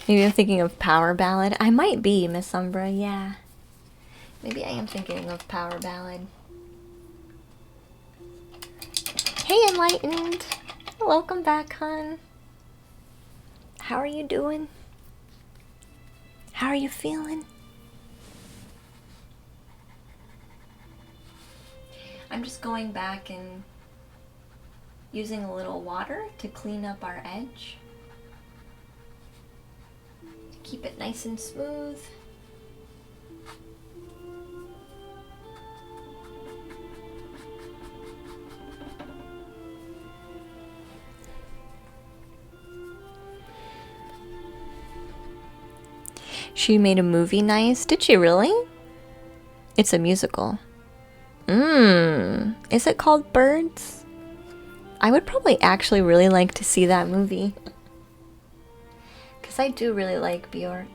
Maybe I'm thinking of power ballad. I might be, Miss Umbra, yeah. Maybe I am thinking of power ballad. Hey, Enlightened. Welcome back, hon. How are you doing? How are you feeling? I'm just going back and using a little water to clean up our edge. Keep it nice and smooth. She made a movie nice. Did she really? It's a musical. Is it called Birds? I would probably actually really like to see that movie. Because I do really like Bjork.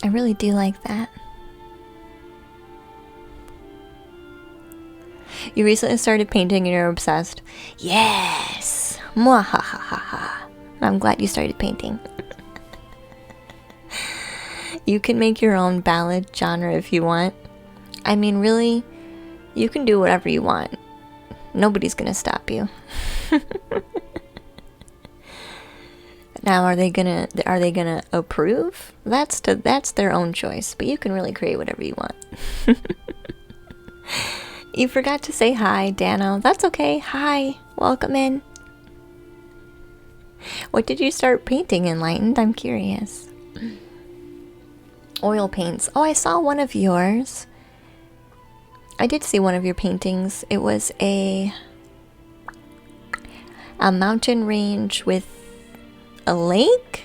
I really do like that. You recently started painting and you're obsessed. Yes! Mwahahaha. I'm glad you started painting. You can make your own ballad genre if you want. I mean, really, you can do whatever you want. Nobody's gonna stop you. Now, are they gonna approve? That's their own choice, but you can really create whatever you want. You forgot to say hi, Dano. That's okay. Hi. Welcome in. What did you start painting, Enlightened? I'm curious. Oil paints. Oh, I saw one of yours. I did see one of your paintings. It was a mountain range with a lake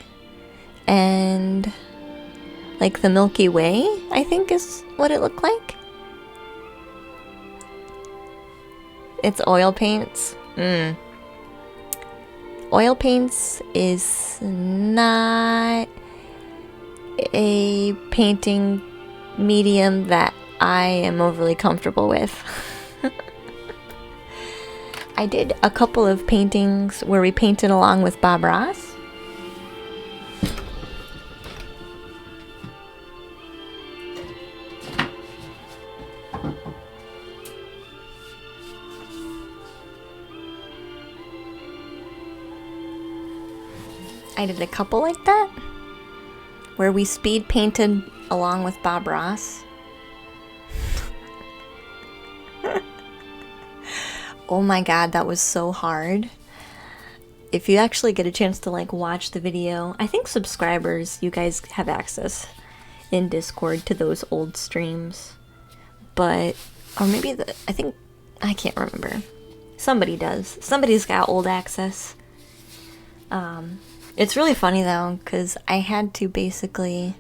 and like the Milky Way, I think is what it looked like. It's oil paints. Oil paints is not a painting medium that I am overly comfortable with. I did a couple of paintings where we painted along with Bob Ross. I did a couple like that, where we speed painted along with Bob Ross. Oh my god, that was so hard. If you actually get a chance to like watch the video, I think subscribers, you guys have access in Discord to those old streams. But Or maybe I think, I can't remember. Somebody does. Somebody's got old access. It's really funny though, because I had to basically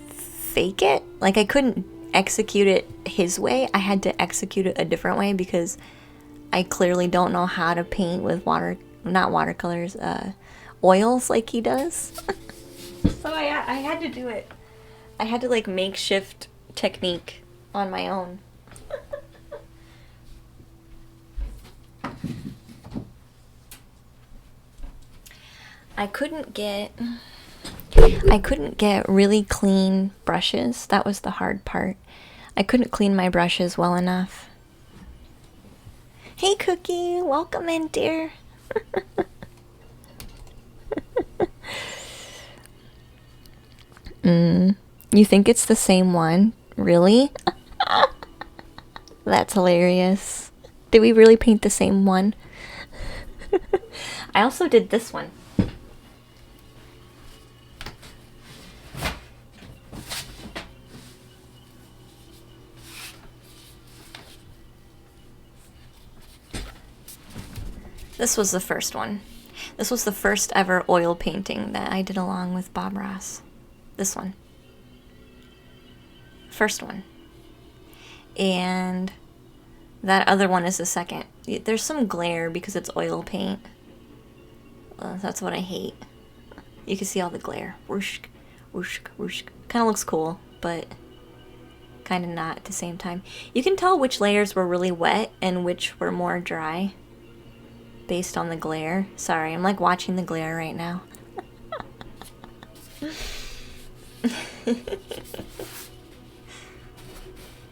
fake it. Like, I couldn't execute it his way. I had to execute it a different way because I clearly don't know how to paint with not watercolors, oils like he does. So I had to do it. I had to like makeshift technique on my own. I couldn't get really clean brushes. That was the hard part. I couldn't clean my brushes well enough. Hey Cookie, welcome in, dear. You think it's the same one? Really? That's hilarious. Did we really paint the same one? I also did this one. This was the first one. This was the first ever oil painting that I did along with Bob Ross. This one. First one. And that other one is the second. There's some glare because it's oil paint. That's what I hate. You can see all the glare. Whoosh, whoosh, whoosh. Kind of looks cool, but kind of not at the same time. You can tell which layers were really wet and which were more dry based on the glare. Sorry, I'm like watching the glare right now.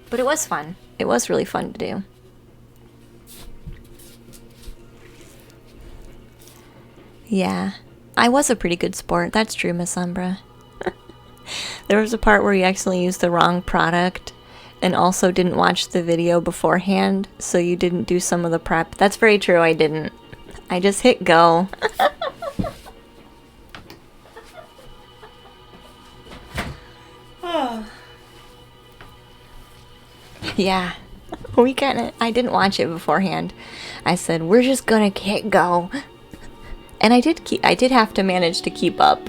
But it was fun. It was really fun to do. Yeah, I was a pretty good sport. That's true, Miss Umbra. There was a part where you accidentally used the wrong product and also didn't watch the video beforehand, so you didn't do some of the prep. That's very true, I didn't. I just hit go. Yeah, I didn't watch it beforehand. I said, we're just gonna hit go. And I did have to manage to keep up.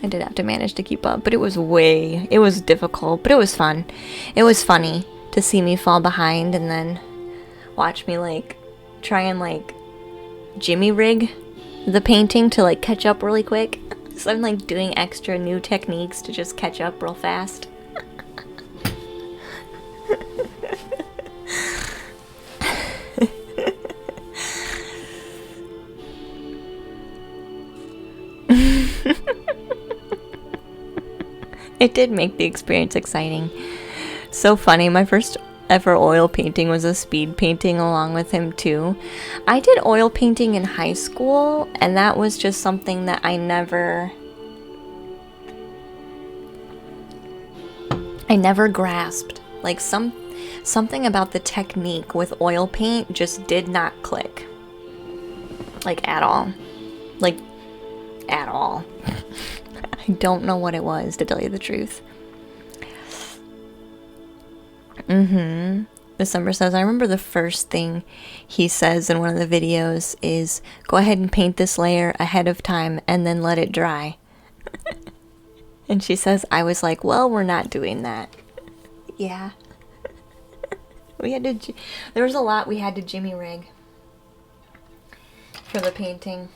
But it was difficult, but it was fun. It was funny to see me fall behind and then watch me like try and like jimmy rig the painting to like catch up really quick. So I'm like doing extra new techniques to just catch up real fast. It did make the experience exciting. So funny. My first ever oil painting was a speed painting along with him too. I did oil painting in high school, and that was just something that I never grasped. Like something about the technique with oil paint just did not click. Like at all. Like at all. I don't know what it was, to tell you the truth. Miss Summer says, I remember the first thing he says in one of the videos is, go ahead and paint this layer ahead of time and then let it dry. And she says, I was like, well, we're not doing that. Yeah. There was a lot we had to jimmy rig for the painting.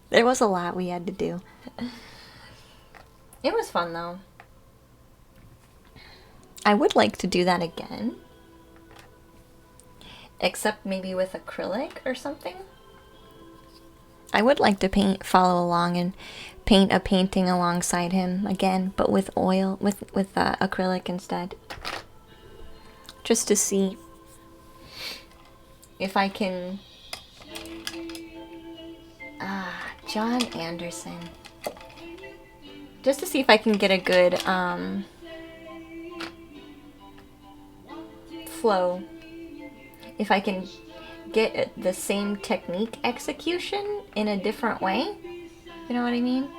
There was a lot we had to do. It was fun though. I would like to do that again. Except maybe with acrylic or something. I would like to follow along and paint a painting alongside him again, but with oil, with acrylic instead. Just to see if I can... John Anderson. Just to see if I can get a good flow. If I can get the same technique execution in a different way. You know what I mean?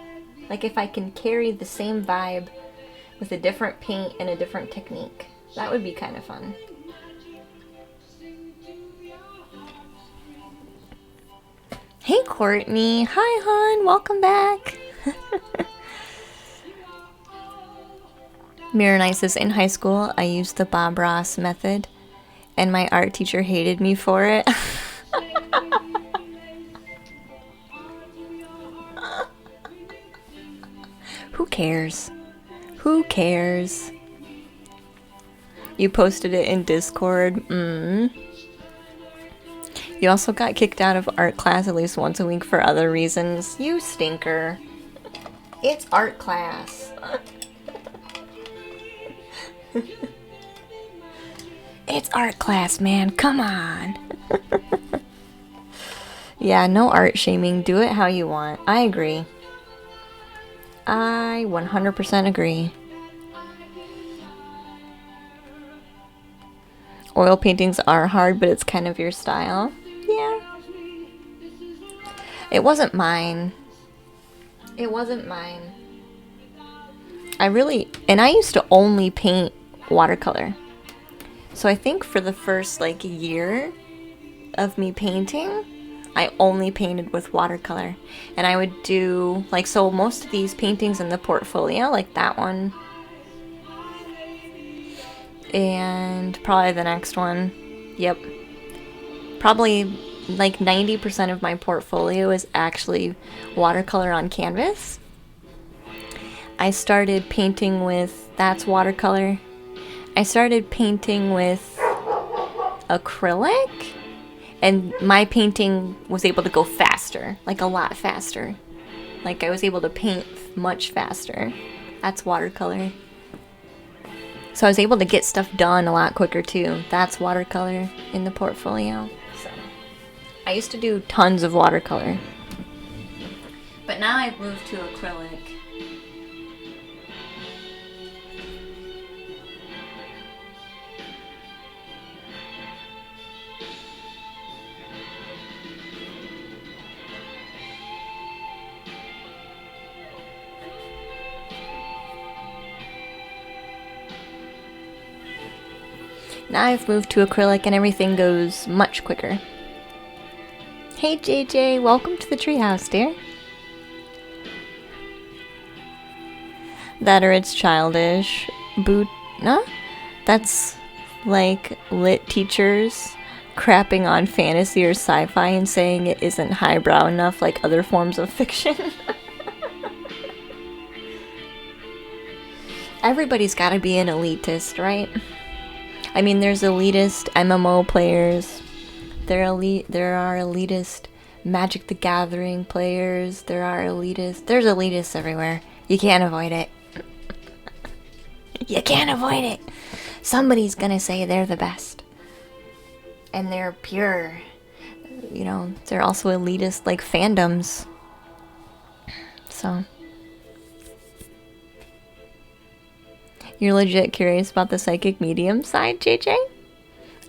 Like if I can carry the same vibe with a different paint and a different technique. That would be kind of fun. Hey Courtney, hi hon, welcome back. Mirror says, in high school I used the Bob Ross method and my art teacher hated me for it. Who cares? Who cares? You posted it in Discord. You also got kicked out of art class at least once a week for other reasons. You stinker. It's art class. It's art class, man. Come on. Yeah, no art shaming. Do it how you want. I agree. I 100% agree. Oil paintings are hard, but it's kind of your style. Yeah. It wasn't mine. It wasn't mine. I used to only paint watercolor. So I think for the first like year of me painting, I only painted with watercolor. And I would do, like, so most of these paintings in the portfolio, like that one, and probably the next one, yep. Probably like 90% of my portfolio is actually watercolor on canvas. I started painting with, that's watercolor. I started painting with acrylic. And my painting was able to go faster, like a lot faster. Like I was able to paint much faster. That's watercolor. So I was able to get stuff done a lot quicker too. That's watercolor in the portfolio. So I used to do tons of watercolor. But now I've moved to acrylic. Now I've moved to acrylic and everything goes much quicker. Hey JJ, welcome to the treehouse, dear. That or it's childish. Nah? That's like lit teachers crapping on fantasy or sci-fi and saying it isn't highbrow enough like other forms of fiction. Everybody's gotta be an elitist, right? I mean, there's elitist MMO players. There are elitist Magic the Gathering players. There's elitists everywhere. You can't avoid it. You can't avoid it. Somebody's gonna say they're the best. And they're pure. You know, they're also elitist, like, fandoms. So. You're legit curious about the psychic medium side, JJ?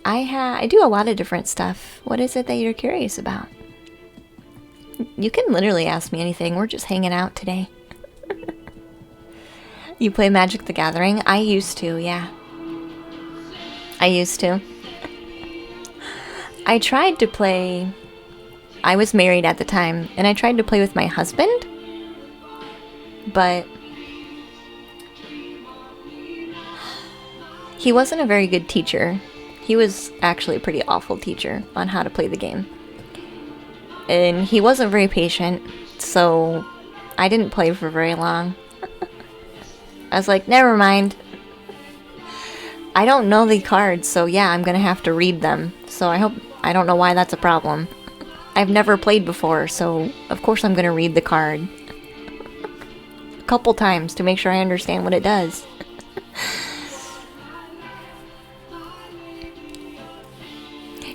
I do a lot of different stuff. What is it that you're curious about? You can literally ask me anything. We're just hanging out today. You play Magic the Gathering? I used to, yeah. I used to. I tried to play... I was married at the time, and I tried to play with my husband, but... he wasn't a very good teacher. He was actually a pretty awful teacher on how to play the game. And he wasn't very patient, so I didn't play for very long. I was like, never mind. I don't know the cards, so yeah, I'm gonna have to read them. So I don't know why that's a problem. I've never played before, so of course I'm gonna read the card. A couple times to make sure I understand what it does.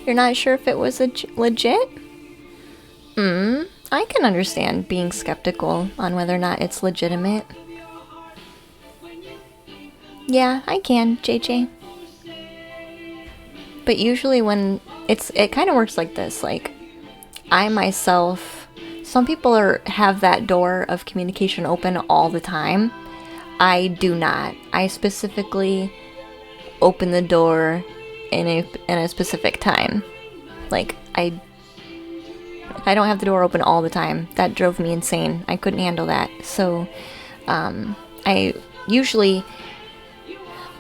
You're not sure if it was legit? I can understand being skeptical on whether or not it's legitimate. Yeah, I can, JJ. But usually when it kind of works like this, like I myself, some people have that door of communication open all the time. I do not. I specifically open the door in a specific time. Like, I don't have the door open all the time. That drove me insane. I couldn't handle that. So, I usually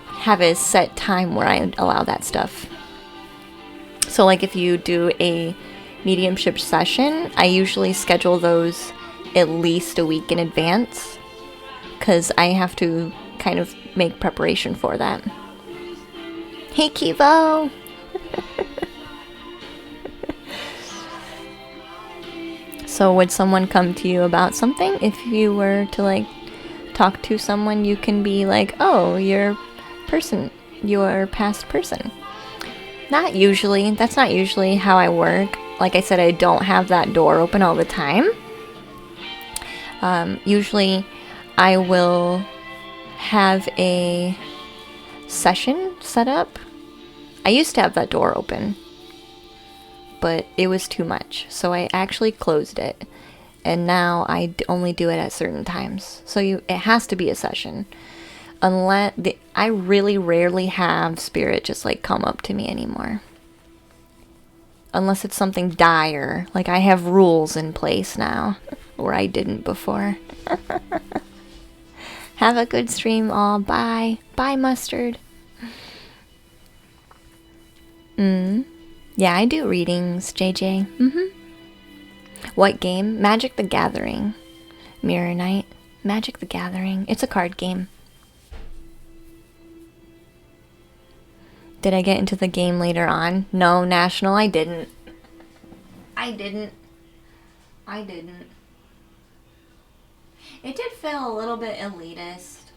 have a set time where I allow that stuff. So, like, if you do a mediumship session, I usually schedule those at least a week in advance, because I have to kind of make preparation for that. Hey, Kivo! So would someone come to you about something? If you were to, like, talk to someone, you can be like, oh, you're past person. Not usually. That's not usually how I work. Like I said, I don't have that door open all the time. Usually I will have a session set up. I used to have that door open, but it was too much, so I actually closed it, and now I only do it at certain times. So it has to be a session. I really rarely have spirit just like come up to me anymore, unless it's something dire. Like, I have rules in place now where I didn't before. Have a good stream, all. Bye Mustard. Yeah, I do readings, JJ. What game? Magic the Gathering. Mirror Knight. Magic the Gathering. It's a card game. Did I get into the game later on? No, National, I didn't. I didn't. It did feel a little bit elitist.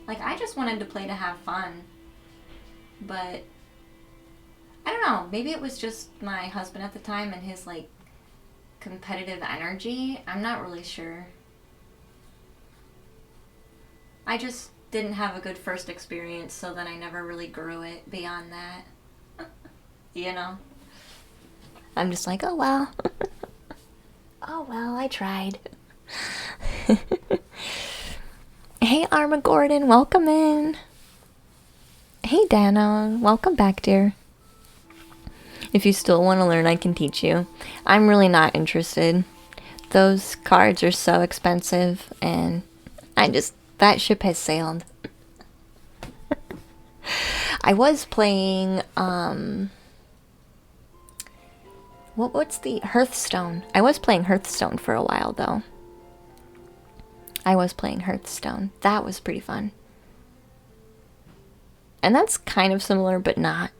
Like, I just wanted to play to have fun. But I don't know, maybe it was just my husband at the time and his, like, competitive energy. I'm not really sure. I just didn't have a good first experience, so then I never really grew it beyond that. You know? I'm just like, oh well. Oh well, I tried. Hey, Arma Gordon, welcome in. Hey, Dano, welcome back, dear. If you still want to learn, I can teach you. I'm really not interested. Those cards are so expensive, and that ship has sailed. I was playing, what's the Hearthstone? I was playing Hearthstone for a while, though. That was pretty fun. And that's kind of similar, but not.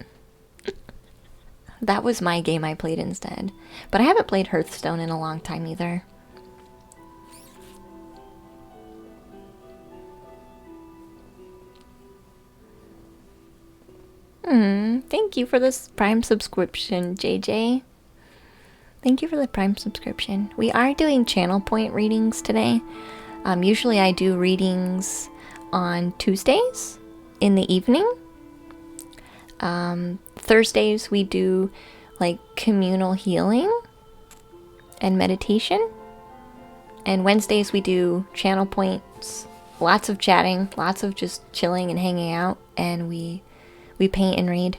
That was my game I played instead. But I haven't played Hearthstone in a long time either. Thank you for this Prime subscription, JJ. Thank you for the Prime subscription. We are doing channel point readings today. Usually I do readings on Tuesdays in the evening. Thursdays we do like communal healing and meditation. And Wednesdays we do channel points. Lots of chatting, lots of just chilling and hanging out, and we paint and read.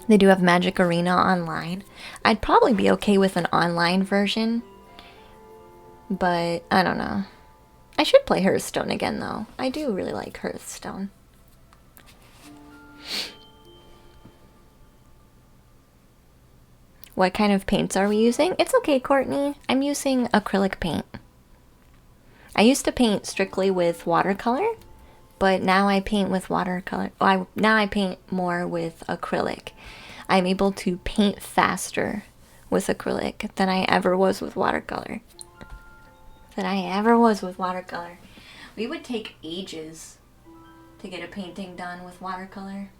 They do have Magic Arena online. I'd probably be okay with an online version, but I don't know. I should play Hearthstone again, though. I do really like Hearthstone. What kind of paints are we using? It's okay, Courtney. I'm using acrylic paint. I used to paint strictly with watercolor, but now I paint with watercolor. Now I paint more with acrylic. I'm able to paint faster with acrylic than I ever was with watercolor. We would take ages to get a painting done with watercolor.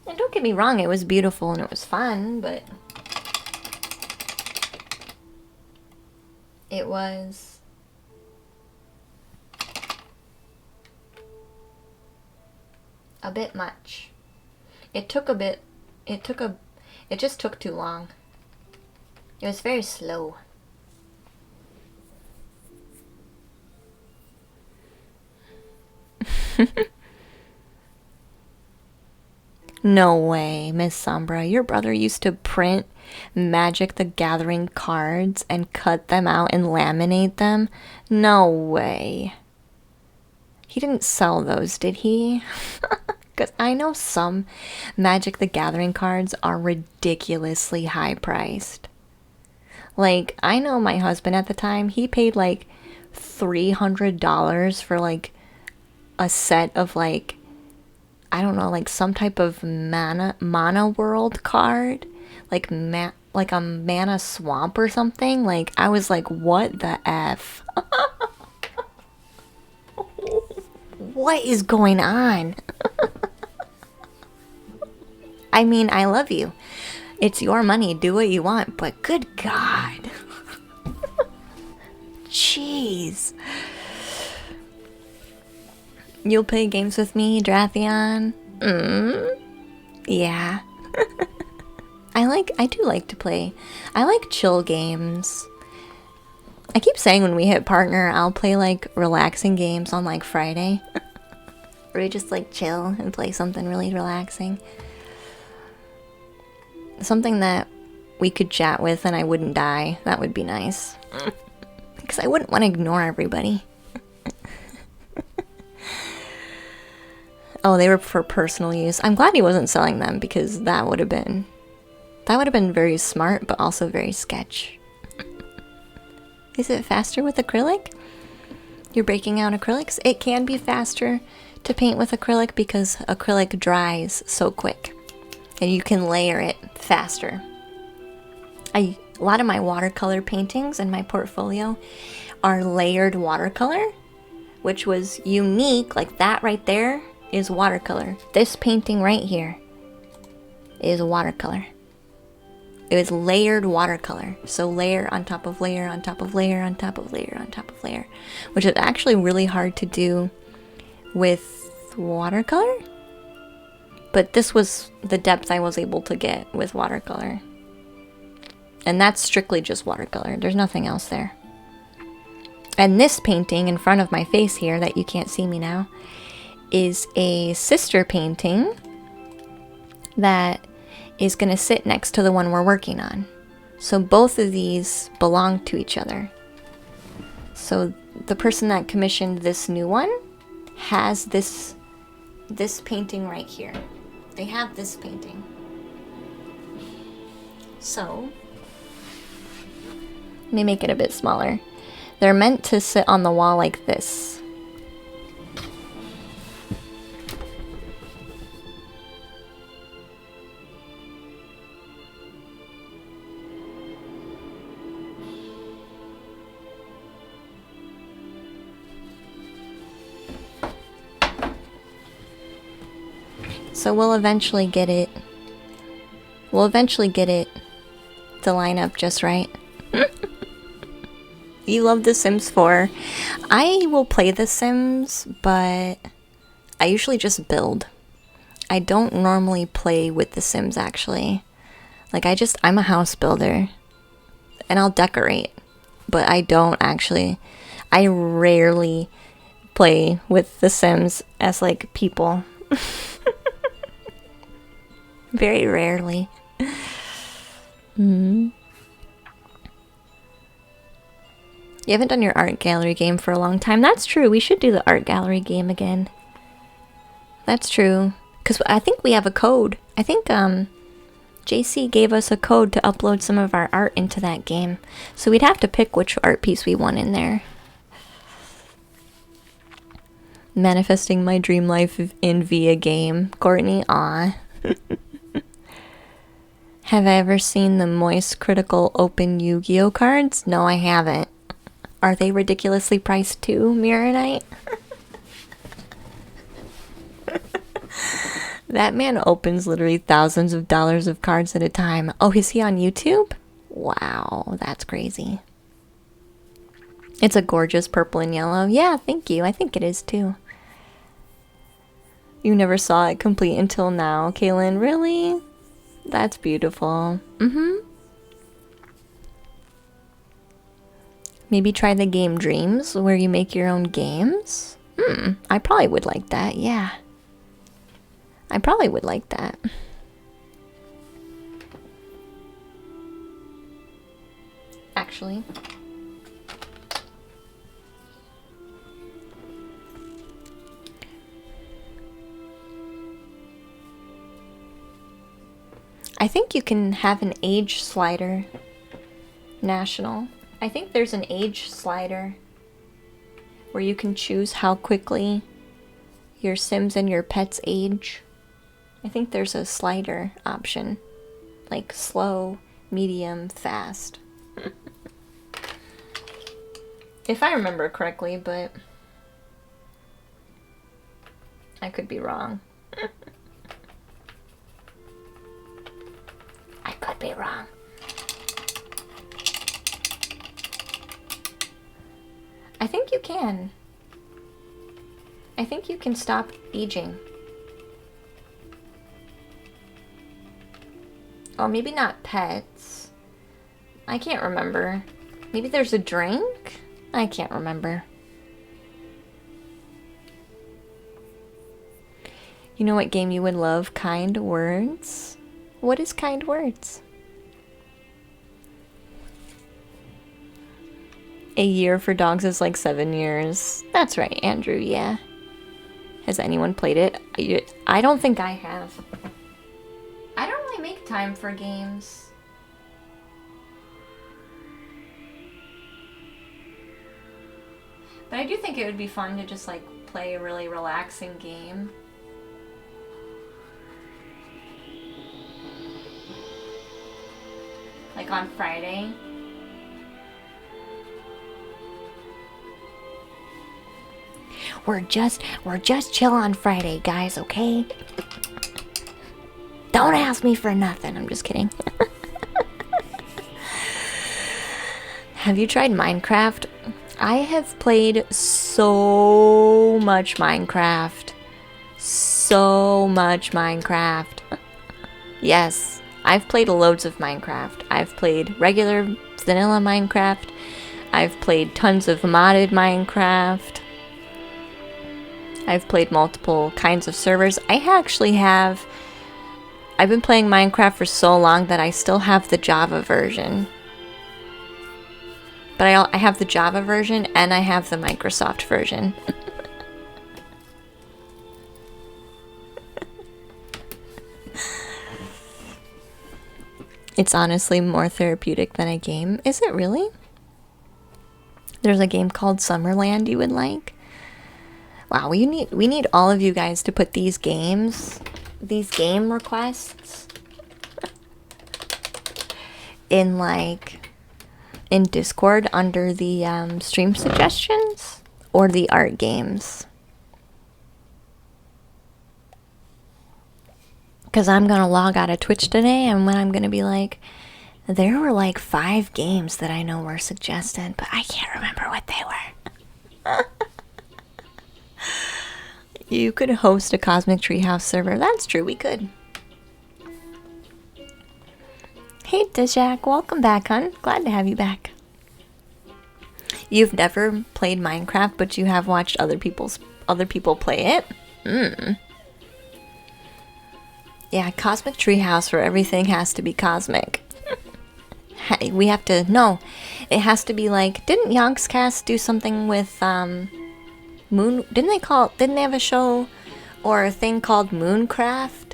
And don't get me wrong, it was beautiful and it was fun, but it was a bit much. It took a bit. It just took too long. It was very slow. No way, Miss Sombra. Your brother used to print Magic the Gathering cards and cut them out and laminate them? No way. He didn't sell those, did he? Because I know some Magic the Gathering cards are ridiculously high priced. Like, I know my husband at the time, he paid like $300 for like a set of like, I don't know, like some type of mana world card, like a mana swamp or something. Like, I was like, what the F? What is going on? I mean, I love you. It's your money, do what you want, but good God. Jeez. You'll play games with me, Drathion? Yeah. I do like to play. I like chill games. I keep saying when we hit partner, I'll play like relaxing games on like Friday. Where we just like chill and play something really relaxing. Something that we could chat with and I wouldn't die. That would be nice. Because I wouldn't want to ignore everybody. Oh, they were for personal use. I'm glad he wasn't selling them because that would have been very smart, but also very sketch. Is it faster with acrylic? You're breaking out acrylics? It can be faster to paint with acrylic because acrylic dries so quick. And you can layer it faster. A lot of my watercolor paintings in my portfolio are layered watercolor, which was unique. Like that right there is watercolor. This painting right here is watercolor. It was layered watercolor. So layer on top of layer on top of layer on top of layer on top of layer, which is actually really hard to do with watercolor. But this was the depth I was able to get with watercolor. And that's strictly just watercolor. There's nothing else there. And this painting in front of my face here that you can't see me now is a sister painting that is going to sit next to the one we're working on. So both of these belong to each other. So the person that commissioned this new one has this painting right here. They have this painting. So, let me make it a bit smaller. They're meant to sit on the wall like this. So we'll eventually get it to line up just right. You love The Sims 4. I will play The Sims, but I usually just build. I don't normally play with The Sims, actually. Like, I'm a house builder. And I'll decorate. But I rarely play with The Sims as, like, people. Very rarely. You haven't done your art gallery game for a long time. That's true. We should do the art gallery game again. That's true. Because I think we have a code. I think JC gave us a code to upload some of our art into that game. So we'd have to pick which art piece we want in there. Manifesting my dream life in via game. Courtney, aw. Have I ever seen the Moist Critical Open Yu-Gi-Oh cards? No, I haven't. Are they ridiculously priced too, Mirror Knight? That man opens literally thousands of dollars of cards at a time. Oh, is he on YouTube? Wow, that's crazy. It's a gorgeous purple and yellow. Yeah, thank you. I think it is too. You never saw it complete until now, Kaylin. Really? That's beautiful. Maybe try the game Dreams, where you make your own games. I probably would like that, yeah. I probably would like that. Actually. I think you can have an age slider. National. I think there's an age slider where you can choose how quickly your Sims and your pets age. I think there's a slider option. Like slow, medium, fast. If I remember correctly, but I could be wrong. I could be wrong. I think you can. I think you can stop aging. Oh, maybe not pets. I can't remember. Maybe there's a drink? I can't remember. You know what game you would love? Kind Words? What is Kind Words? A year for dogs is like 7 years. That's right, Andrew, yeah. Has anyone played it? I don't think I have. I don't really make time for games. But I do think it would be fun to just like play a really relaxing game. Like on Friday. We're just chill on Friday, guys, okay? Don't ask me for nothing. I'm just kidding. Have you tried Minecraft? I have played so much Minecraft. So much Minecraft. Yes, I've played loads of Minecraft. I've played regular vanilla Minecraft. I've played tons of modded Minecraft. I've played multiple kinds of servers. I've been playing Minecraft for so long that I still have the Java version. But I have the Java version and I have the Microsoft version. It's honestly more therapeutic than a game. Is it really? There's a game called Summerland you would like? Wow, we need all of you guys to put these game requests in Discord under the stream suggestions or the art games. Because I'm gonna log out of Twitch today and when I'm gonna be like, there were like 5 games that I know were suggested, but I can't remember what they were. You could host a Cosmic Treehouse server. That's true, we could. Hey, Dejak, welcome back, hon. Glad to have you back. You've never played Minecraft, but you have watched other people play it? Yeah, Cosmic Treehouse where everything has to be cosmic. We have to... No, it has to be like... Didn't Yogscast do something with, Moon... Didn't they have a show or a thing called Mooncraft?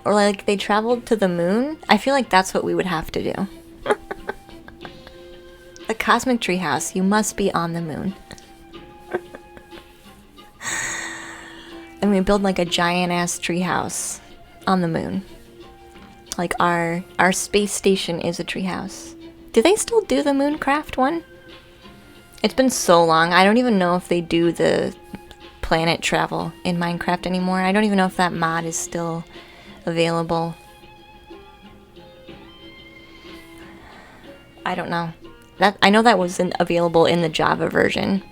Or like they traveled to the moon? I feel like that's what we would have to do. The Cosmic Treehouse, you must be on the moon. And we build like a giant ass treehouse on the moon. Like our space station is a treehouse. Do they still do the Mooncraft one? It's been so long. I don't even know if they do the planet travel in Minecraft anymore. I don't even know if that mod is still available. I don't know. I know that wasn't available in the Java version.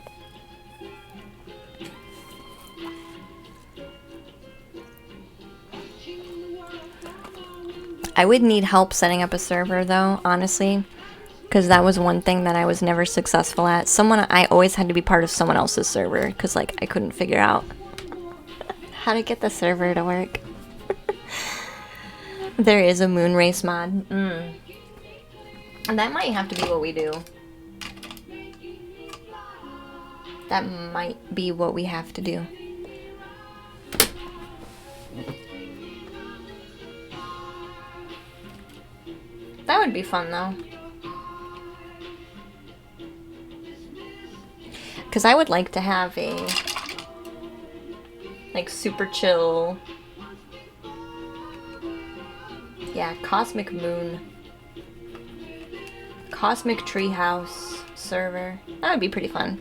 I would need help setting up a server though, honestly, because that was one thing that I was never successful at. I always had to be part of someone else's server because like I couldn't figure out how to get the server to work. There is a moon race mod. And that might have to be what we do. That might be what we have to do. That would be fun though. Because I would like to have a like super chill, yeah, cosmic moon, cosmic treehouse server. That would be pretty fun.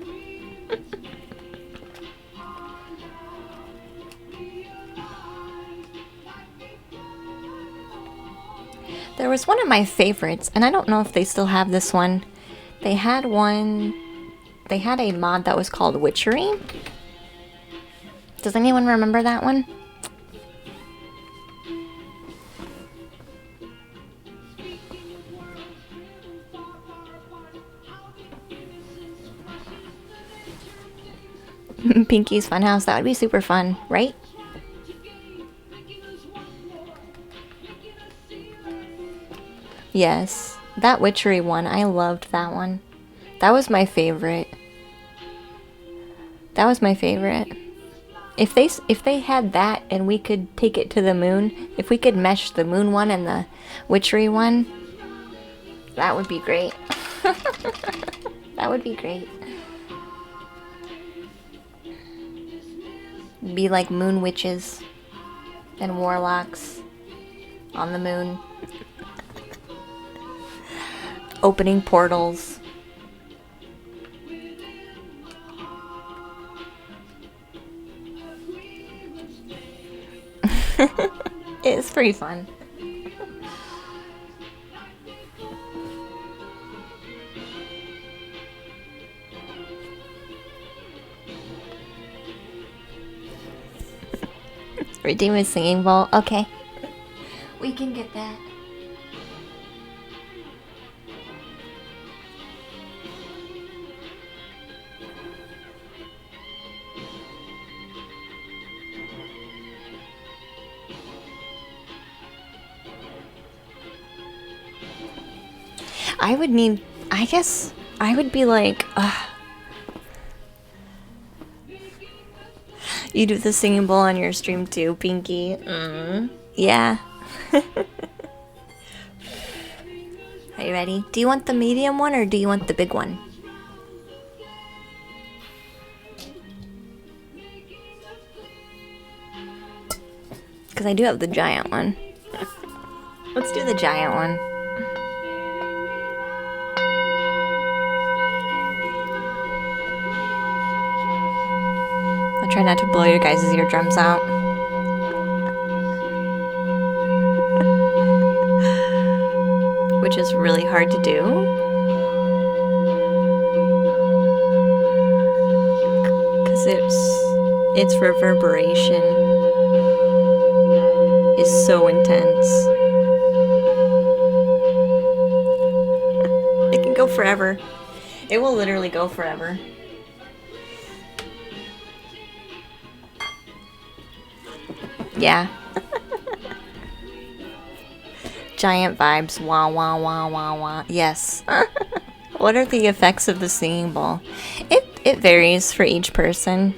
There was one of my favorites, and I don't know if they still have this one. They had a mod that was called Witchery. Does anyone remember that one? Pinky's Funhouse, that would be super fun, right? Yes, that Witchery one, I loved that one. That was my favorite. That was my favorite. If they had that and we could take it to the moon, if we could mesh the moon one and the Witchery one, that would be great. That would be great. Be like moon witches and warlocks on the moon. Opening portals. It's pretty fun. Redeem a singing bowl. Okay. We can get that. I guess I would be like, you do the singing bowl on your stream too, Pinky. Yeah. Are you ready? Do you want the medium one or do you want the big one? Because I do have the giant one. Let's do the giant one. I'll try not to blow your guys' eardrums out. Which is really hard to do. Because its reverberation is so intense. It can go forever. It will literally go forever. Yeah. Giant vibes. Wah, wah, wah, wah, wah. Yes. What are the effects of the singing bowl? It varies for each person.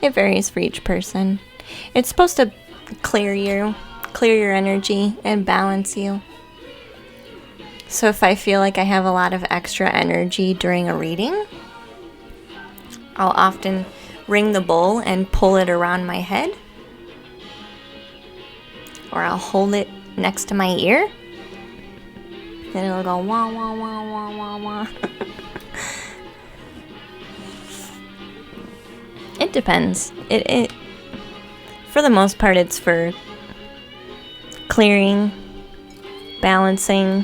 It varies for each person. It's supposed to clear your energy and balance you. So if I feel like I have a lot of extra energy during a reading, I'll often ring the bowl and pull it around my head. Or I'll hold it next to my ear. And it'll go wah, wah, wah, wah, wah, wah. It depends. It for the most part, it's for clearing, balancing,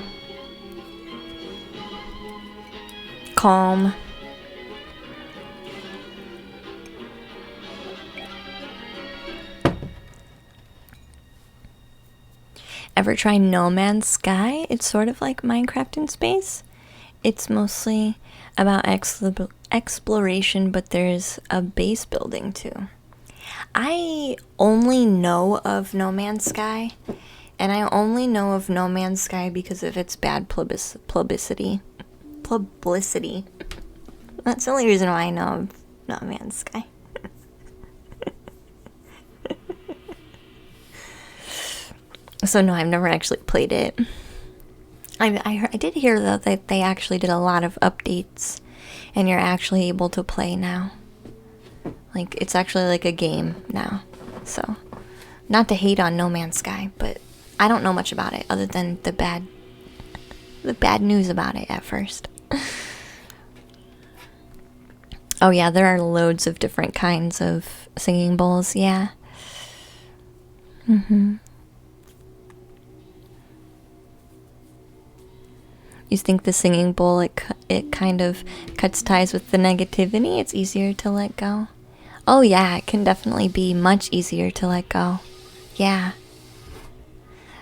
calm. ever try No Man's Sky? It's sort of like Minecraft in space. It's mostly about exploration, but there's a base building too. I only know of No Man's Sky, and I only know of No Man's Sky because of its bad publicity. That's the only reason why I know of No Man's Sky. So no, I've never actually played it. I did hear though that they actually did a lot of updates, and you're actually able to play now. Like, it's actually like a game now. So, not to hate on No Man's Sky, but I don't know much about it other than the bad news about it at first. Oh yeah, there are loads of different kinds of singing bowls, yeah. You think the singing bowl, it kind of cuts ties with the negativity? It's easier to let go? Oh yeah, it can definitely be much easier to let go. Yeah.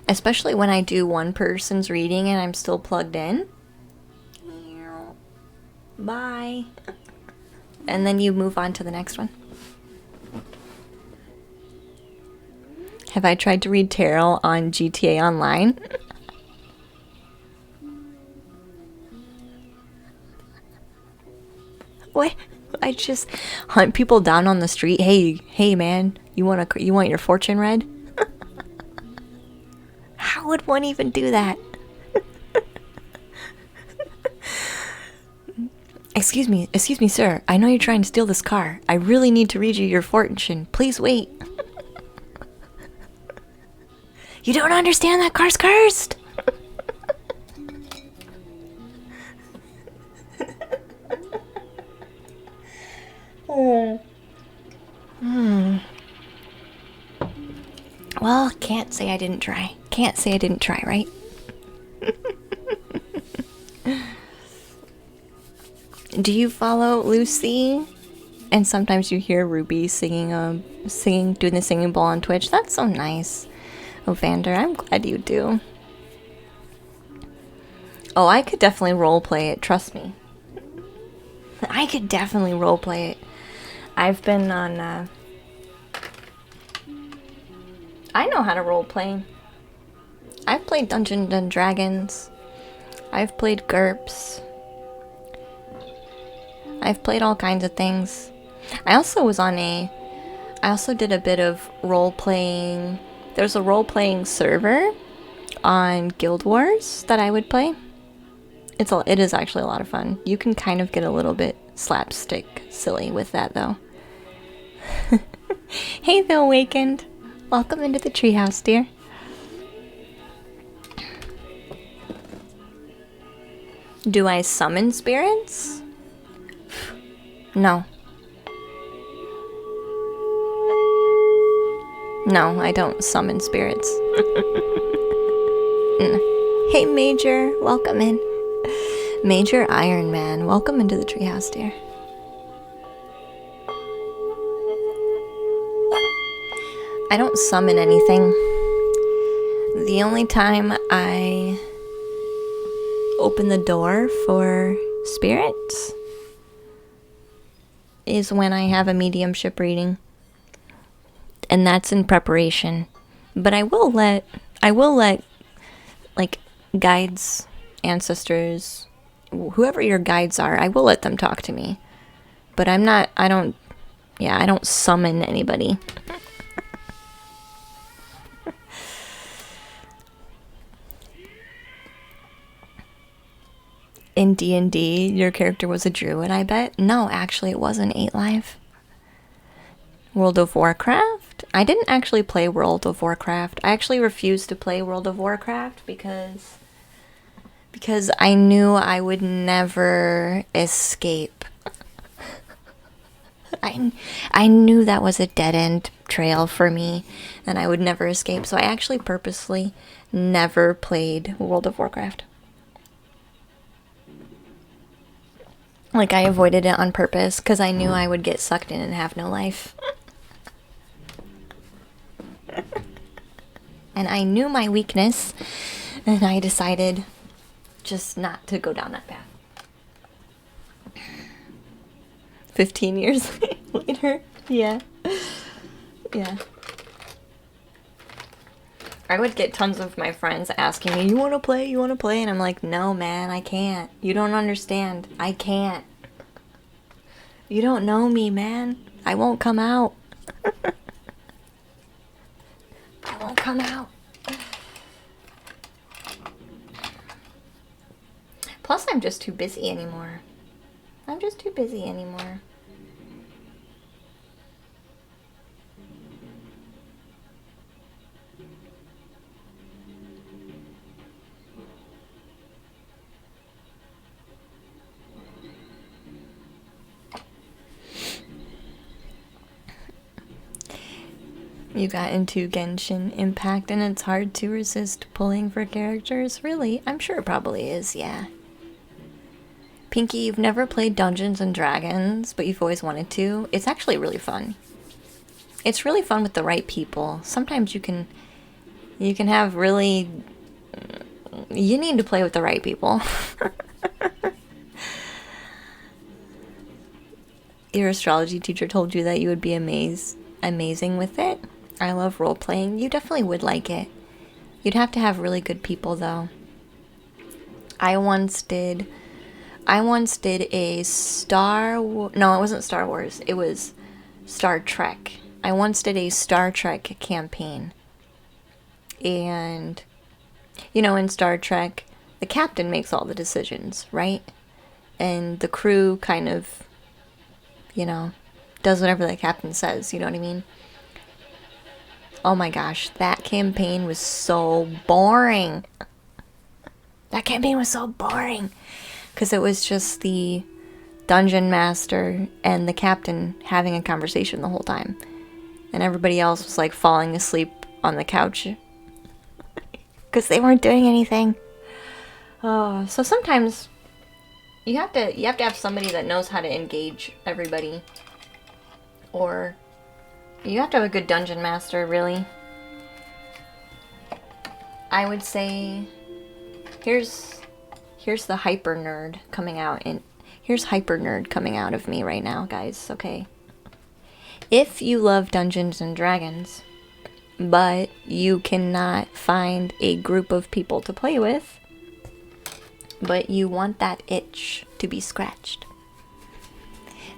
Especially when I do one person's reading and I'm still plugged in. Bye. And then you move on to the next one. Have I tried to read tarot on GTA Online? What? I just hunt people down on the street. Hey man, you want your fortune read? How would one even do that? Excuse me, sir. I know you're trying to steal this car. I really need to read you your fortune. Please wait. You don't understand, that car's cursed. Well, can't say I didn't try. Can't say I didn't try, right? Do you follow Lucy? And sometimes you hear Ruby singing, doing the singing bowl on Twitch. That's so nice. Oh, Vander, I'm glad you do. Oh, I could definitely roleplay it, trust me. I could definitely roleplay it. I've been on, I know how to roleplay. I've played Dungeons and Dragons. I've played GURPS. I've played all kinds of things. I also did a bit of role-playing. There's a role-playing server on Guild Wars that I would play. It is actually a lot of fun. You can kind of get a little bit slapstick silly with that, though. Hey, The Awakened. Welcome into the treehouse, dear. Do I summon spirits? No. No, I don't summon spirits. Hey, Major. Welcome in. Major Iron Man. Welcome into the treehouse, dear. I don't summon anything. The only time I open the door for spirits is when I have a mediumship reading. And that's in preparation. But I will let like guides, ancestors, whoever your guides are, I will let them talk to me. But I don't summon anybody. In D&D, your character was a druid, I bet? No, actually, it wasn't 8 Live. World of Warcraft? I didn't actually play World of Warcraft. I actually refused to play World of Warcraft because I knew I would never escape. I knew that was a dead-end trail for me, and I would never escape, so I actually purposely never played World of Warcraft. Like, I avoided it on purpose because I knew I would get sucked in and have no life. And I knew my weakness, and I decided just not to go down that path. 15 years later. Yeah. Yeah. I would get tons of my friends asking me, you want to play? You want to play? And I'm like, no, man, I can't. You don't understand. I can't. You don't know me, man. I won't come out. I won't come out. Plus, I'm just too busy anymore. I'm just too busy anymore. You got into Genshin Impact and it's hard to resist pulling for characters? Really? I'm sure it probably is, yeah. Pinky, you've never played Dungeons and Dragons, but you've always wanted to. It's actually really fun. It's really fun with the right people. Sometimes you can have really... You need to play with the right people. Your astrology teacher told you that you would be amazing with it. I love role-playing. You definitely would like it. You'd have to have really good people, though. I once did a no, it wasn't Star Wars. It was Star Trek. I once did a Star Trek campaign. And, you know, in Star Trek, the captain makes all the decisions, right? And the crew kind of, you know, does whatever the captain says, you know what I mean? Oh my gosh, that campaign was so boring. That campaign was so boring. Because it was just the dungeon master and the captain having a conversation the whole time. And everybody else was like falling asleep on the couch. Because they weren't doing anything. Oh, so sometimes you have to have somebody that knows how to engage everybody. Or you have to have a good dungeon master, really. I would say here's the hyper nerd coming out, and here's hyper nerd coming out of me right now, guys, okay? If you love Dungeons and Dragons, but you cannot find a group of people to play with, but you want that itch to be scratched,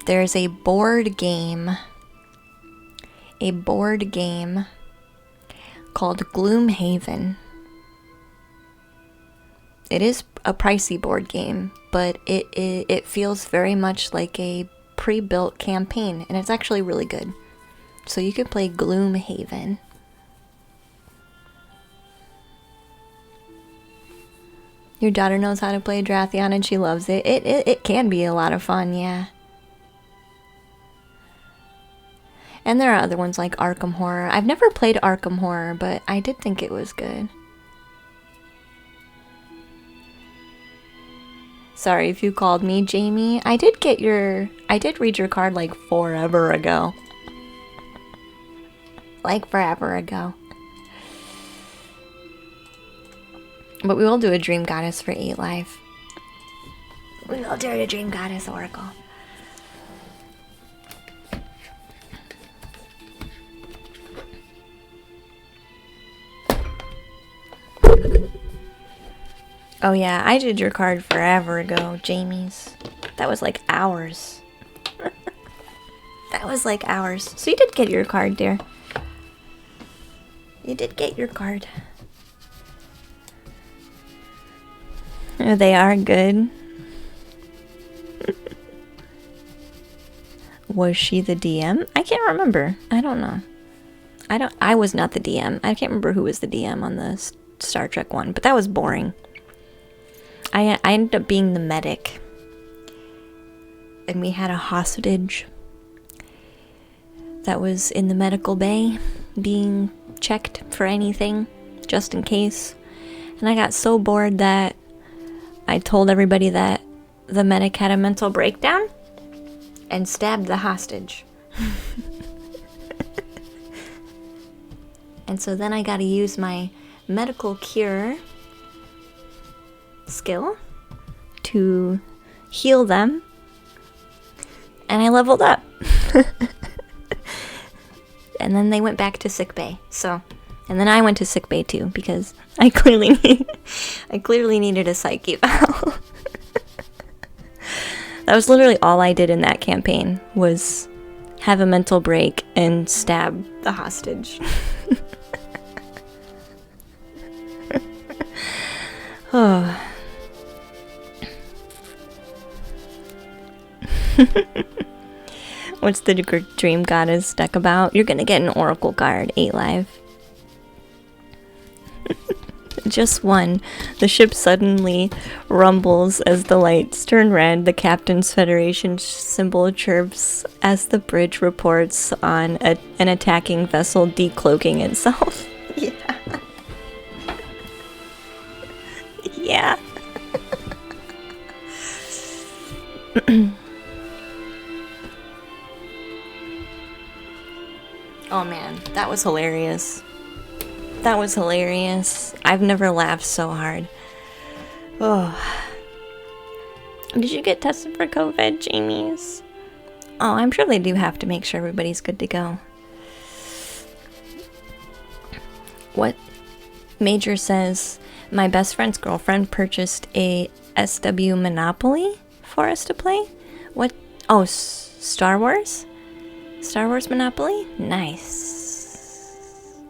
there's a board game called Gloomhaven. It is a pricey board game, but it feels very much like a pre-built campaign, and it's actually really good. So you could play Gloomhaven. Your daughter knows how to play Dratheon and she loves it. It can be a lot of fun, yeah. And there are other ones like Arkham Horror. I've never played Arkham Horror, but I did think it was good. Sorry if you called me Jamie. I did read your card like forever ago. Like forever ago. But we will do a Dream Goddess for 8 Live. We will do a Dream Goddess Oracle. Oh yeah, I did your card forever ago, Jamie's. That was like hours. That was like hours. So you did get your card, dear. You did get your card. Oh, they are good. Was she the DM? I can't remember. I don't know. I was not the DM. I can't remember who was the DM on the Star Trek one, but that was boring. I ended up being the medic. And we had a hostage that was in the medical bay being checked for anything, just in case. And I got so bored that I told everybody that the medic had a mental breakdown and stabbed the hostage. And so then I gotta use my medical cure skill to heal them. And I leveled up. And then they went back to sickbay. And then I went to sickbay too, because I clearly needed a psych eval. That was literally all I did in that campaign, was have a mental break and stab the hostage. Oh. What's the Dream Goddess deck about? You're gonna get an Oracle card, 8 live. Just one. The ship suddenly rumbles as the lights turn red. The Captain's Federation symbol chirps as the bridge reports on an attacking vessel decloaking itself. Yeah. Yeah. Oh man, that was hilarious. That was hilarious. I've never laughed so hard. Oh. Did you get tested for COVID, Jamie's? Oh, I'm sure they do have to make sure everybody's good to go. What? Major says, my best friend's girlfriend purchased a SW Monopoly for us to play. What? Oh, Star Wars? Star Wars Monopoly? Nice.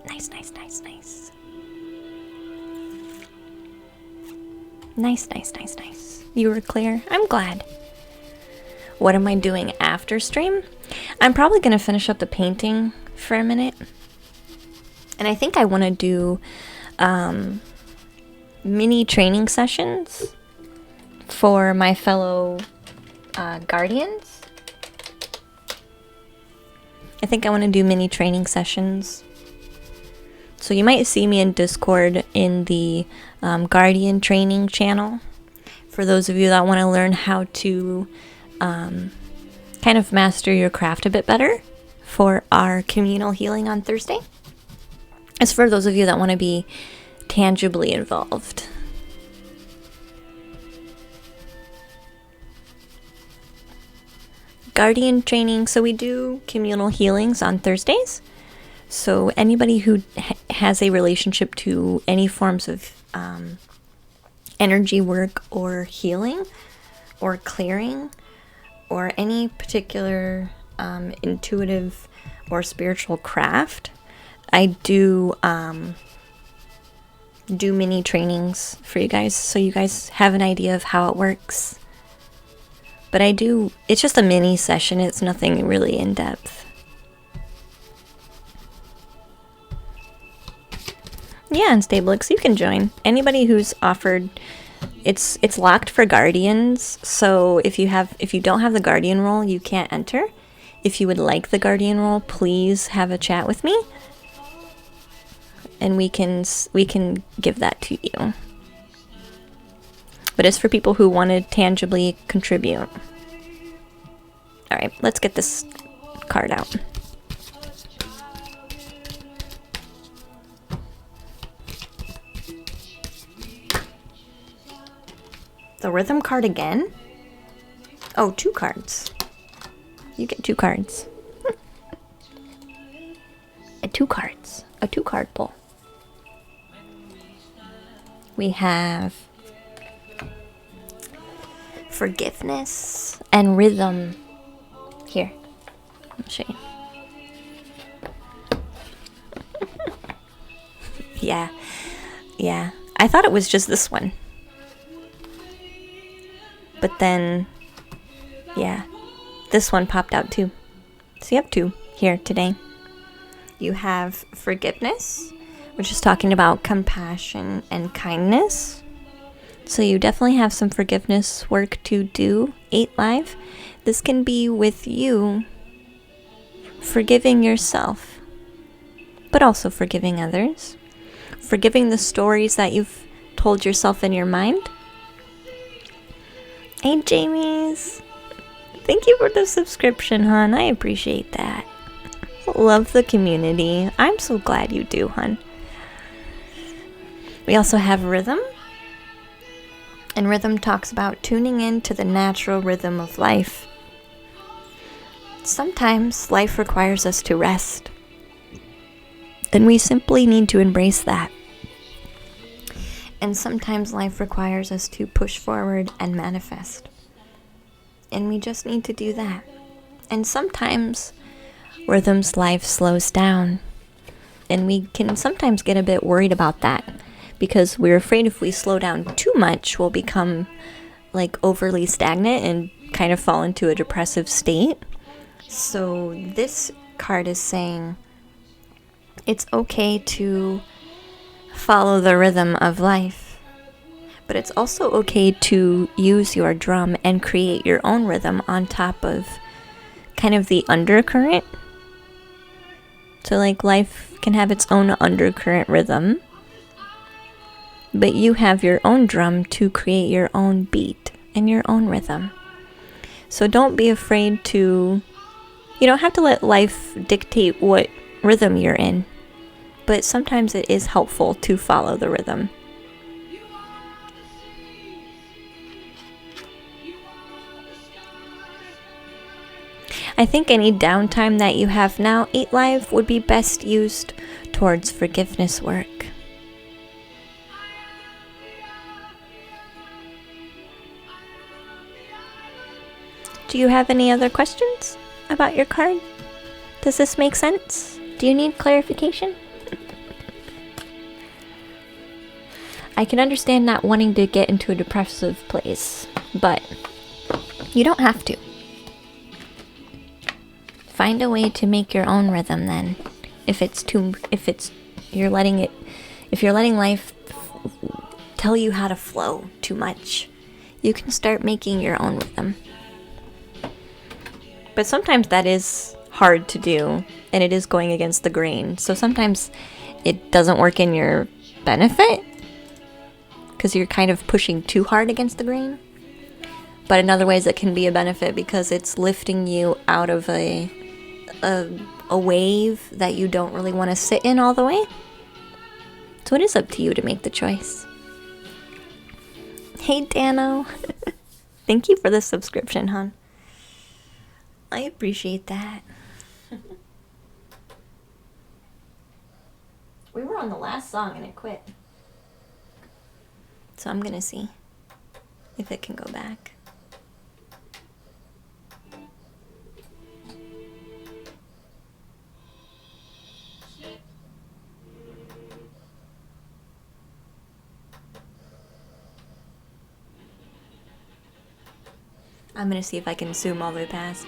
Nice, nice, nice, nice. Nice, nice, nice, nice. You were clear? I'm glad. What am I doing after stream? I'm probably going to finish up the painting for a minute. And I think I want to do mini training sessions for my fellow guardians. I think I want to do mini training sessions. So you might see me in Discord in the Guardian training channel. For those of you that want to learn how to kind of master your craft a bit better for our communal healing on Thursday. As for those of you that want to be tangibly involved. Guardian training, so we do communal healings on Thursdays. So anybody who has a relationship to any forms of energy work or healing or clearing or any particular intuitive or spiritual craft, I do mini trainings for you guys so you guys have an idea of how it works. But it's just a mini session, it's nothing really in depth. Yeah, and Stablix, you can join. Anybody who's offered, it's locked for guardians, so if you don't have the guardian role, you can't enter. If you would like the guardian role, please have a chat with me. And we can give that to you. But it's for people who want to tangibly contribute. Alright, let's get this card out. The rhythm card again? Oh, 2 cards. You get 2 cards. 2 cards. A 2-card pull. We have forgiveness and rhythm. Here, I'll show you. Yeah. I thought it was just this one. But then, yeah, this one popped out too. So you have 2 here today. You have forgiveness, which is talking about compassion and kindness. So you definitely have some forgiveness work to do, 8 live. This can be with you forgiving yourself, but also forgiving others. Forgiving the stories that you've told yourself in your mind. Hey, Jamies. Thank you for the subscription, hon. I appreciate that. love the community. I'm so glad you do, hun. We also have rhythm. And rhythm talks about tuning in to the natural rhythm of life. Sometimes life requires us to rest. And we simply need to embrace that. And sometimes life requires us to push forward and manifest. And we just need to do that. And sometimes rhythm's life slows down. And we can sometimes get a bit worried about that. Because we're afraid if we slow down too much, we'll become like overly stagnant and kind of fall into a depressive state. So this card is saying it's okay to follow the rhythm of life, but it's also okay to use your drum and create your own rhythm on top of kind of the undercurrent. So like life can have its own undercurrent rhythm, but you have your own drum to create your own beat and your own rhythm. So don't be afraid to, you don't have to let life dictate what rhythm you're in, but sometimes it is helpful to follow the rhythm. I think any downtime that you have now, 8 Live, would be best used towards forgiveness work. Do you have any other questions about your card? Does this make sense? Do you need clarification? I can understand not wanting to get into a depressive place, but you don't have to. Find a way to make your own rhythm then. If you're letting life tell you how to flow too much, you can start making your own rhythm. But sometimes that is hard to do, and it is going against the grain. So sometimes it doesn't work in your benefit because you're kind of pushing too hard against the grain. But in other ways it can be a benefit because it's lifting you out of a wave that you don't really want to sit in all the way. So it is up to you to make the choice. Hey Dano. Thank you for the subscription, hon. I appreciate that. We were on the last song and it quit. So I'm gonna see if it can go back. I'm gonna see if I can zoom all the way past.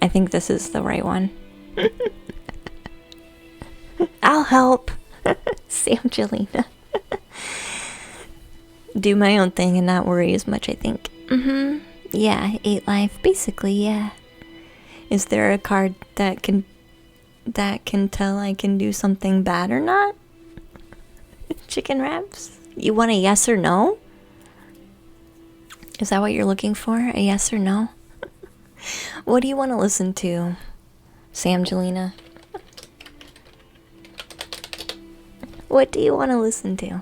I think this is the right one. I'll help. Samgelina. Do my own thing and not worry as much, I think. Yeah, 8 Life. Basically, yeah. Is there a card that can tell I can do something bad or not? Chicken wraps? You want a yes or no? Is that what you're looking for? A yes or no? What do you want to listen to, Samgelina? What do you want to listen to?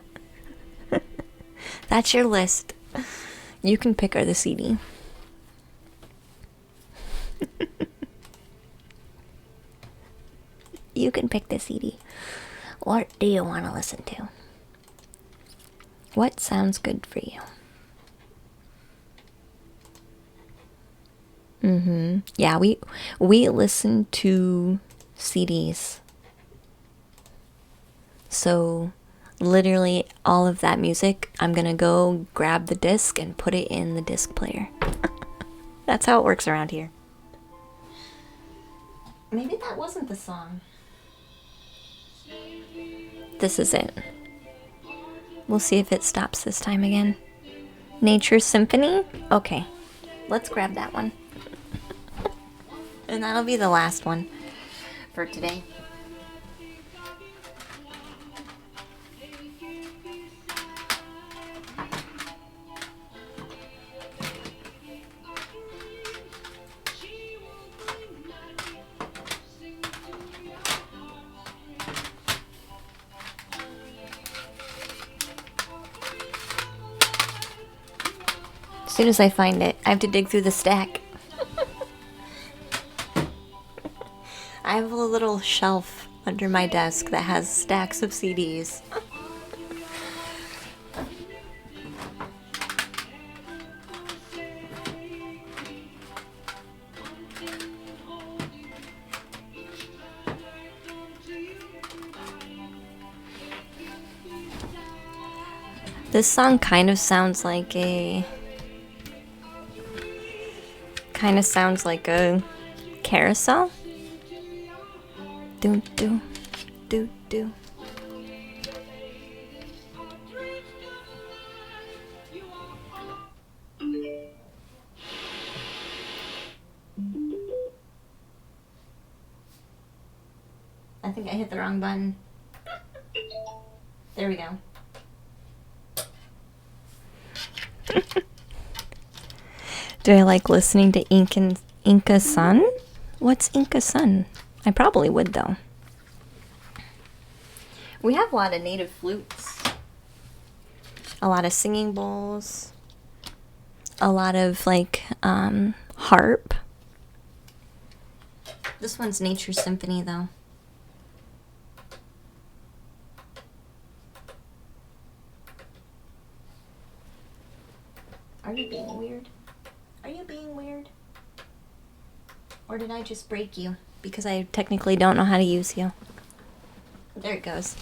That's your list. You can pick her the CD. You can pick the CD. What do you want to listen to? What sounds good for you? Yeah, we listen to CDs. So literally all of that music, I'm gonna go grab the disc and put it in the disc player. That's how it works around here. Maybe that wasn't the song. This is it. We'll see if it stops this time again. Nature Symphony? Okay, let's grab that one. And that'll be the last one for today. As soon as I find it, I have to dig through the stack. I have a little shelf under my desk that has stacks of CDs. This song kind of sounds like a carousel. Do do do do. I think I hit the wrong button. There we go. Do I like listening to Inca Sun? What's Inca Sun? I probably would, though. We have a lot of native flutes, a lot of singing bowls, a lot of like harp. This one's Nature Symphony, though. Are you being weird? Are you being weird? Or did I just break you? Because I technically don't know how to use you. There it goes.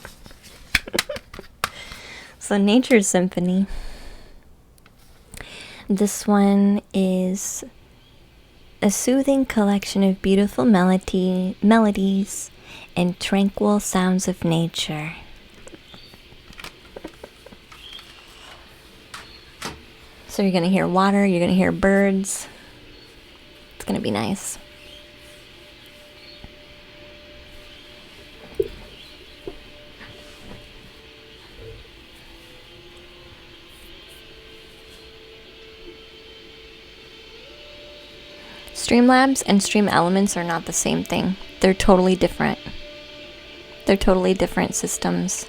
So Nature Symphony. This one is a soothing collection of beautiful melodies and tranquil sounds of nature. So you're going to hear water, you're going to hear birds. It's going to be nice. Streamlabs and Stream Elements are not the same thing. They're totally different. They're totally different systems.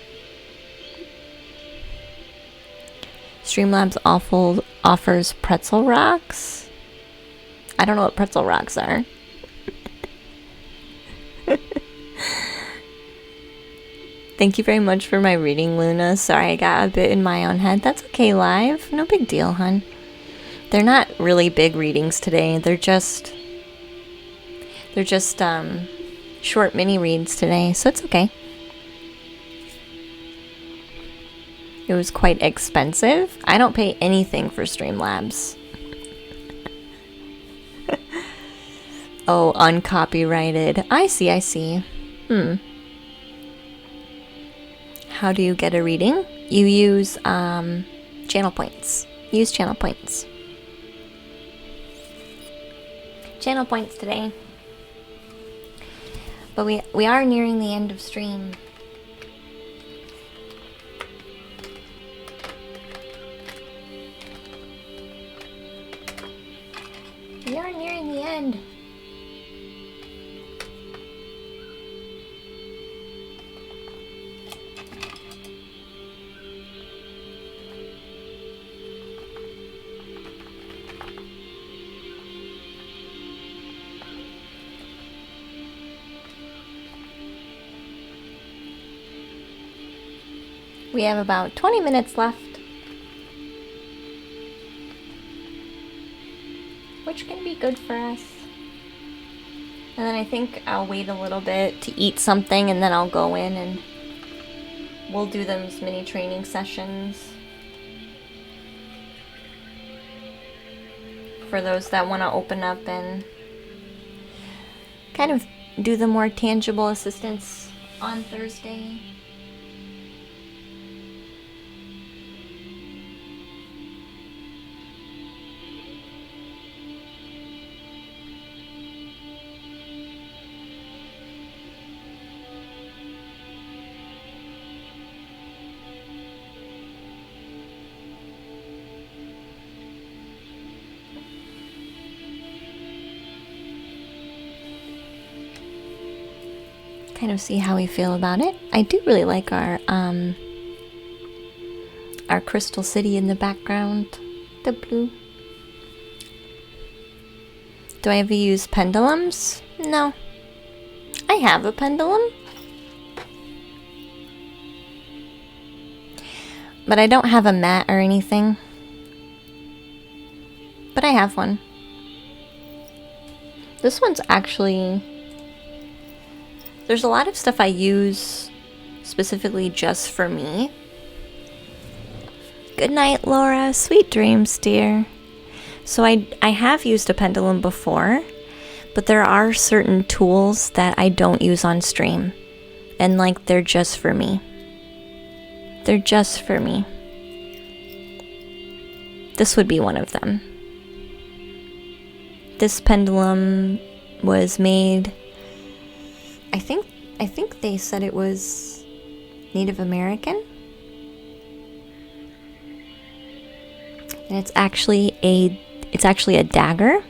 Streamlabs offers pretzel rocks. I don't know what pretzel rocks are. Thank you very much for my reading, Luna. Sorry I got a bit in my own head. That's okay, live. No big deal, hun. They're not really big readings today. They're just short mini reads today, so it's okay. It was quite expensive. I don't pay anything for Streamlabs. Oh, uncopyrighted. I see. How do you get a reading? You use channel points. Use channel points. Channel points today. But we are nearing the end of stream. We are nearing the end. We have about 20 minutes left, which can be good for us. And then I think I'll wait a little bit to eat something, and then I'll go in and we'll do those mini training sessions for those that want to open up and kind of do the more tangible assistance on Thursday. Kind of see how we feel about it. I do really like our Crystal City in the background, the blue. Do I ever use pendulums? No. I have a pendulum. But I don't have a mat or anything. But I have one. This one's actually... There's a lot of stuff I use specifically just for me. Good night, Laura. Sweet dreams, dear. So I have used a pendulum before, but there are certain tools that I don't use on stream. And like, they're just for me. They're just for me. This would be one of them. This pendulum was made... I think they said it was Native American. And it's actually a dagger.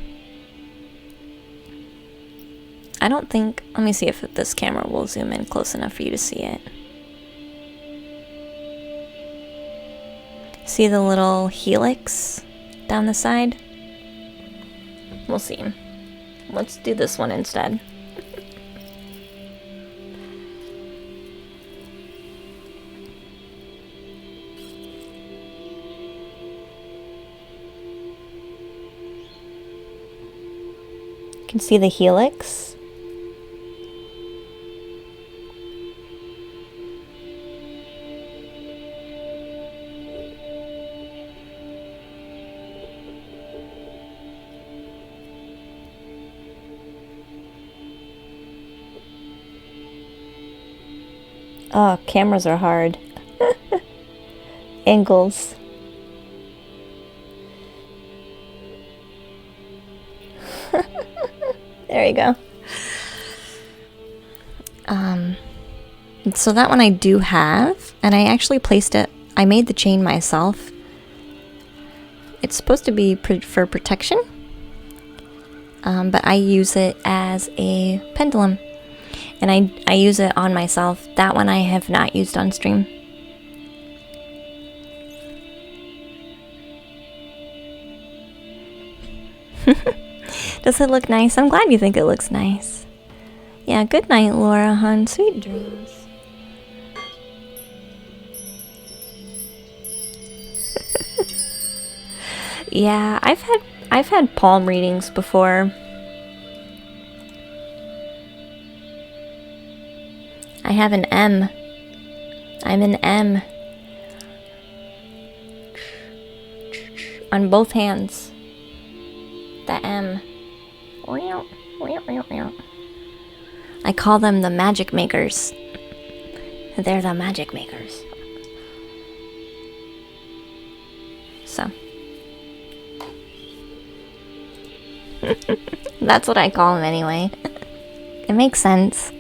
I don't think, let me see if this camera will zoom in close enough for you to see it. See the little helix down the side? We'll see. Let's do this one instead. You can see the helix. Oh, cameras are hard. Angles. There you go. So that one I do have, and I actually placed it, I made the chain myself. It's supposed to be for protection, but I use it as a pendulum, and I use it on myself. That one I have not used on stream. Does it look nice? I'm glad you think it looks nice. Yeah, good night, Laura, hon. Sweet dreams. Yeah, I've had palm readings before. I have an M. I'm an M. On both hands. The M. I call them the magic makers. They're the magic makers. So. That's what I call them anyway. It makes sense.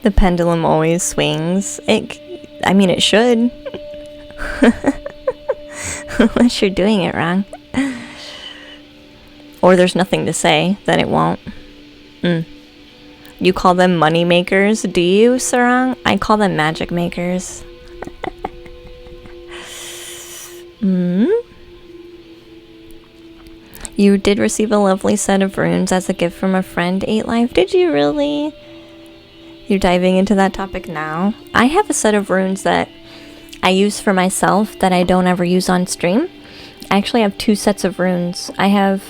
The pendulum always swings. I mean, it should. Unless you're doing it wrong. Or there's nothing to say, then it won't. You call them money makers, do you, Sarang? I call them magic makers. You did receive a lovely set of runes as a gift from a friend, 8Live. Did you really? You're diving into that topic now. I have a set of runes that I use for myself that I don't ever use on stream. I actually have 2 sets of runes. I have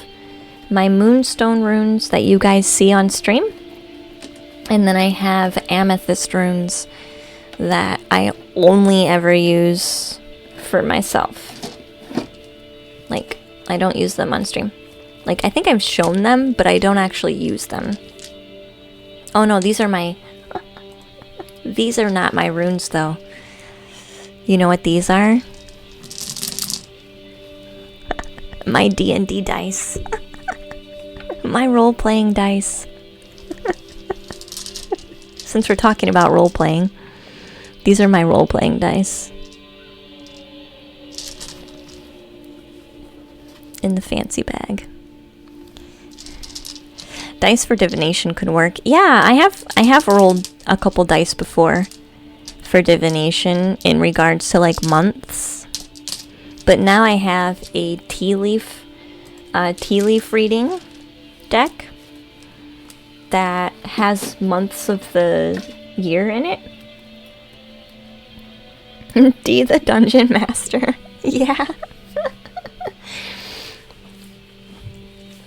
my moonstone runes that you guys see on stream. And then I have amethyst runes that I only ever use for myself. Like, I don't use them on stream. Like, I think I've shown them, but I don't actually use them. Oh no, these are my... These are not my runes, though. You know what these are? My D&D dice. My role-playing dice. Since we're talking about role-playing, these are my role-playing dice. In the fancy bag. Dice for divination could work. Yeah, I have rolled a couple dice before for divination in regards to like months. But now I have a tea leaf reading deck that has months of the year in it. D the Dungeon Master. Yeah.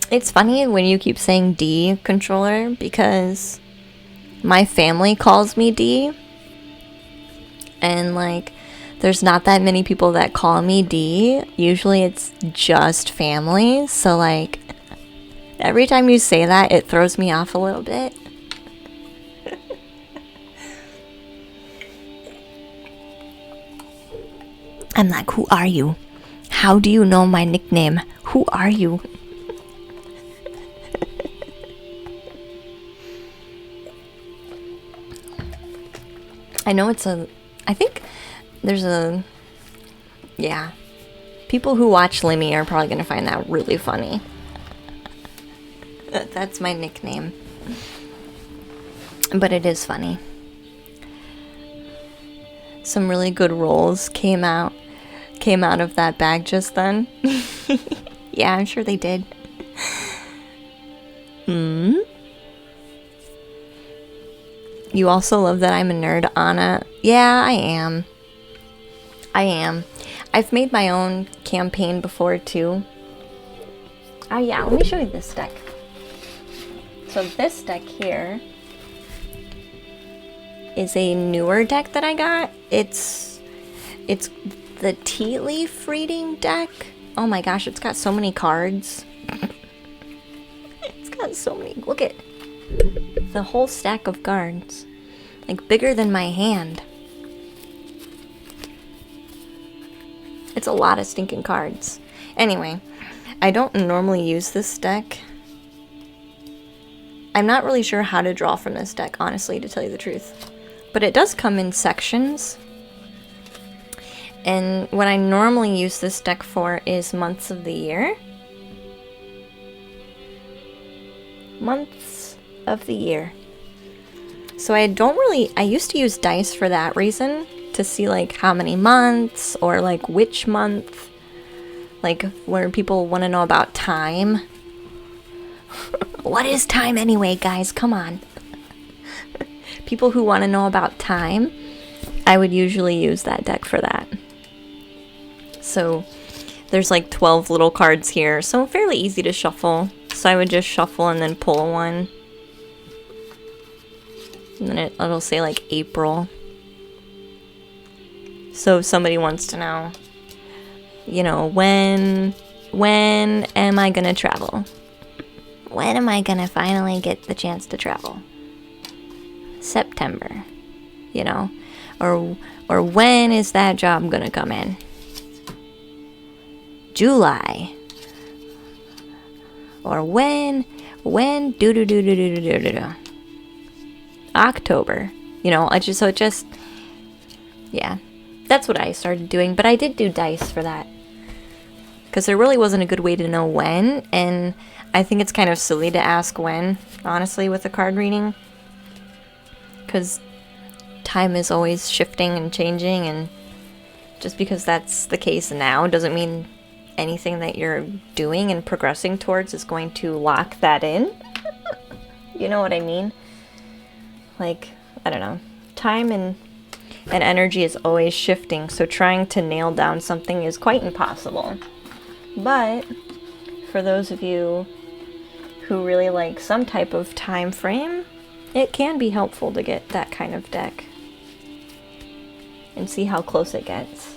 It's funny when you keep saying D, controller, because my family calls me D. And like, there's not that many people that call me D. Usually it's just family. So like, every time you say that, it throws me off a little bit. I'm like, who are you? How do you know my nickname? Who are you? I know I think there's yeah. People who watch Limmy are probably going to find that really funny. That's my nickname. But it is funny. Some really good rolls came out of that bag just then. Yeah, I'm sure they did. You also love that I'm a nerd, Anna. Yeah, I am. I've made my own campaign before too. Oh yeah, let me show you this deck. So this deck here is a newer deck that I got. It's the tea leaf reading deck. Oh my gosh, it's got so many cards. It's got so many. Look at the whole stack of cards. Like bigger than my hand. It's a lot of stinking cards. Anyway, I don't normally use this deck. I'm not really sure how to draw from this deck, honestly, to tell you the truth. But it does come in sections. And what I normally use this deck for is months of the year. Months of the year. So I used to use dice for that reason, to see like how many months, or like which month, like where people want to know about time. What is time anyway, guys? Come on. People who want to know about time, I would usually use that deck for that. So there's like 12 little cards here, so fairly easy to shuffle. So I would just shuffle and then pull one. And then it'll say like April. So if somebody wants to know, you know, when am I gonna travel? When am I gonna finally get the chance to travel? September, you know, or when is that job gonna come in? July. Or when October, you know, yeah, that's what I started doing. But I did do dice for that because there really wasn't a good way to know when, and I think it's kind of silly to ask when, honestly, with a card reading, because time is always shifting and changing, and just because that's the case now doesn't mean anything that you're doing and progressing towards is going to lock that in. You know what I mean? Like, I don't know. Time and energy is always shifting, so trying to nail down something is quite impossible. But for those of you who really like some type of time frame, it can be helpful to get that kind of deck and see how close it gets.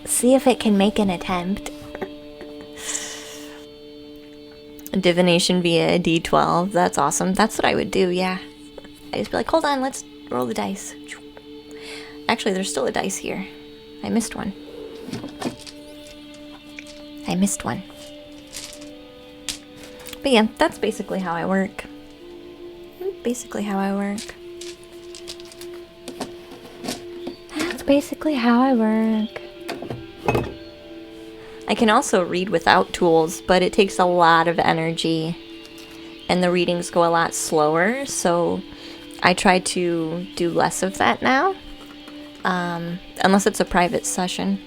See if it can make an attempt. Divination via D12, that's awesome. That's what I would do, yeah. I just be like, hold on, let's roll the dice. Actually, there's still a dice here. I missed one. But yeah, that's basically how I work. That's basically how I work. I can also read without tools, but it takes a lot of energy and the readings go a lot slower, so I try to do less of that now, unless it's a private session.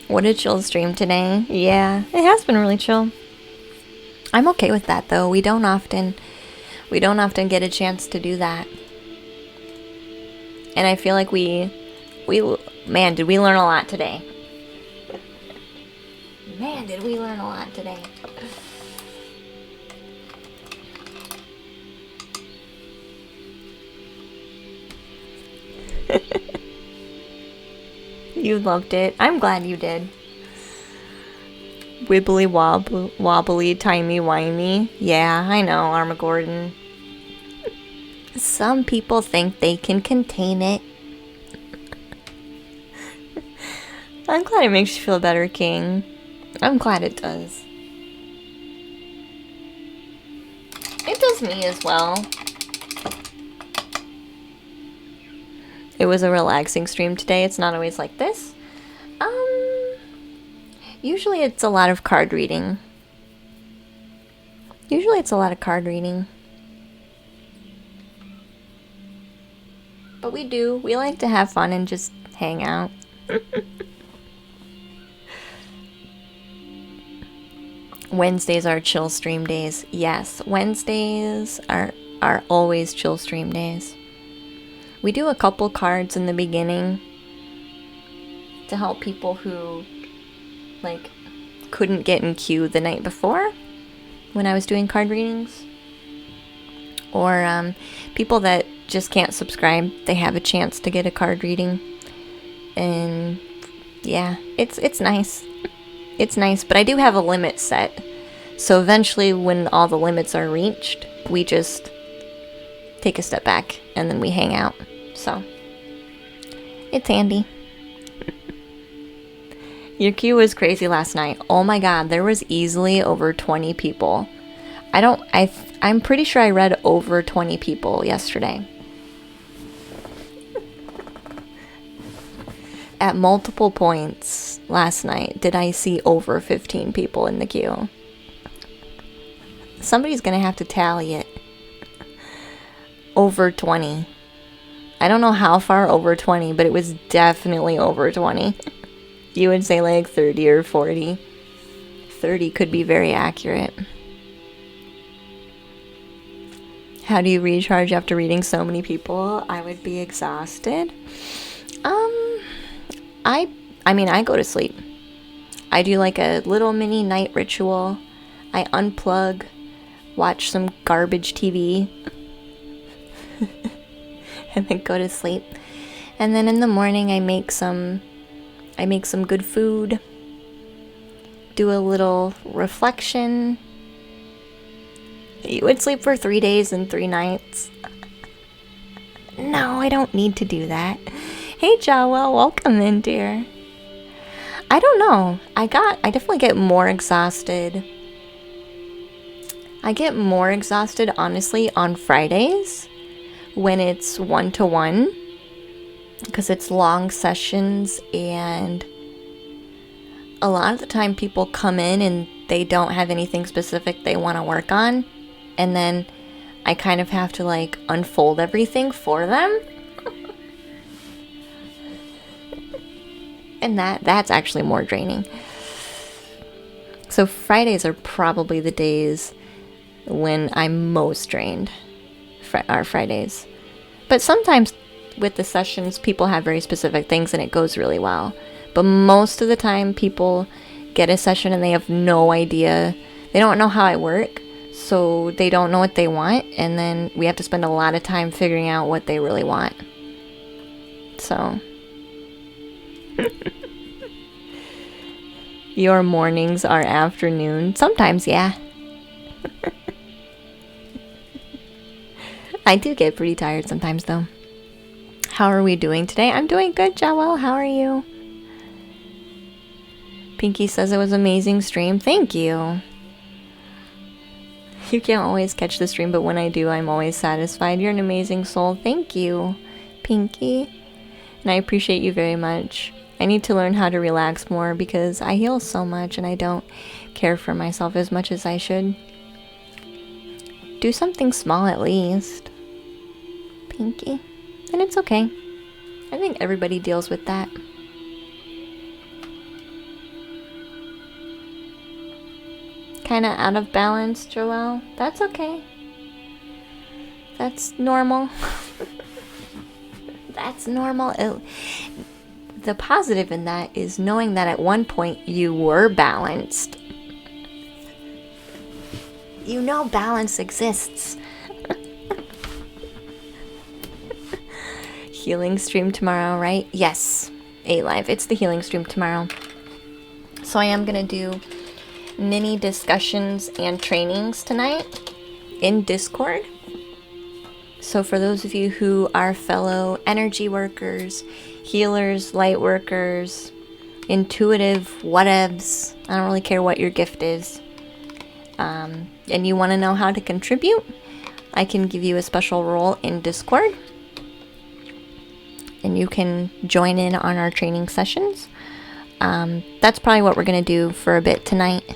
What a chill stream today. Yeah, it has been really chill. I'm okay with that though. We don't often get a chance to do that. And I feel like man, did we learn a lot today. Man, did we learn a lot today. You loved it. I'm glad you did. Wibbly wobbly, timey-wimey. Yeah, I know, Armageddon. Some people think they can contain it. I'm glad it makes you feel better, King. I'm glad it does. It does me as well. It was a relaxing stream today. It's not always like this. Usually it's a lot of card reading. But we like to have fun and just hang out. Wednesdays are chill stream days. Yes, Wednesdays are always chill stream days. We do a couple cards in the beginning to help people who like couldn't get in queue the night before when I was doing card readings, or people that just can't subscribe, they have a chance to get a card reading. And yeah, it's nice. It's nice, but I do have a limit set. So eventually when all the limits are reached, we just take a step back and then we hang out. So it's handy. Your queue was crazy last night. Oh my god, there was easily over 20 people. I'm pretty sure I read over 20 people yesterday. At multiple points last night did I see over 15 people in the queue. Somebody's gonna have to tally it. Over 20. I don't know how far over 20, but it was definitely over 20. You would say like 30 or 40. 30 could be very accurate. How do you recharge after reading so many people? I would be exhausted. I go to sleep. I do like a little mini night ritual. I unplug, watch some garbage TV, and then go to sleep. And then in the morning I make some good food, do a little reflection. You would sleep for 3 days and 3 nights. No, I don't need to do that. Hey Jawel, welcome in, dear. I don't know. I definitely get more exhausted. I get more exhausted, honestly, on Fridays when it's 1-to-1, because it's long sessions, and a lot of the time people come in and they don't have anything specific they want to work on, and then I kind of have to like unfold everything for them. And that's actually more draining. So Fridays are probably the days when I'm most drained. Are Fridays. But sometimes with the sessions, people have very specific things and it goes really well. But most of the time, people get a session and they have no idea. They don't know how I work, so they don't know what they want. And then we have to spend a lot of time figuring out what they really want. So... Your mornings are afternoon. Sometimes, yeah. I do get pretty tired sometimes, though. How are we doing today? I'm doing good, Joelle. How are you? Pinky says it was an amazing stream. Thank you. You can't always catch the stream, but when I do, I'm always satisfied. You're an amazing soul. Thank you, Pinky. And I appreciate you very much. I need to learn how to relax more because I heal so much and I don't care for myself as much as I should. Do something small at least, Pinky. And it's okay. I think everybody deals with that. kind of out of balance, Joelle. That's okay. That's normal. That's normal. The positive in that is knowing that at one point you were balanced. You know balance exists. Healing stream tomorrow, right? Yes. A-Live. It's the healing stream tomorrow. So I am going to do mini discussions and trainings tonight in Discord. So for those of you who are fellow energy workers, healers, light workers, intuitive, whatevs, I don't really care what your gift is, and you want to know how to contribute, I can give you a special role in Discord. And you can join in on our training sessions. That's probably what we're going to do for a bit tonight,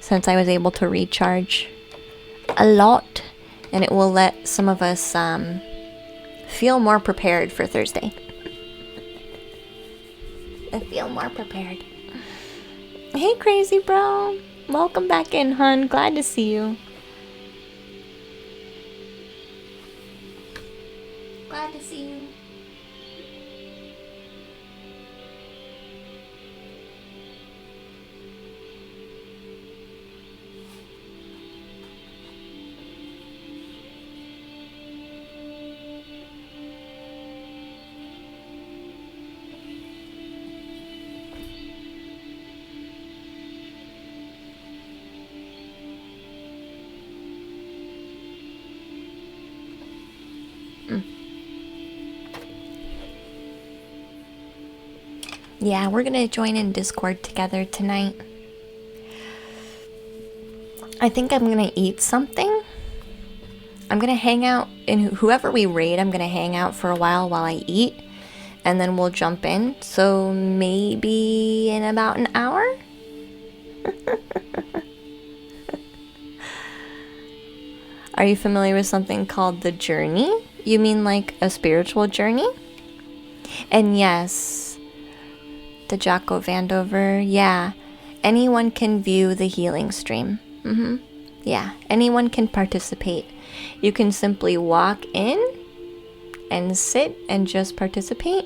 since I was able to recharge a lot. And it will let some of us feel more prepared for Thursday. I feel more prepared. Hey, crazy bro. Welcome back in, hun. Glad to see you. Glad to see you. Yeah, we're gonna join in Discord together tonight. I think I'm gonna eat something. I'm gonna hang out, and whoever we raid, I'm gonna hang out for a while I eat, and then we'll jump in. So maybe in about an hour? Are you familiar with something called the journey? You mean like a spiritual journey? And yes, the Jocko Vandover, yeah. Anyone can view the healing stream. Yeah, anyone can participate. You can simply walk in and sit and just participate.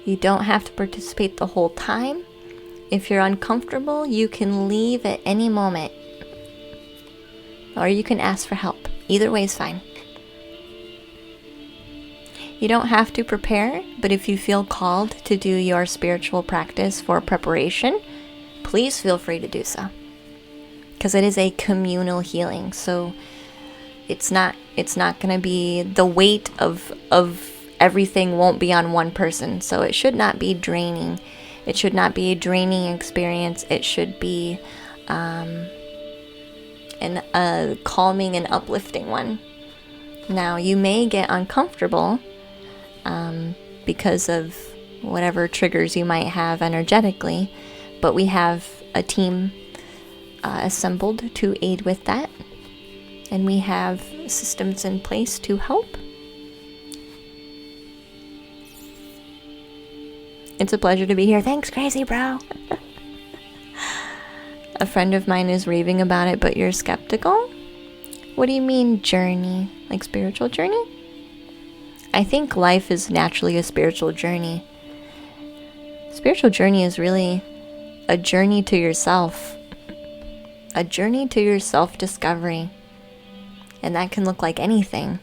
You don't have to participate the whole time. If you're uncomfortable, you can leave at any moment. Or you can ask for help. Either way is fine. You don't have to prepare, but if you feel called to do your spiritual practice for preparation, please feel free to do so. Because it is a communal healing, so it's not going to be, the weight of everything won't be on one person, so it should not be draining. It should not be a draining experience. It should be a calming and uplifting one. Now, you may get uncomfortable because of whatever triggers you might have energetically, but we have a team assembled to aid with that, and we have systems in place to help. It's a pleasure to be here. Thanks, crazy bro. A friend of mine is raving about it, but you're skeptical? What do you mean journey? Like spiritual journey? I think life is naturally a spiritual journey. Spiritual journey is really a journey to yourself. A journey to your self-discovery. And that can look like anything.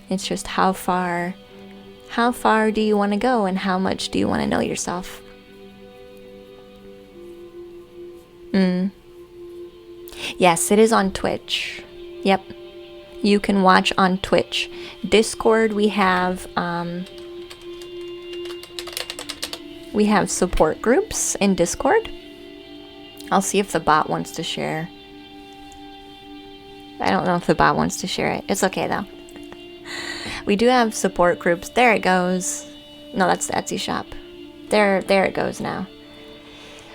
It's just how far do you want to go, and how much do you want to know yourself? Yes, it is on Twitch. Yep. You can watch on Twitch. Discord, we have support groups in Discord. I'll see if the bot wants to share. I don't know if the bot wants to share it. It's okay though. We do have support groups. There it goes. No, that's the Etsy shop. There it goes now.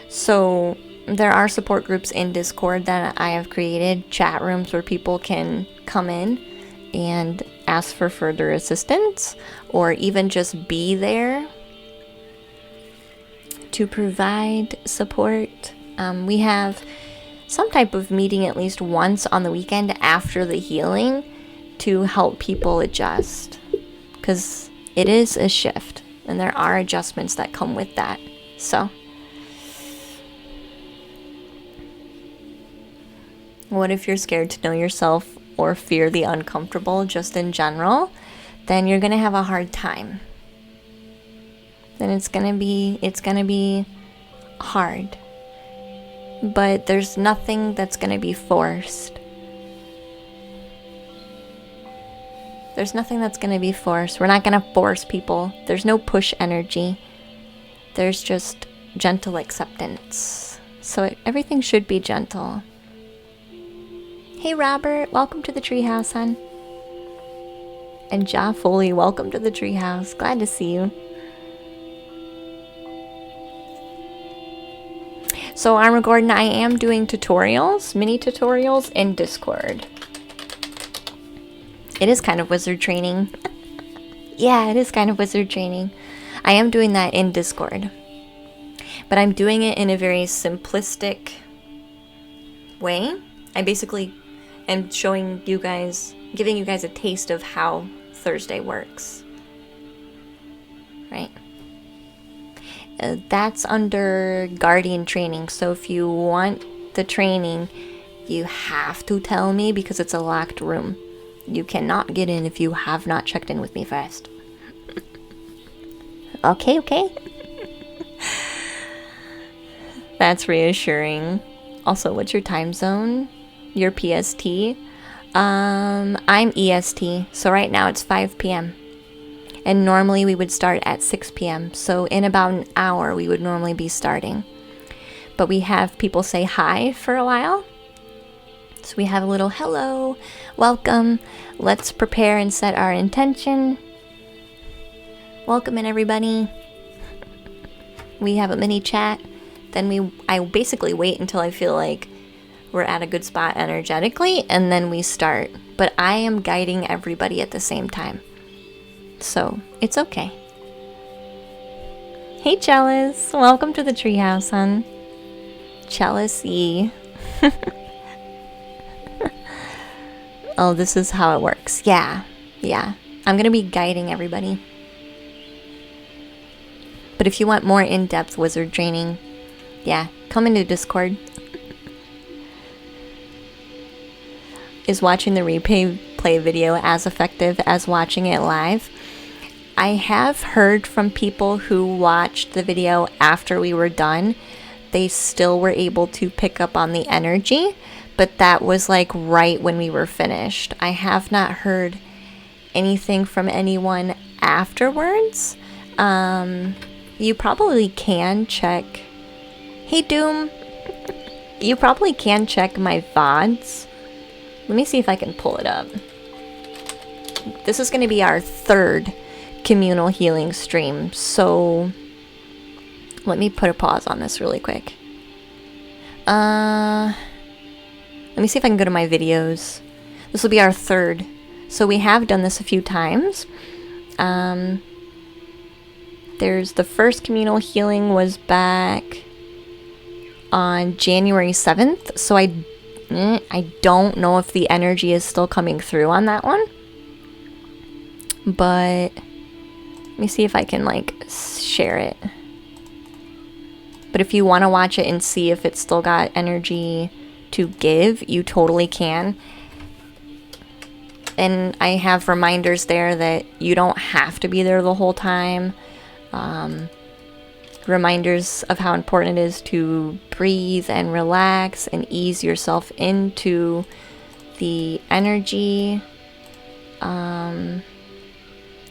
So there are support groups in Discord that I have created, chat rooms where people can come in and ask for further assistance, or even just be there to provide support. We have some type of meeting at least once on the weekend after the healing to help people adjust, because it is a shift and there are adjustments that come with that. So what if you're scared to know yourself or fear the uncomfortable just in general? Then you're gonna have a hard time. Then it's gonna be hard. But there's nothing that's gonna be forced. There's nothing that's gonna be forced. We're not gonna force people. There's no push energy. There's just gentle acceptance. So everything should be gentle. Hey Robert, welcome to the treehouse, hon. And Ja Foley, welcome to the treehouse. Glad to see you. So Armor Gordon, I am doing tutorials, mini tutorials in Discord. It is kind of wizard training. Yeah, it is kind of wizard training. I am doing that in Discord. But I'm doing it in a very simplistic way. I basically am showing you guys, giving you guys a taste of how Thursday works. Right? That's under Guardian training. So if you want the training, you have to tell me because it's a locked room. You cannot get in if you have not checked in with me first. Okay. That's reassuring. Also, what's your time zone? Your PST? I'm EST. So right now it's 5 p.m. And normally we would start at 6 p.m. So in about an hour we would normally be starting. But we have people say hi for a while. So we have a little hello, welcome, let's prepare and set our intention. Welcome in everybody. We have a mini chat. Then I basically wait until I feel like we're at a good spot energetically, and then we start. But I am guiding everybody at the same time. So it's okay. Hey Chalice, welcome to the treehouse, hon. Chalice-y. Oh, this is how it works. Yeah. I'm gonna be guiding everybody. But if you want more in-depth wizard training, yeah, come into Discord. Is watching the replay video as effective as watching it live? I have heard from people who watched the video after we were done. They still were able to pick up on the energy, but that was like right when we were finished. I have not heard anything from anyone afterwards. You probably can check. Hey Doom, you probably can check my VODs. Let me see if I can pull it up. This is going to be our third communal healing stream, so let me put a pause on this really quick. Let me see if I can go to my videos. This will be our third. So we have done this a few times. There's the first communal healing was back on January 7th. So I don't know if the energy is still coming through on that one. But let me see if I can like share it. But if you want to watch it and see if it's still got energy to give, you totally can. And I have reminders there that you don't have to be there the whole time. Reminders of how important it is to breathe and relax and ease yourself into the energy.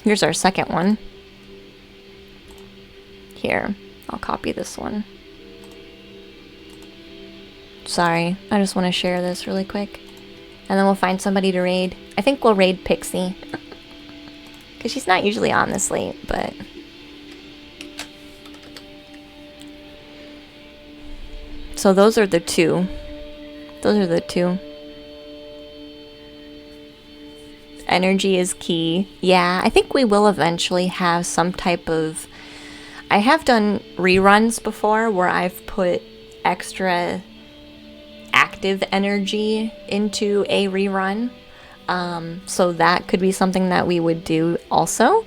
Here's our second one. Here, I'll copy this one. Sorry, I just want to share this really quick. And then we'll find somebody to raid. I think we'll raid Pixie. Because she's not usually on this late, but... So those are the two. Energy is key. Yeah, I think we will eventually have some type of... I have done reruns before where I've put extra active energy into a rerun. So that could be something that we would do also.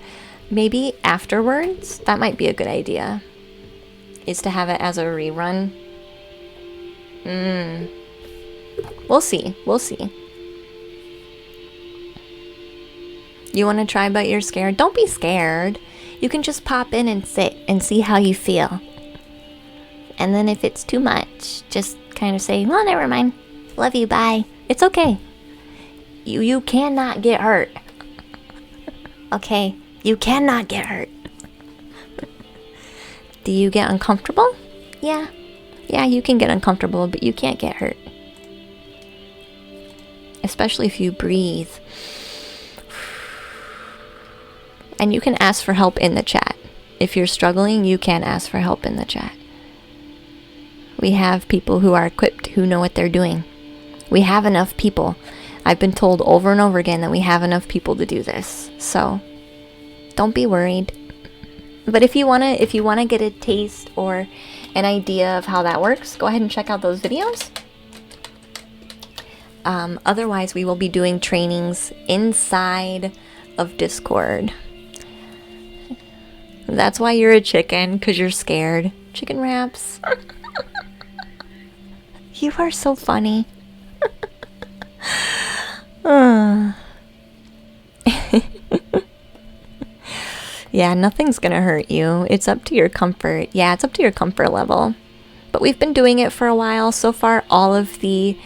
Maybe afterwards. That might be a good idea. Is to have it as a rerun. We'll see. We'll see. You want to try but you're scared? Don't be scared. You can just pop in and sit and see how you feel. And then if it's too much, just kind of say, well, never mind. Love you, bye. It's okay. You cannot get hurt. Okay? You cannot get hurt. Do you get uncomfortable? Yeah. Yeah, you can get uncomfortable, but you can't get hurt. Especially if you breathe. And you can ask for help in the chat. If you're struggling, you can ask for help in the chat. We have people who are equipped, who know what they're doing. We have enough people. I've been told over and over again that we have enough people to do this. So, don't be worried. But if you wanna get a taste or an idea of how that works, go ahead and check out those videos. Otherwise, we will be doing trainings inside of Discord. That's why you're a chicken, because you're scared. Chicken wraps. You are so funny. Yeah, nothing's gonna hurt you. It's up to your comfort. Yeah, it's up to your comfort level. But we've been doing it for a while. So far, all of the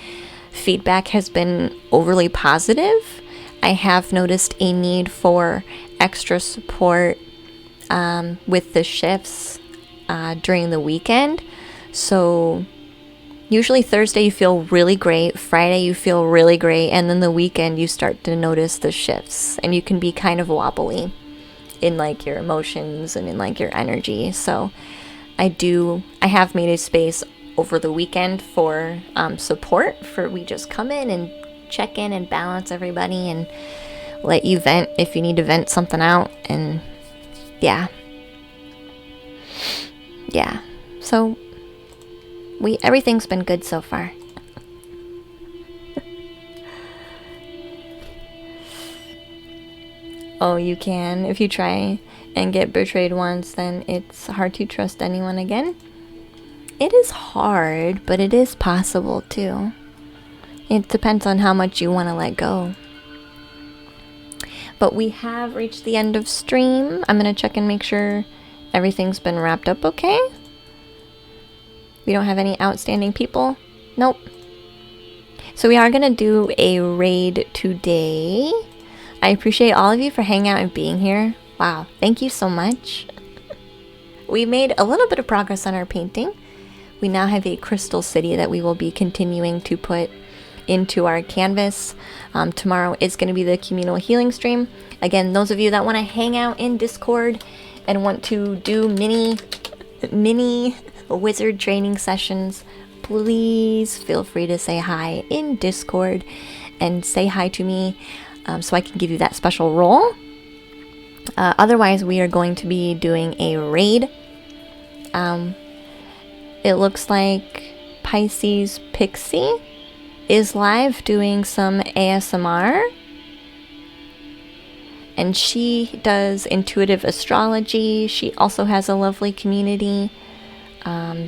feedback has been overly positive. I have noticed a need for extra support with the shifts during the weekend. So usually Thursday you feel really great, Friday you feel really great, and then the weekend you start to notice the shifts and you can be kind of wobbly in like your emotions and in like your energy. So I have made a space over the weekend for support, for we just come in and check in and balance everybody and let you vent if you need to vent something out. And yeah, so everything's been good so far. Oh, you can. If you try and get betrayed once, then it's hard to trust anyone again. It is hard, but it is possible too. It depends on how much you want to let go. But we have reached the end of stream. I'm going to check and make sure everything's been wrapped up okay. We don't have any outstanding people? Nope. So we are going to do a raid today. I appreciate all of you for hanging out and being here. Wow, thank you so much. We made a little bit of progress on our painting. We now have a crystal city that we will be continuing to put into our canvas. Tomorrow is going to be the communal healing stream. Again, those of you that want to hang out in Discord and want to do mini wizard training sessions, please feel free to say hi in Discord and say hi to me so I can give you that special role. Otherwise, we are going to be doing a raid. It looks like Pisces Pixie is live doing some ASMR. And she does intuitive astrology. She also has a lovely community.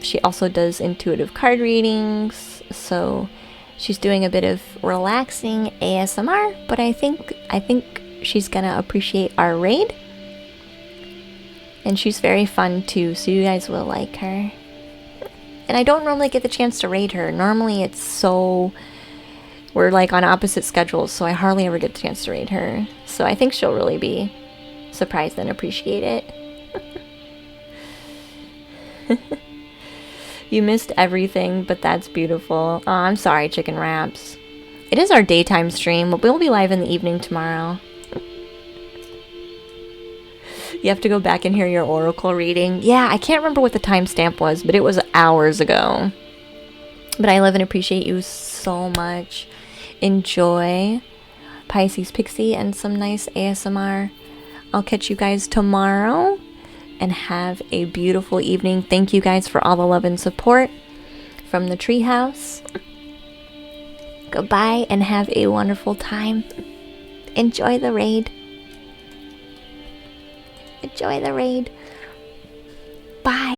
She also does intuitive card readings. So she's doing a bit of relaxing ASMR. But I think she's gonna appreciate our raid. And she's very fun too, so you guys will like her. And I don't normally get the chance to raid her. Normally we're like on opposite schedules, so I hardly ever get the chance to raid her. So I think she'll really be surprised and appreciate it. You missed everything, but that's beautiful. Oh, I'm sorry, chicken wraps. It is our daytime stream, but we'll be live in the evening tomorrow. You have to go back and hear your oracle reading. Yeah, I can't remember what the timestamp was, but it was hours ago. But I love and appreciate you so much. Enjoy Pisces Pixie and some nice ASMR. I'll catch you guys tomorrow and have a beautiful evening. Thank you guys for all the love and support from the treehouse. Goodbye and have a wonderful time. Enjoy the raid. Enjoy the raid. Bye.